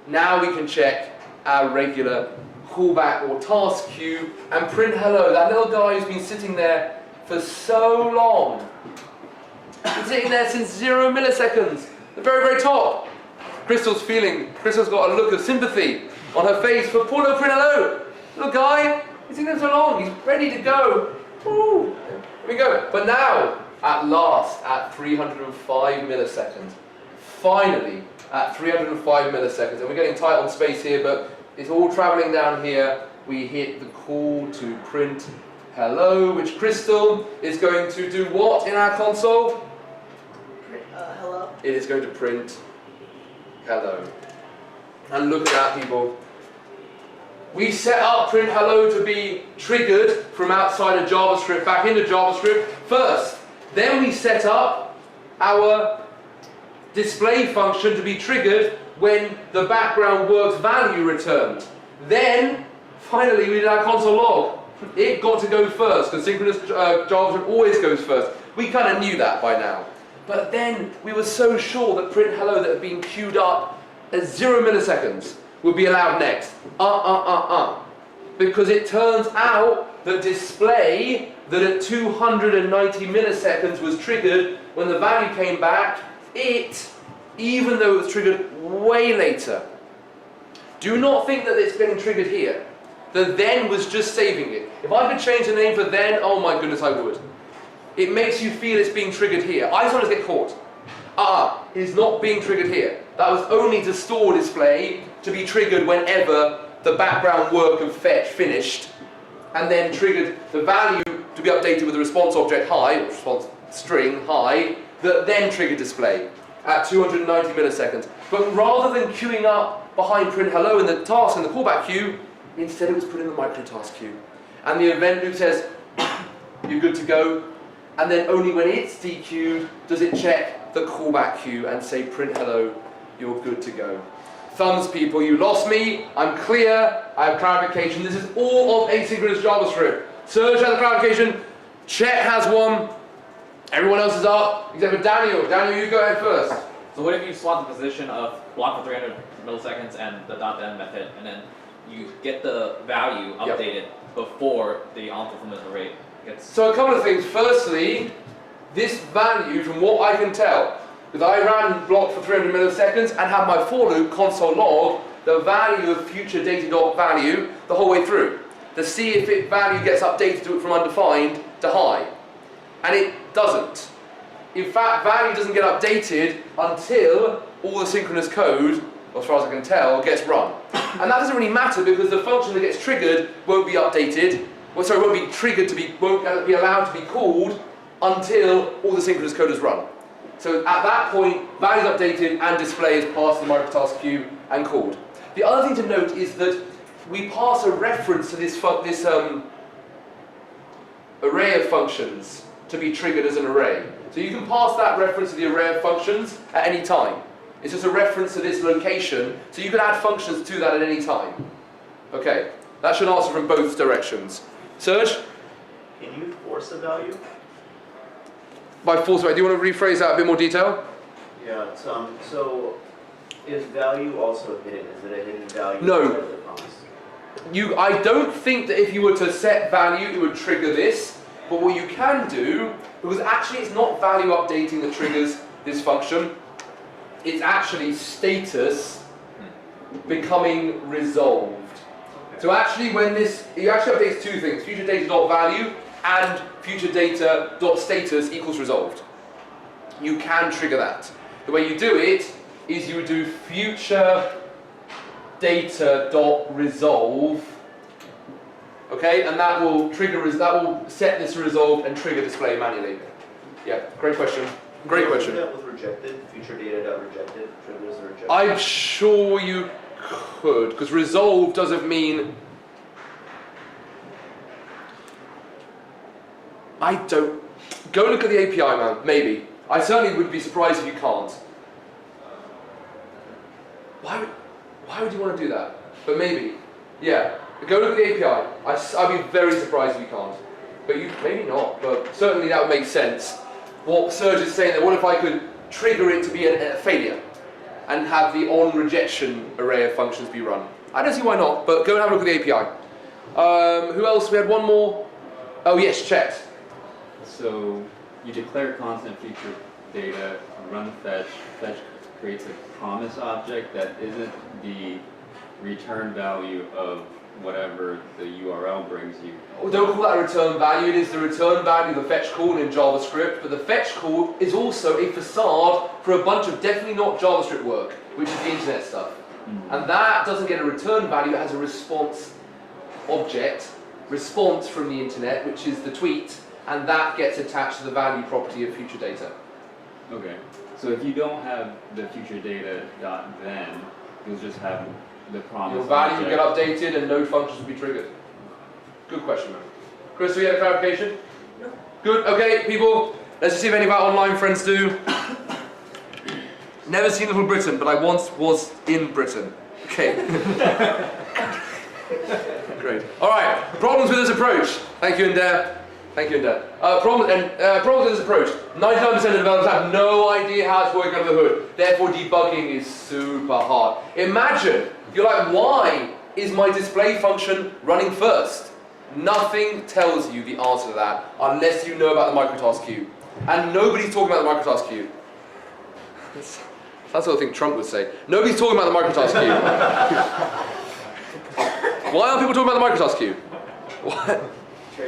Now we can check our regular callback or task queue and print hello. That little guy who's been sitting there for so long. Been sitting there since 0 milliseconds. The very, very top. Crystal's got a look of sympathy on her face for poor little print hello. Little guy, he's sitting there so long, he's ready to go. Woo. Here we go. But now, at last, at 305 milliseconds, finally, at 305 milliseconds, and we're getting tight on space here, but it's all traveling down here. We hit the call to print hello, which Crystal is going to do what in our console? Hello. It is going to print hello. And look at that, people. We set up print hello to be triggered from outside of JavaScript back into JavaScript first. Then we set up our display function to be triggered when the background works value returned. Then, finally, we did our console log. It got to go first, because synchronous JavaScript always goes first. We kind of knew that by now. But then, we were so sure that print hello that had been queued up at 0 milliseconds would be allowed next. Because it turns out that display that at 290 milliseconds was triggered when the value came back, even though it was triggered way later. Do not think that it's getting triggered here. The then was just saving it. If I could change the name for then, oh my goodness, I would. It makes you feel it's being triggered here. I sometimes get caught. It is not being triggered here. That was only to store display to be triggered whenever the background work of fetch finished, and then triggered the value to be updated with the response object hi, or response string hi, that then triggered display at 290 milliseconds. But rather than queuing up behind print hello in the task and the callback queue, instead it was put in the micro task queue. And the event loop says, you're good to go. And then only when it's dequeued does it check the callback queue and say print hello, you're good to go. Thumbs, people, you lost me. I'm clear. I have clarification. This is all of asynchronous JavaScript. Serge has a clarification. Chet has one. Everyone else is up, except for Daniel. Daniel, you go ahead first. So what if you swap the position of block for 300 milliseconds and the .then method, and then you get the value updated before the on-fulfillment array gets... So a couple of things. Firstly, this value, from what I can tell, because I ran block for 300 milliseconds and had my for loop console log the value of future data.value the whole way through to see if it value gets updated to it from undefined to high. And it doesn't. In fact, value doesn't get updated until all the synchronous code, as far as I can tell, gets run. And that doesn't really matter because the function that gets triggered won't be updated, won't be triggered to be, won't be allowed to be called until all the synchronous code is run. So at that point, value is updated and display is passed to the microtask queue and called. The other thing to note is that we pass a reference to this array of functions to be triggered as an array. So you can pass that reference to the array of functions at any time. It's just a reference to this location, so you can add functions to that at any time. Okay, that should answer from both directions. Serge? Can you force a value? By force, do you want to rephrase that a bit more detail? Yeah, so is value also hidden? Is it a hidden value? No. I don't think that if you were to set value, it would trigger this. But what you can do, because actually it's not value updating that triggers this function, it's actually status becoming resolved. So actually when this, it actually updates two things, future data.value and future data.status equals resolved. You can trigger that. The way you do it is you would do future data.resolve, okay, and that will trigger, that will set this to resolve and trigger display manually. Yeah, great question. Great question. That was rejected. Future data.rejected triggers the rejection. I'm sure you could, because resolve doesn't mean. I don't. Go look at the API, man. Maybe. I certainly would be surprised if you can't. Why would you want to do that? But maybe. Yeah. Go look at the API. I'd be very surprised if you can't. But you maybe not. But certainly that would make sense. What Serge is saying that what if I could trigger it to be a failure and have the on rejection array of functions be run? I don't see why not. But go and have a look at the API. Who else? We had one more. Oh yes, checked. So you declare constant feature data, run fetch. Fetch creates a promise object that isn't the return value of whatever the URL brings you. Don't call that a return value, it is the return value of the fetch call in JavaScript, but the fetch call is also a facade for a bunch of definitely not JavaScript work, which is the internet stuff. And that doesn't get a return value, it has a response object, response from the internet, which is the tweet, and that gets attached to the value property of future data. Okay, so if you don't have the future data .then, you'll just have the promise. Your value will get updated and node functions will be triggered. Good question, man. Chris, do we have clarification? No. Good, okay, people, let's just see if any of our online friends do. Never seen Little Britain, but I once was in Britain. Okay. Great. Alright, problems with this approach. Thank you, Nder. Thank you, Nder. Problems with this approach. 99% of developers have no idea how it's working under the hood. Therefore, debugging is super hard. Imagine, you're like, why is my display function running first? Nothing tells you the answer to that unless you know about the microtask queue. And nobody's talking about the microtask queue. That's the sort of thing Trump would say. Nobody's talking about the microtask queue. Why aren't people talking about the microtask queue?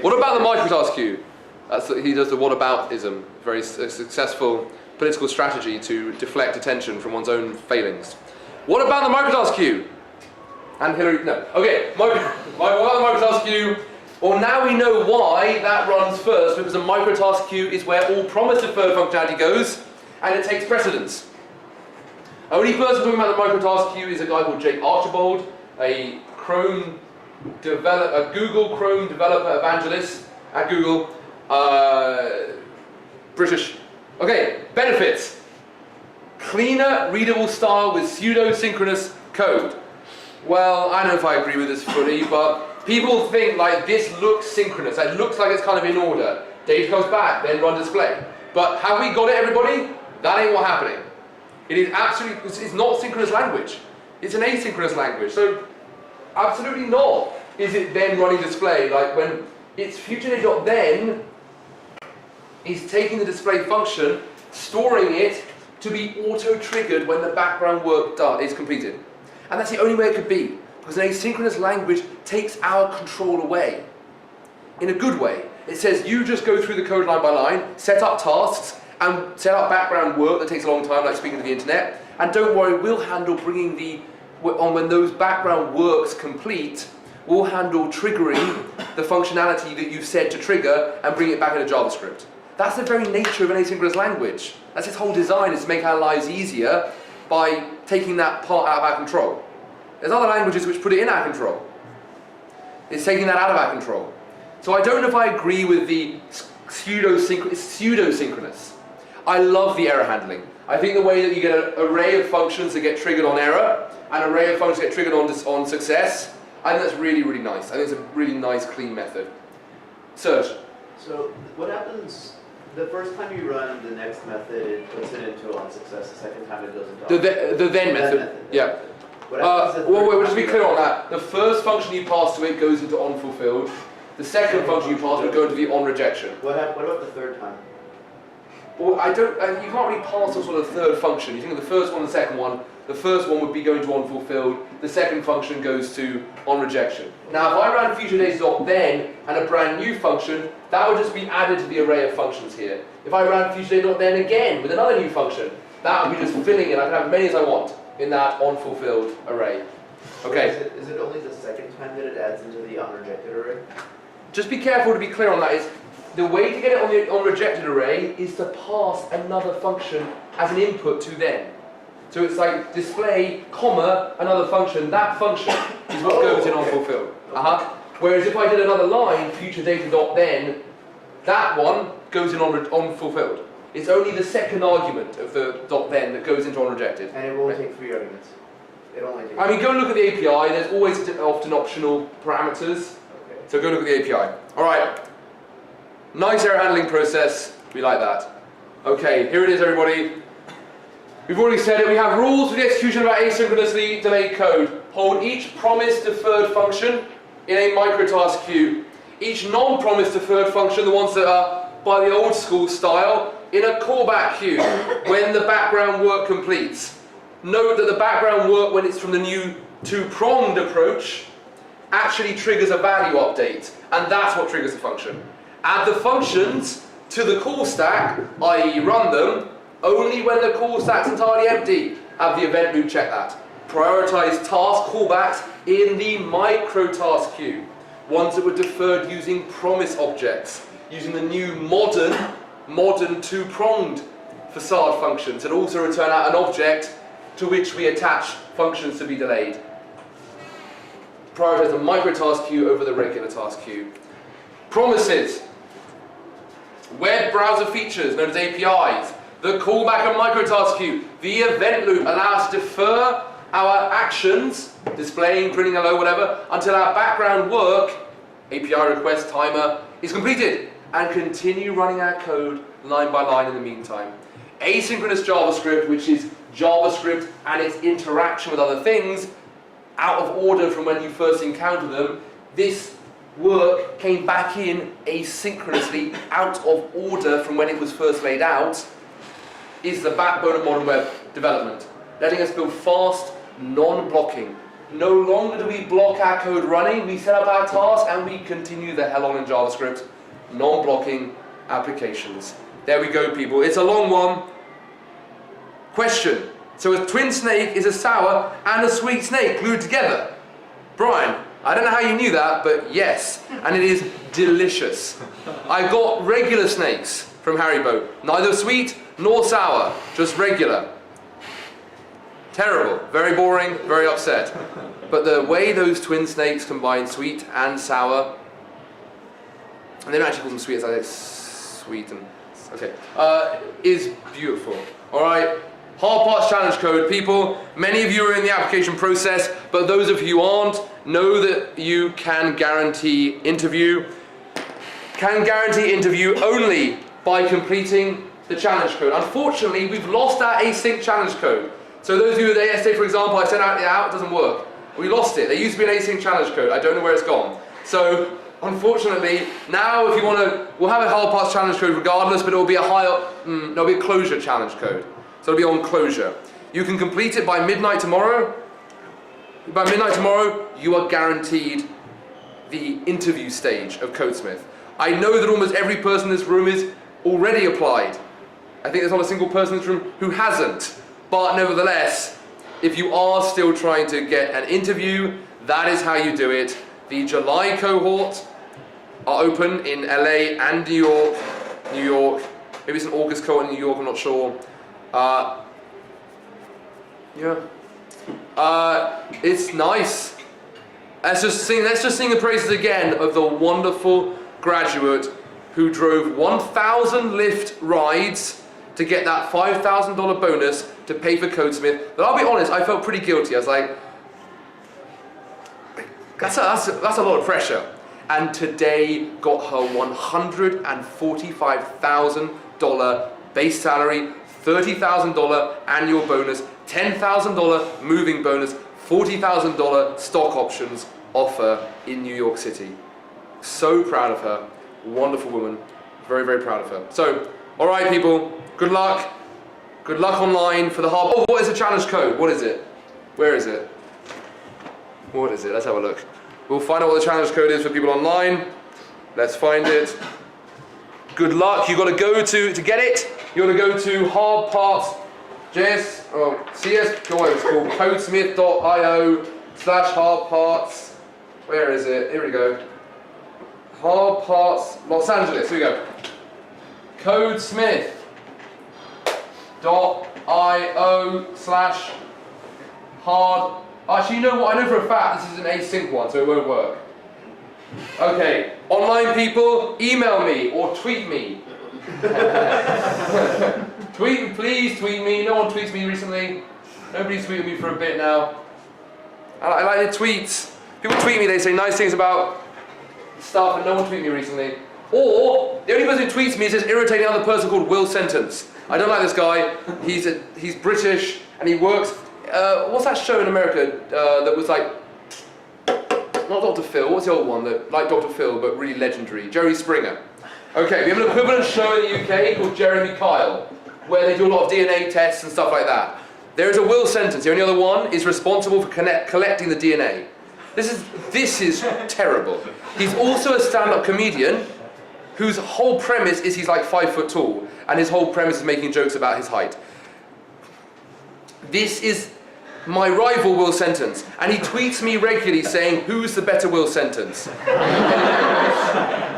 What about the microtask queue? He does the whataboutism, very successful political strategy to deflect attention from one's own failings. What about the microtask queue? And Hillary, no. Okay, what about the microtask queue? Well, now we know why that runs first, because the microtask queue is where all promise-deferred functionality goes, and it takes precedence. Only person talking about the microtask queue is a guy called Jake Archibald, a Google Chrome developer evangelist at Google, British. Okay, benefits. Cleaner, readable style with pseudo-synchronous code. Well, I don't know if I agree with this fully, but people think like this looks synchronous. It looks like it's kind of in order. Data comes back, then run display. But have we got it, everybody? That ain't what's happening. It is absolutely, it's not synchronous language. It's an asynchronous language. So, absolutely not. Is it then running display? Like when it's future.then is taking the display function, storing it to be auto-triggered when the background work is completed. And that's the only way it could be, because an asynchronous language takes our control away. In a good way. It says you just go through the code line by line, set up tasks, and set up background work that takes a long time, like speaking to the internet, and don't worry, we'll handle bringing when those background works complete, we'll handle triggering the functionality that you've said to trigger and bring it back into JavaScript. That's the very nature of an asynchronous language. That's its whole design, is to make our lives easier by taking that part out of our control. There's other languages which put it in our control. It's taking that out of our control. So I don't know if I agree with the pseudo-synchronous. I love the error handling. I think the way that you get an array of functions that get triggered on error, and an array of functions that get triggered on success, I think that's really, really nice. I think it's a really nice, clean method. Serge? So what happens the first time you run the next method, it puts it into on success, the second time it goes into the then method, yeah. Well, just to be clear on that, the first function you pass to it goes into on fulfilled. The second function you pass would go into the on rejection. What about the third time? Well, you can't really pass a sort of third function. You think of the first one and the second one. The first one would be going to on fulfilled. The second function goes to on rejection. Now, if I ran futureData.then and a brand new function, that would just be added to the array of functions here. If I ran futureData.then again with another new function, that would be just filling in. I can have as many as I want in that on fulfilled array. Okay. Is it only the second time that it adds into the unrejected array? Just be careful to be clear on that. Is the way to get it on the unrejected array is to pass another function as an input to then. So it's like display, comma, another function. That function is what goes in on fulfilled. Whereas if I did another line, futureData.then, that one goes in on fulfilled. It's only the second argument of the .then that goes into on rejected. And it will take 3 arguments. It only takes. I mean, go and look at the API. There's always often optional parameters. Okay. So go look at the API. All right. Nice error handling process. We like that. Okay, here it is, everybody. We've already said it. We have rules for the execution of our asynchronously delayed code. Hold each promise-deferred function in a microtask queue. Each non-promise-deferred function, the ones that are by the old school style, in a callback queue when the background work completes. Note that the background work, when it's from the new two-pronged approach, actually triggers a value update, and that's what triggers the function. Add the functions to the call stack, i.e. run them, only when the call stack's entirely empty. Have the event loop check that. Prioritize task callbacks in the microtask queue, ones that were deferred using promise objects, using the new modern two-pronged facade functions, and also return out an object to which we attach functions to be delayed. Prioritize the microtask queue over the regular task queue. Promises. Web browser features known as APIs. The callback and microtask queue. The event loop allows us to defer our actions, displaying, printing hello, whatever, until our background work, API request timer, is completed, and continue running our code line by line in the meantime. Asynchronous JavaScript, which is JavaScript and its interaction with other things, out of order from when you first encounter them. This work came back in asynchronously, out of order from when it was first laid out, is the backbone of modern web development, letting us build fast, non-blocking. No longer do we block our code running, we set up our task and we continue the hell on in JavaScript. Non-blocking applications. There we go, people. It's a long one. Question. So a twin snake is a sour and a sweet snake glued together. Brian, I don't know how you knew that, but yes, and it is delicious. I got regular snakes from Haribo. Neither sweet nor sour, just regular. Terrible, very boring, very upset. But the way those twin snakes combine sweet and sour, and they don't actually call them sweet, it's like sweet and, okay, is beautiful. All right, hard parts challenge code, people. Many of you are in the application process, but those of you who aren't, know that you can guarantee interview. Can guarantee interview only by completing the challenge code. Unfortunately, we've lost our async challenge code. So those of you with yesterday, for example, I sent out the out, it doesn't work. We lost it. There used to be an async challenge code. I don't know where it's gone. So unfortunately, now if you want to, we'll have a hard parts challenge code regardless, but it will be a it'll be a closure challenge code. So it'll be on closure. You can complete it by midnight tomorrow. By midnight tomorrow, you are guaranteed the interview stage of Codesmith. I know that almost every person in this room is already applied. I think there's not a single person in this room who hasn't. But nevertheless, if you are still trying to get an interview, that is how you do it. The July cohort are open in LA and New York. Maybe it's an August cohort in New York, I'm not sure. It's nice. Let's just sing the praises again of the wonderful graduate who drove 1,000 Lyft rides to get that $5,000 bonus to pay for Codesmith. But I'll be honest, I felt pretty guilty. I was like, that's a lot of pressure. And today got her $145,000 base salary, $30,000 annual bonus, $10,000 moving bonus, $40,000 stock options offer in New York City. So proud of her. Wonderful woman. Very, very proud of her. So, all right, people. Good luck. Good luck online for the hard. Oh, what is the challenge code? What is it? Where is it? What is it? Let's have a look. We'll find out what the challenge code is for people online. Let's find it. Good luck. You've got to go to get it. You've got to go to hardparts.js or CS. It's called codesmith.io/hardparts. Where is it? Here we go. Hardparts Los Angeles. Here we go. Codesmith.io/hard. Actually, you know what? I know for a fact this is an async one, so it won't work. Okay, online people, email me or tweet me. Please tweet me. No one tweets me recently. Nobody's tweeted me for a bit now. I like the tweets. People tweet me, they say nice things about stuff, and no one tweeted me recently. Or, the only person who tweets me is this irritating other person called Will Sentence. I don't like this guy. He's British, and he works... what's that show in America that was like... Not Dr. Phil, what's the old one that like Dr. Phil but really legendary? Jerry Springer. Okay, we have an equivalent show in the UK called Jeremy Kyle, where they do a lot of DNA tests and stuff like that. There is a Will Sentence. The only other one is responsible for collecting the DNA. This is terrible. He's also a stand-up comedian whose whole premise is he's like 5 foot tall, and his whole premise is making jokes about his height. This is my rival Will Sentence, and he tweets me regularly saying, who's the better Will Sentence?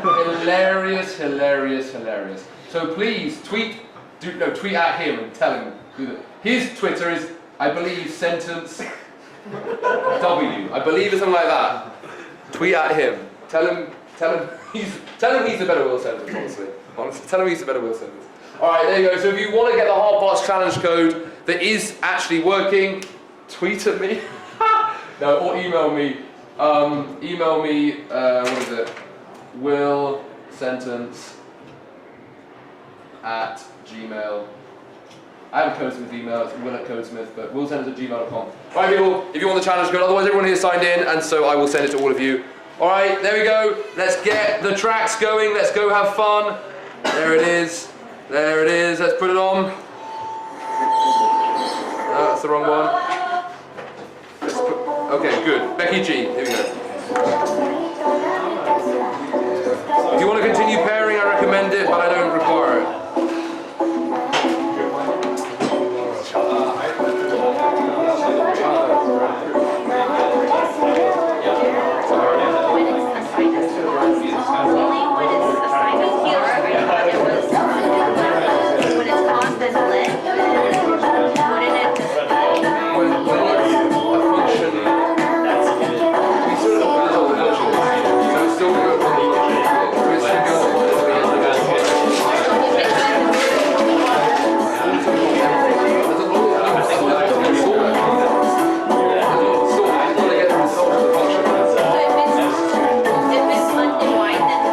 Hilarious, hilarious, hilarious. So please, tweet at him and tell him who his Twitter is, I believe, Sentence W. I believe it's something like that. Tweet at him. Tell him he's the better Will Sentence, honestly. Tell him he's the better Will Sentence. Alright, there you go. So if you want to get the hard parts challenge code that is actually working, tweet at me. No, or email me. Email me, what is it? Will Sentence at Gmail. I have a Codesmith email, it's Will at Codesmith, but willsentence@gmail.com. Alright people, if you want the challenge code, otherwise everyone here signed in, and so I will send it to all of you. Alright, there we go. Let's get the tracks going, let's go have fun. There it is. There it is, let's put it on. No, that's the wrong one. Okay, good. Becky G, here we go.